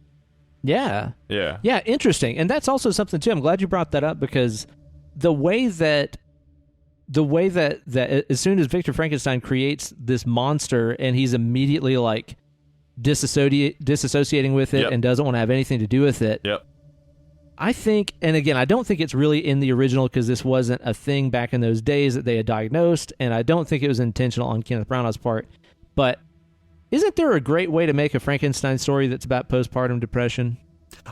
Yeah, yeah, interesting. And that's also something too. I'm glad you brought that up, because the way that as soon as Victor Frankenstein creates this monster and he's immediately like disassociating with it and doesn't want to have anything to do with it. Yep. I think, and again, I don't think it's really in the original, because this wasn't a thing back in those days that they had diagnosed, and I don't think it was intentional on Kenneth Branagh's part. But isn't there a great way to make a Frankenstein story that's about postpartum depression?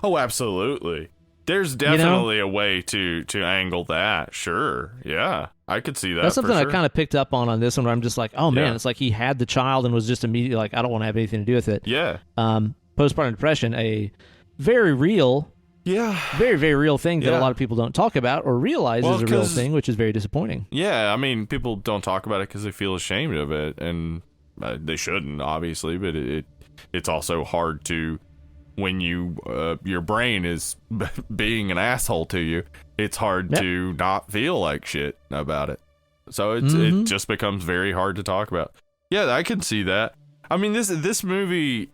Oh, absolutely. There's definitely a way to angle that. Sure. Yeah. I could see that. That's something for sure. I kind of picked up on this one, where I'm just like, oh man, it's like he had the child and was just immediately like, I don't want to have anything to do with it. Yeah. Postpartum depression, a very real, very, very real thing that a lot of people don't talk about or realize is a real thing, which is very disappointing. Yeah. I mean, people don't talk about it because they feel ashamed of it. And they shouldn't, obviously, but it's also hard to, when your brain is being an asshole to you, it's hard to not feel like shit about it. So it just becomes very hard to talk about. Yeah, I can see that. I mean, this movie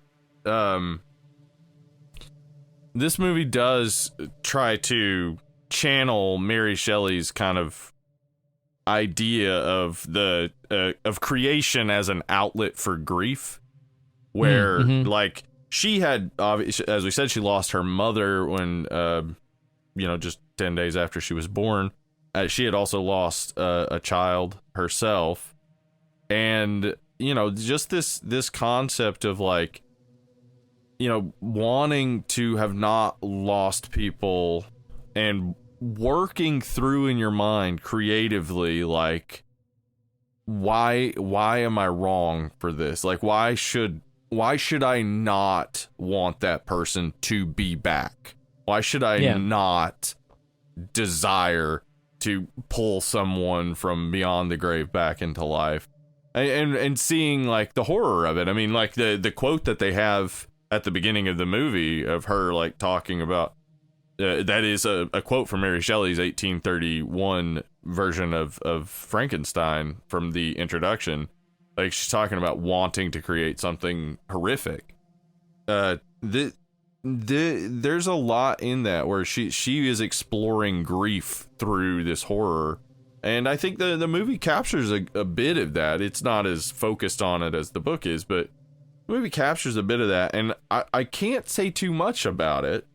does try to channel Mary Shelley's kind of idea of of creation as an outlet for grief, where like she had, as we said, she lost her mother when just 10 days after she was born. She had also lost a child herself, and just this concept of like, wanting to have not lost people and working through in your mind creatively, like, why am I wrong for this? Like, why should I not want that person to be back? Why should I not desire to pull someone from beyond the grave back into life? And seeing like the horror of it. I mean, like the quote that they have at the beginning of the movie of her like talking about, that is a quote from Mary Shelley's 1831 version of Frankenstein from the introduction. Like, she's talking about wanting to create something horrific. There's a lot in that where she is exploring grief through this horror. And I think the movie captures a bit of that. It's not as focused on it as the book is, but the movie captures a bit of that. And I can't say too much about it.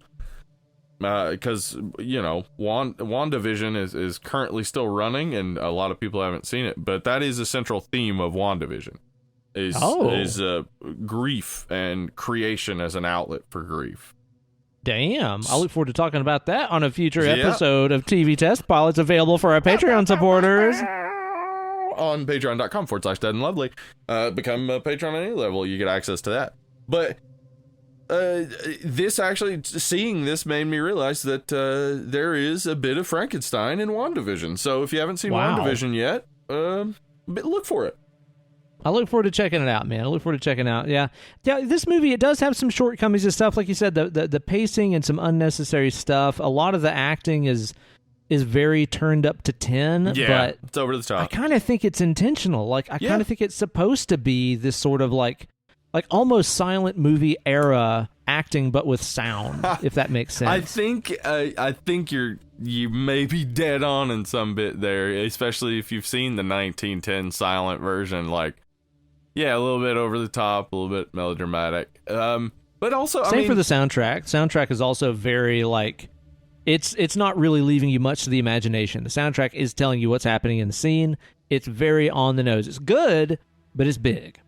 Because, WandaVision is currently still running, and a lot of people haven't seen it, but that is a central theme of WandaVision, is grief and creation as an outlet for grief. Damn. I look forward to talking about that on a future episode of TV Test Pilots, available for our Patreon supporters. On patreon.com/deadandlovely. Become a patron at any level, you get access to that. But seeing this made me realize that there is a bit of Frankenstein in WandaVision. So if you haven't seen WandaVision yet, look for it. I look forward to checking it out, man. I look forward to checking it out. Yeah, this movie, it does have some shortcomings and stuff. Like you said, the pacing and some unnecessary stuff. A lot of the acting is very turned up to 10. Yeah, but it's over the top. I kind of think it's intentional. Like, I kind of think it's supposed to be this sort of like almost silent movie era acting, but with sound, if that makes sense. I think you may be dead on in some bit there, especially if you've seen the 1910 silent version. Like, yeah, a little bit over the top, a little bit melodramatic. But also, same for the soundtrack. Soundtrack is also very like, it's not really leaving you much to the imagination. The soundtrack is telling you what's happening in the scene. It's very on the nose. It's good, but it's big.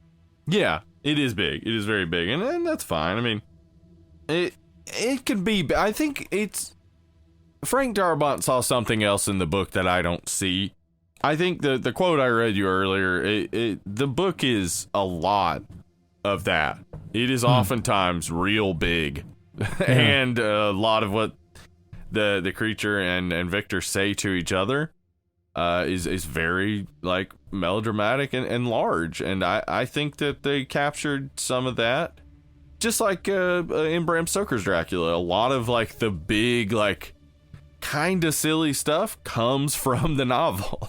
Yeah. It is big. It is very big, and that's fine. I mean, it could be. I think it's Frank Darabont saw something else in the book that I don't see. I think the quote I read you earlier, the book is a lot of that. It is oftentimes real big, and a lot of what the creature and Victor say to each other is very like melodramatic and large, and I think that they captured some of that, just like in Bram Stoker's Dracula. A lot of like the big like kind of silly stuff comes from the novel.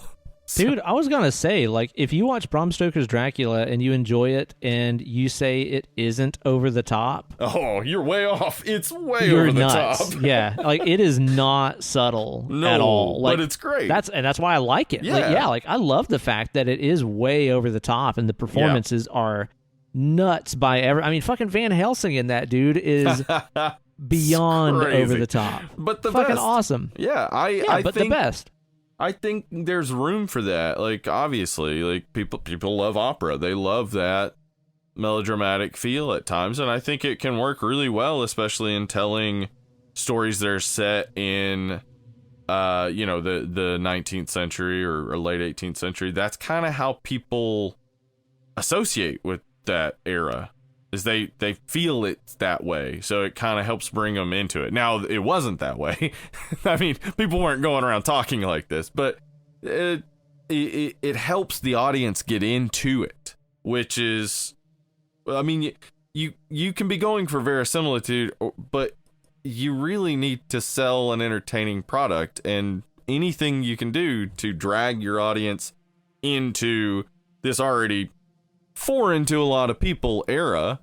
Dude, I was gonna say, like, if you watch Bram Stoker's Dracula and you enjoy it and you say it isn't over the top, oh, you're way off. It's way over the top. Yeah, like, it is not subtle at all. Like, but it's great. That's why I like it. Yeah. Like I love the fact that it is way over the top and the performances are nuts by I mean, fucking Van Helsing in that dude is beyond over the top. But the fucking best. Think the best. I think there's room for that. Like, obviously, like people love opera. They love that melodramatic feel at times, and I think it can work really well, especially in telling stories that are set in the 19th century or late 18th century. That's kind of how people associate with that era, is they feel it that way, so it kind of helps bring them into it. Now, it wasn't that way. I mean, people weren't going around talking like this, but it helps the audience get into it. which is, I mean, you can be going for verisimilitude, but you really need to sell an entertaining product, and anything you can do to drag your audience into this already foreign to a lot of people era,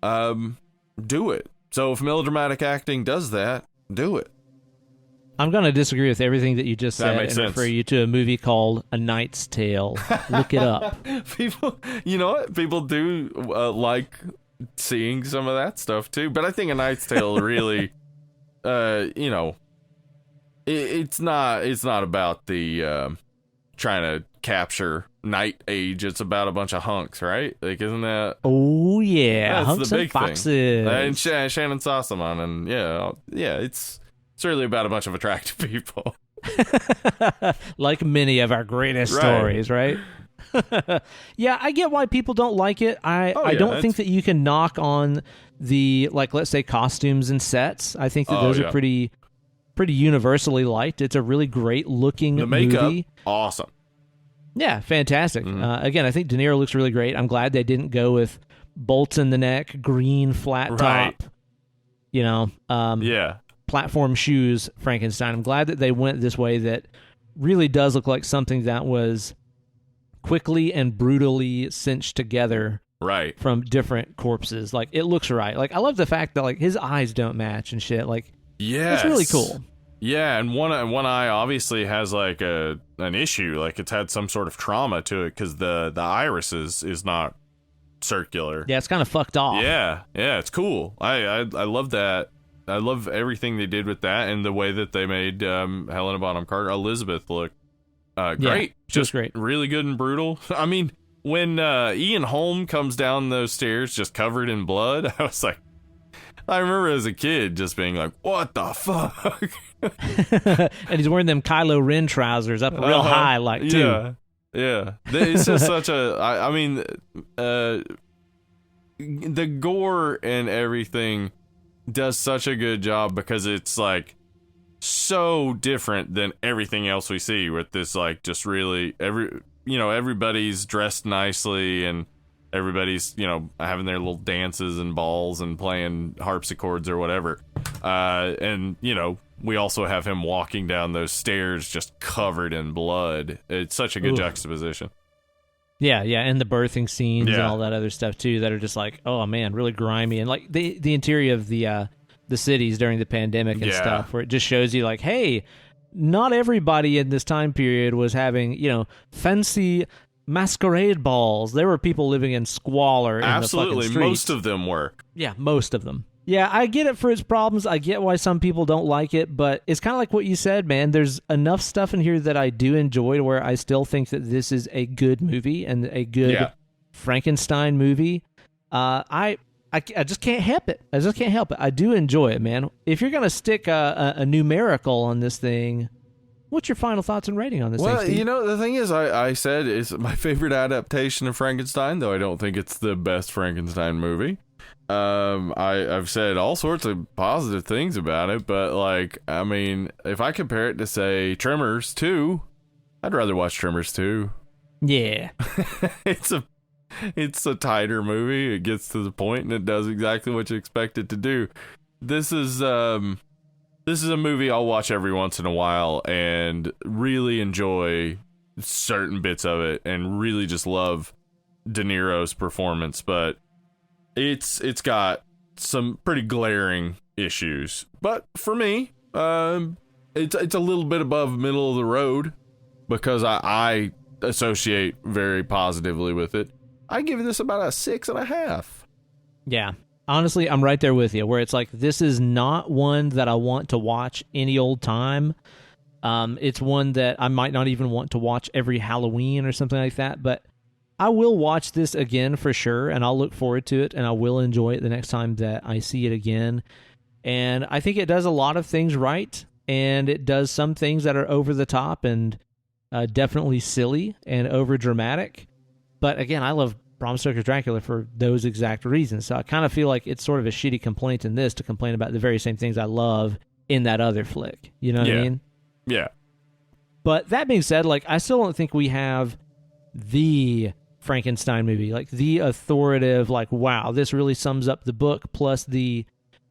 do it. So if melodramatic acting does that, do it. I'm going to disagree with everything that you just said and refer you to a movie called A Knight's Tale. Look it up. People, you know what? People do like seeing some of that stuff too, but I think A Knight's Tale really, you know, it's not about the trying to capture Night Age. It's about a bunch of hunks, right? Like, isn't that? Oh yeah, that's hunks the big and foxes. Thing. And Shannon Sossamon, and yeah, it's really about a bunch of attractive people. Like many of our greatest stories, right? Yeah, I get why people don't like it. I don't think that you can knock on the, like, let's say costumes and sets. I think that those are pretty universally liked. It's a really great looking the makeup, movie. Awesome. Yeah, fantastic. Again, I think De Niro looks really great. I'm glad they didn't go with bolts in the neck, green flat top, you know, platform shoes Frankenstein. I'm glad that they went this way that really does look like something that was quickly and brutally cinched together from different corpses. Like, it looks right. Like, I love the fact that, like, his eyes don't match and shit. Like, it's really cool. Yeah, and one eye obviously has like an issue, like it's had some sort of trauma to it because the iris is not circular. Yeah, it's kind of fucked off. Yeah, it's cool. I love that. I love everything they did with that and the way that they made Helena Bonham Carter, Elizabeth, look great. Yeah, just great. Really good and brutal. I mean, when Ian Holm comes down those stairs just covered in blood, I was like, I remember as a kid just being like, what the fuck? And he's wearing them Kylo Ren trousers up real high, like, too. Yeah. It's just such a, I mean, the gore and everything does such a good job because it's like so different than everything else we see with this, like, just really everybody's dressed nicely and everybody's, having their little dances and balls and playing harpsichords or whatever. And, we also have him walking down those stairs just covered in blood. It's such a good juxtaposition. Yeah, and the birthing scenes and all that other stuff, too, that are just like, oh, man, really grimy. And, like, the interior of the cities during the pandemic and stuff, where it just shows you, like, hey, not everybody in this time period was having, fancy masquerade balls. There were people living in squalor in the fucking streets. Most of them were. Yeah, most of them. Yeah, I get it for its problems. I get why some people don't like it, but it's kind of like what you said, man. There's enough stuff in here that I do enjoy to where I still think that this is a good movie and a good Frankenstein movie. I just can't help it. I do enjoy it, man. If you're going to stick a numerical on this thing, what's your final thoughts and rating on this thing, Steve? The thing is, I said it's my favorite adaptation of Frankenstein, though I don't think it's the best Frankenstein movie. I've said all sorts of positive things about it, but, like, I mean, if I compare it to, say, Tremors 2, I'd rather watch Tremors 2. Yeah. It's a tighter movie. It gets to the point and it does exactly what you expect it to do. This is a movie I'll watch every once in a while and really enjoy certain bits of it and really just love De Niro's performance, but it's got some pretty glaring issues. But for me, it's a little bit above middle of the road because I associate very positively with it. I give this about a 6.5. Yeah. Honestly, I'm right there with you, where it's like, this is not one that I want to watch any old time. It's one that I might not even want to watch every Halloween or something like that, but I will watch this again for sure, and I'll look forward to it, and I will enjoy it the next time that I see it again. And I think it does a lot of things right, and it does some things that are over the top and definitely silly and over dramatic. But again, I love Bram Stoker's Dracula for those exact reasons. So I kind of feel like it's sort of a shitty complaint in this to complain about the very same things I love in that other flick. You know what I mean? Yeah. But that being said, like, I still don't think we have the Frankenstein movie, like the authoritative, like, wow, this really sums up the book, plus the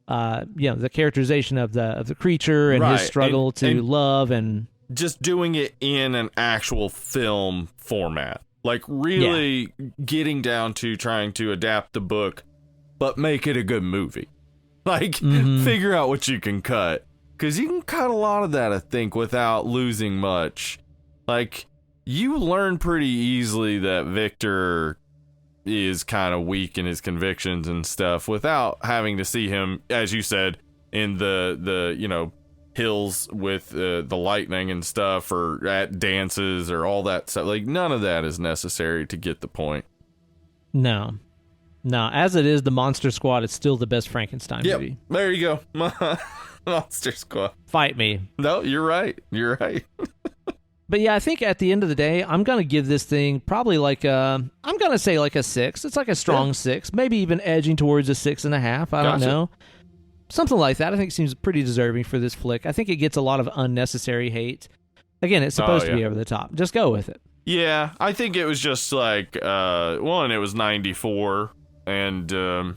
the characterization of the creature and his struggle to love, and just doing it in an actual film format, like really getting down to trying to adapt the book but make it a good movie. Like, figure out what you can cut, because you can cut a lot of that, I think, without losing much. Like, you learn pretty easily that Victor is kind of weak in his convictions and stuff without having to see him, as you said, in the hills with the lightning and stuff, or at dances or all that stuff. Like, none of that is necessary to get the point. No, as it is, the Monster Squad is still the best Frankenstein movie. There you go. Monster Squad. Fight me. No, you're right. But yeah, I think at the end of the day, I'm going to give this thing probably like I'm going to say like a 6. It's like a strong 6, maybe even edging towards a 6.5. I don't know. Something like that. I think seems pretty deserving for this flick. I think it gets a lot of unnecessary hate. Again, it's supposed to be over the top. Just go with it. Yeah, I think it was just like, it was 94, and the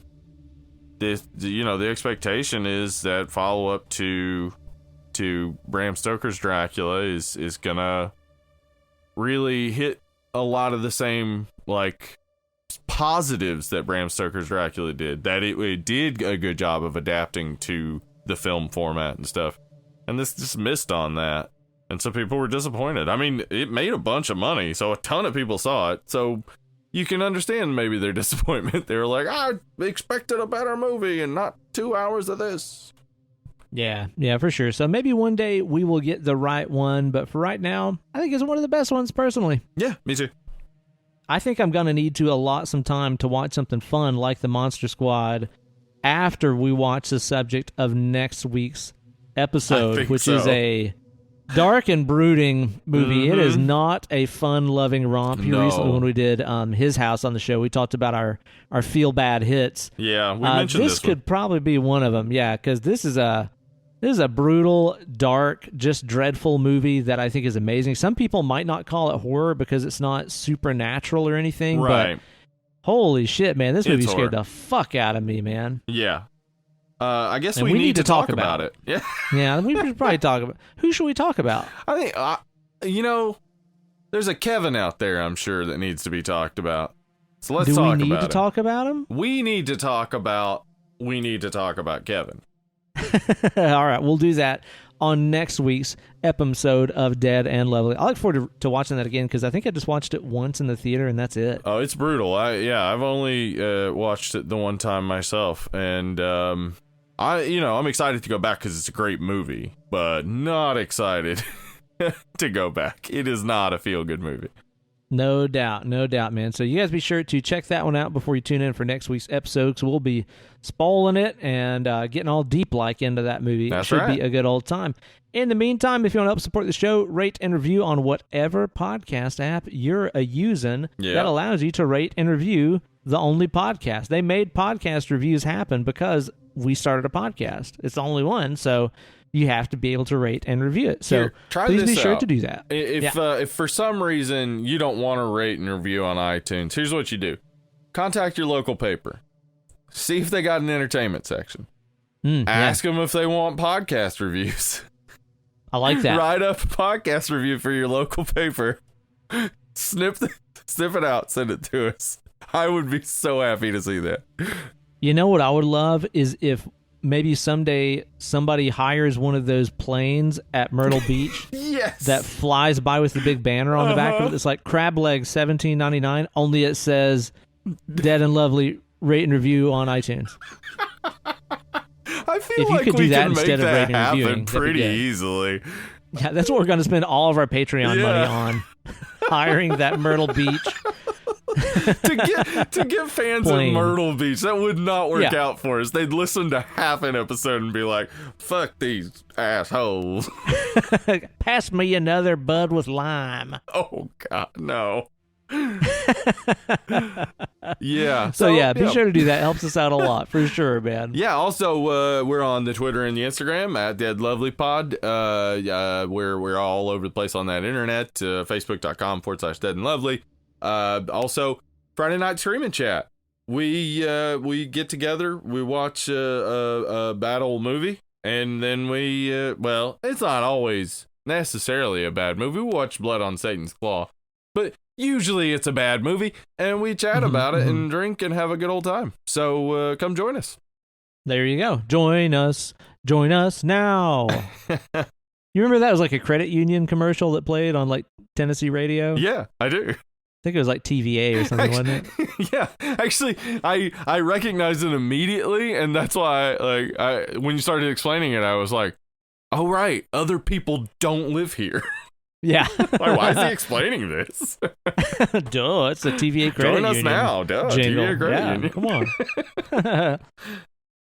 expectation is that follow-up to Bram Stoker's Dracula is gonna really hit a lot of the same, like, positives that Bram Stoker's Dracula did, that it did a good job of adapting to the film format and stuff, and this just missed on that, and so people were disappointed. I mean, it made a bunch of money, so a ton of people saw it, so you can understand maybe their disappointment. They were like, I expected a better movie and not 2 hours of this. Yeah, for sure. So maybe one day we will get the right one, but for right now, I think it's one of the best ones personally. Yeah, me too. I think I'm going to need to allot some time to watch something fun like the Monster Squad after we watch the subject of next week's episode, which is a dark and brooding movie. It is not a fun-loving romp. Recently, when we did his house on the show, we talked about our feel-bad hits. Yeah, we mentioned this one. Could probably be one of them, because this is a brutal, dark, just dreadful movie that I think is amazing. Some people might not call it horror because it's not supernatural or anything, but holy shit, man, this movie scared the fuck out of me, man. Yeah. I guess we need to talk about it. Yeah. Yeah, we should probably talk about. Who should we talk about? I think, there's a Kevin out there, I'm sure, that needs to be talked about. So let's talk about him. Do we need to talk about him? We need to talk about Kevin. All right, we'll do that on next week's episode of Dead and Lovely. I look forward to watching that again because I think I just watched it once in the theater and that's it. Oh, it's brutal. I've only watched it the one time myself, and I'm excited to go back because it's a great movie, but not excited to go back. It is not a feel-good movie. No doubt, man. So you guys be sure to check that one out before you tune in for next week's episode, because we'll be spoiling it and getting all deep-like into that movie. That's Should right. be a good old time. In the meantime, if you want to help support the show, rate and review on whatever podcast app you're using that allows you to rate and review the only podcast. They made podcast reviews happen because we started a podcast. It's the only one, so you have to be able to rate and review it. So please be sure to do that. If for some reason you don't want to rate and review on iTunes, here's what you do. Contact your local paper. See if they got an entertainment section. Ask them if they want podcast reviews. I like that. Write up a podcast review for your local paper. Snip it out. Send it to us. I would be so happy to see that. You know what I would love is if maybe someday somebody hires one of those planes at Myrtle Beach that flies by with the big banner on the back of it. It's like crab legs $17.99, only it says Dead and Lovely rate and review on iTunes. I feel like we can make that happen pretty easily. Yeah, that's what we're going to spend all of our Patreon money on. Hiring that Myrtle Beach. to get fans of Myrtle Beach, that would not work out for us. They'd listen to half an episode and be like, fuck these assholes. Pass me another Bud with lime. Oh, God, no. Yeah. So be sure to do that. Helps us out a lot, for sure, man. Yeah, also, we're on the Twitter and the Instagram at DeadLovelyPod. We're all over the place on that internet. Facebook.com/Dead and Lovely. Also, Friday Night Screaming Chat. We get together, we watch a bad old movie, and then well, it's not always necessarily a bad movie. We watch Blood on Satan's Claw, but usually it's a bad movie, and we chat about it and drink and have a good old time. So come join us. There you go. Join us now. You remember that was like a credit union commercial that played on like Tennessee radio? Yeah, I do. I think it was like TVA or something, wasn't it? Yeah, actually, I recognized it immediately, and that's why, when you started explaining it, I was like, "Oh right, other people don't live here." Yeah. Why is he explaining this? Duh, it's a TVA credit Join us union now, duh. jingle. TVA credit union. Come on.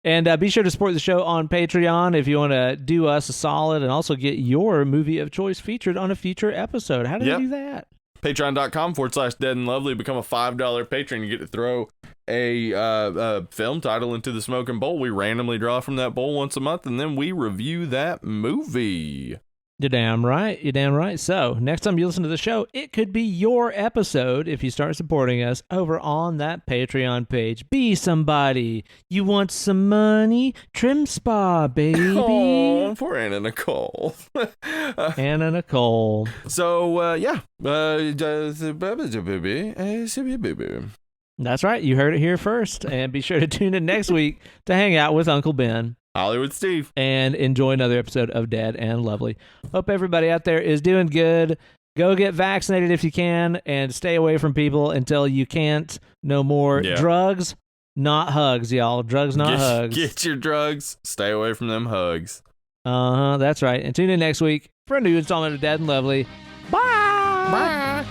And be sure to support the show on Patreon if you want to do us a solid and also get your movie of choice featured on a future episode. How do you do that? Patreon.com/Dead and Lovely. Become a $5 patron. You get to throw a film title into the smoking bowl. We randomly draw from that bowl once a month, and then we review that movie. You're damn right. You're damn right. So next time you listen to the show, it could be your episode if you start supporting us over on that Patreon page. Be somebody. You want some money? Trim Spa, baby. Oh, poor Anna Nicole. Anna Nicole. So, yeah. That's right. You heard it here first. And be sure to tune in next week to hang out with Uncle Ben. Hollywood Steve. And enjoy another episode of Dead and Lovely. Hope everybody out there is doing good. Go get vaccinated if you can and stay away from people until you can't no more. Yeah. Drugs, not hugs, y'all. Drugs, not hugs. Get your drugs. Stay away from them hugs. That's right. And tune in next week for a new installment of Dead and Lovely. Bye. Bye.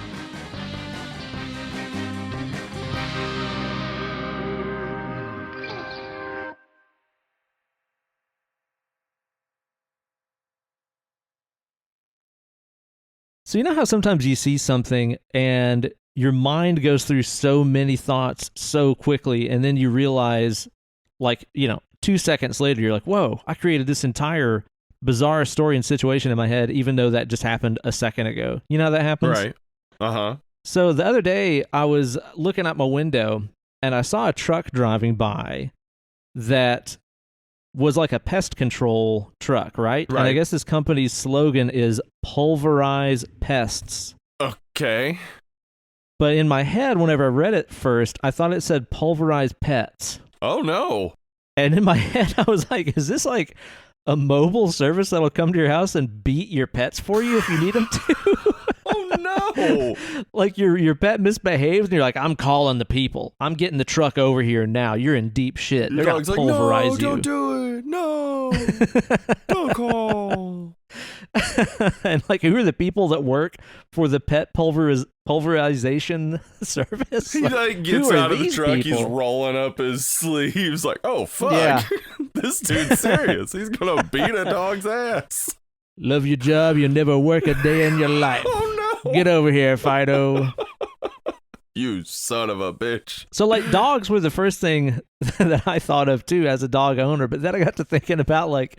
So you know how sometimes you see something and your mind goes through so many thoughts so quickly, and then you realize, 2 seconds later, you're like, whoa, I created this entire bizarre story and situation in my head, even though that just happened a second ago. You know how that happens? Right. Uh-huh. So the other day, I was looking out my window, and I saw a truck driving by that was like a pest control truck, right? And I guess this company's slogan is pulverize pests. Okay. But in my head, whenever I read it first, I thought it said pulverize pets. Oh, no. And in my head, I was like, is this like a mobile service that'll come to your house and beat your pets for you if you need them to? Oh, no. Like your pet misbehaves and you're like, I'm calling the people. I'm getting the truck over here now. You're in deep shit. They're going to pulverize you. Don't do it. No. Don't call. And who are the people that work for the pet pulverization service? He gets out of the truck. People? He's rolling up his sleeves like, oh, fuck. Yeah. This dude's serious. He's going to beat a dog's ass. Love your job. You'll never work a day in your life. Oh, no. Get over here, Fido. You son of a bitch. So, dogs were the first thing that I thought of, too, as a dog owner. But then I got to thinking about,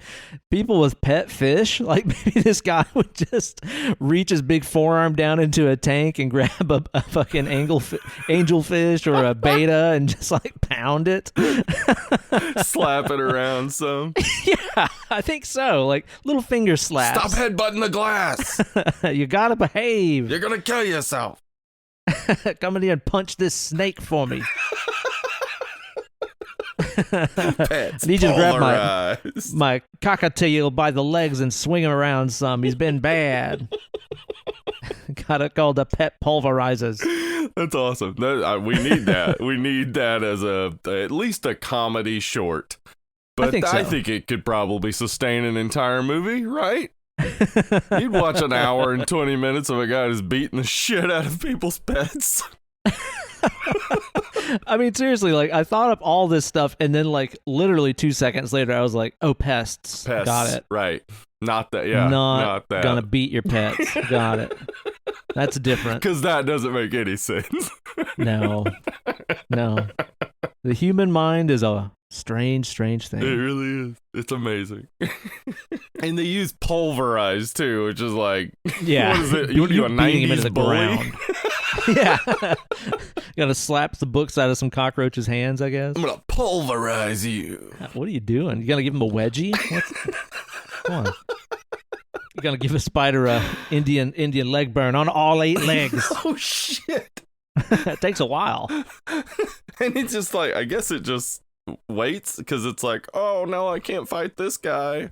people with pet fish. Maybe this guy would just reach his big forearm down into a tank and grab a fucking angelfish or a betta and just, pound it. Slap it around some. Yeah, I think so. Little finger slaps. Stop headbutting the glass. You gotta behave. You're gonna kill yourself. Come in here and punch this snake for me. Pets I need you to grab my cockatiel by the legs and swing him around some. He's been bad. Got it called the pet pulverizers. That's awesome. We need that. We need that as at least a comedy short. But I think it could probably sustain an entire movie, right? You'd watch an hour and 20 minutes of a guy just beating the shit out of people's pets. I mean, seriously, I thought up all this stuff, and then, literally 2 seconds later, I was like, oh, pests. Got it. Right. Not that, yeah. Not that. Gonna beat your pets. Got it. That's different. Because that doesn't make any sense. No. The human mind is a strange thing. It really is. It's amazing. And they use pulverize, too, which is yeah. What is it? You want to do a 90s bully? Ground. Yeah. Gotta slap the books out of some cockroaches' hands, I guess. I'm gonna pulverize you. What are you doing? You gonna give him a wedgie? Come on. You gonna give a spider a Indian leg burn on all 8 legs. Oh shit. It takes a while. And it's just like, I guess it just waits because it's like, oh no, I can't fight this guy.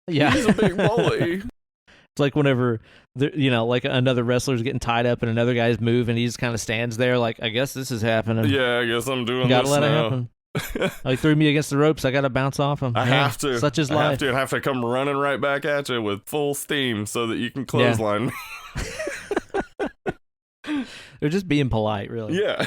Yeah. He's a big bully. It's like whenever, like another wrestler's getting tied up and another guy's move and he just kind of stands there like, I guess this is happening. Yeah, I guess I'm doing Gotta this let now. it happen. He threw me against the ropes. I gotta bounce off him. I have to. Such is I life. have to come running right back at you with full steam so that you can clothesline me. They're just being polite, really. Yeah.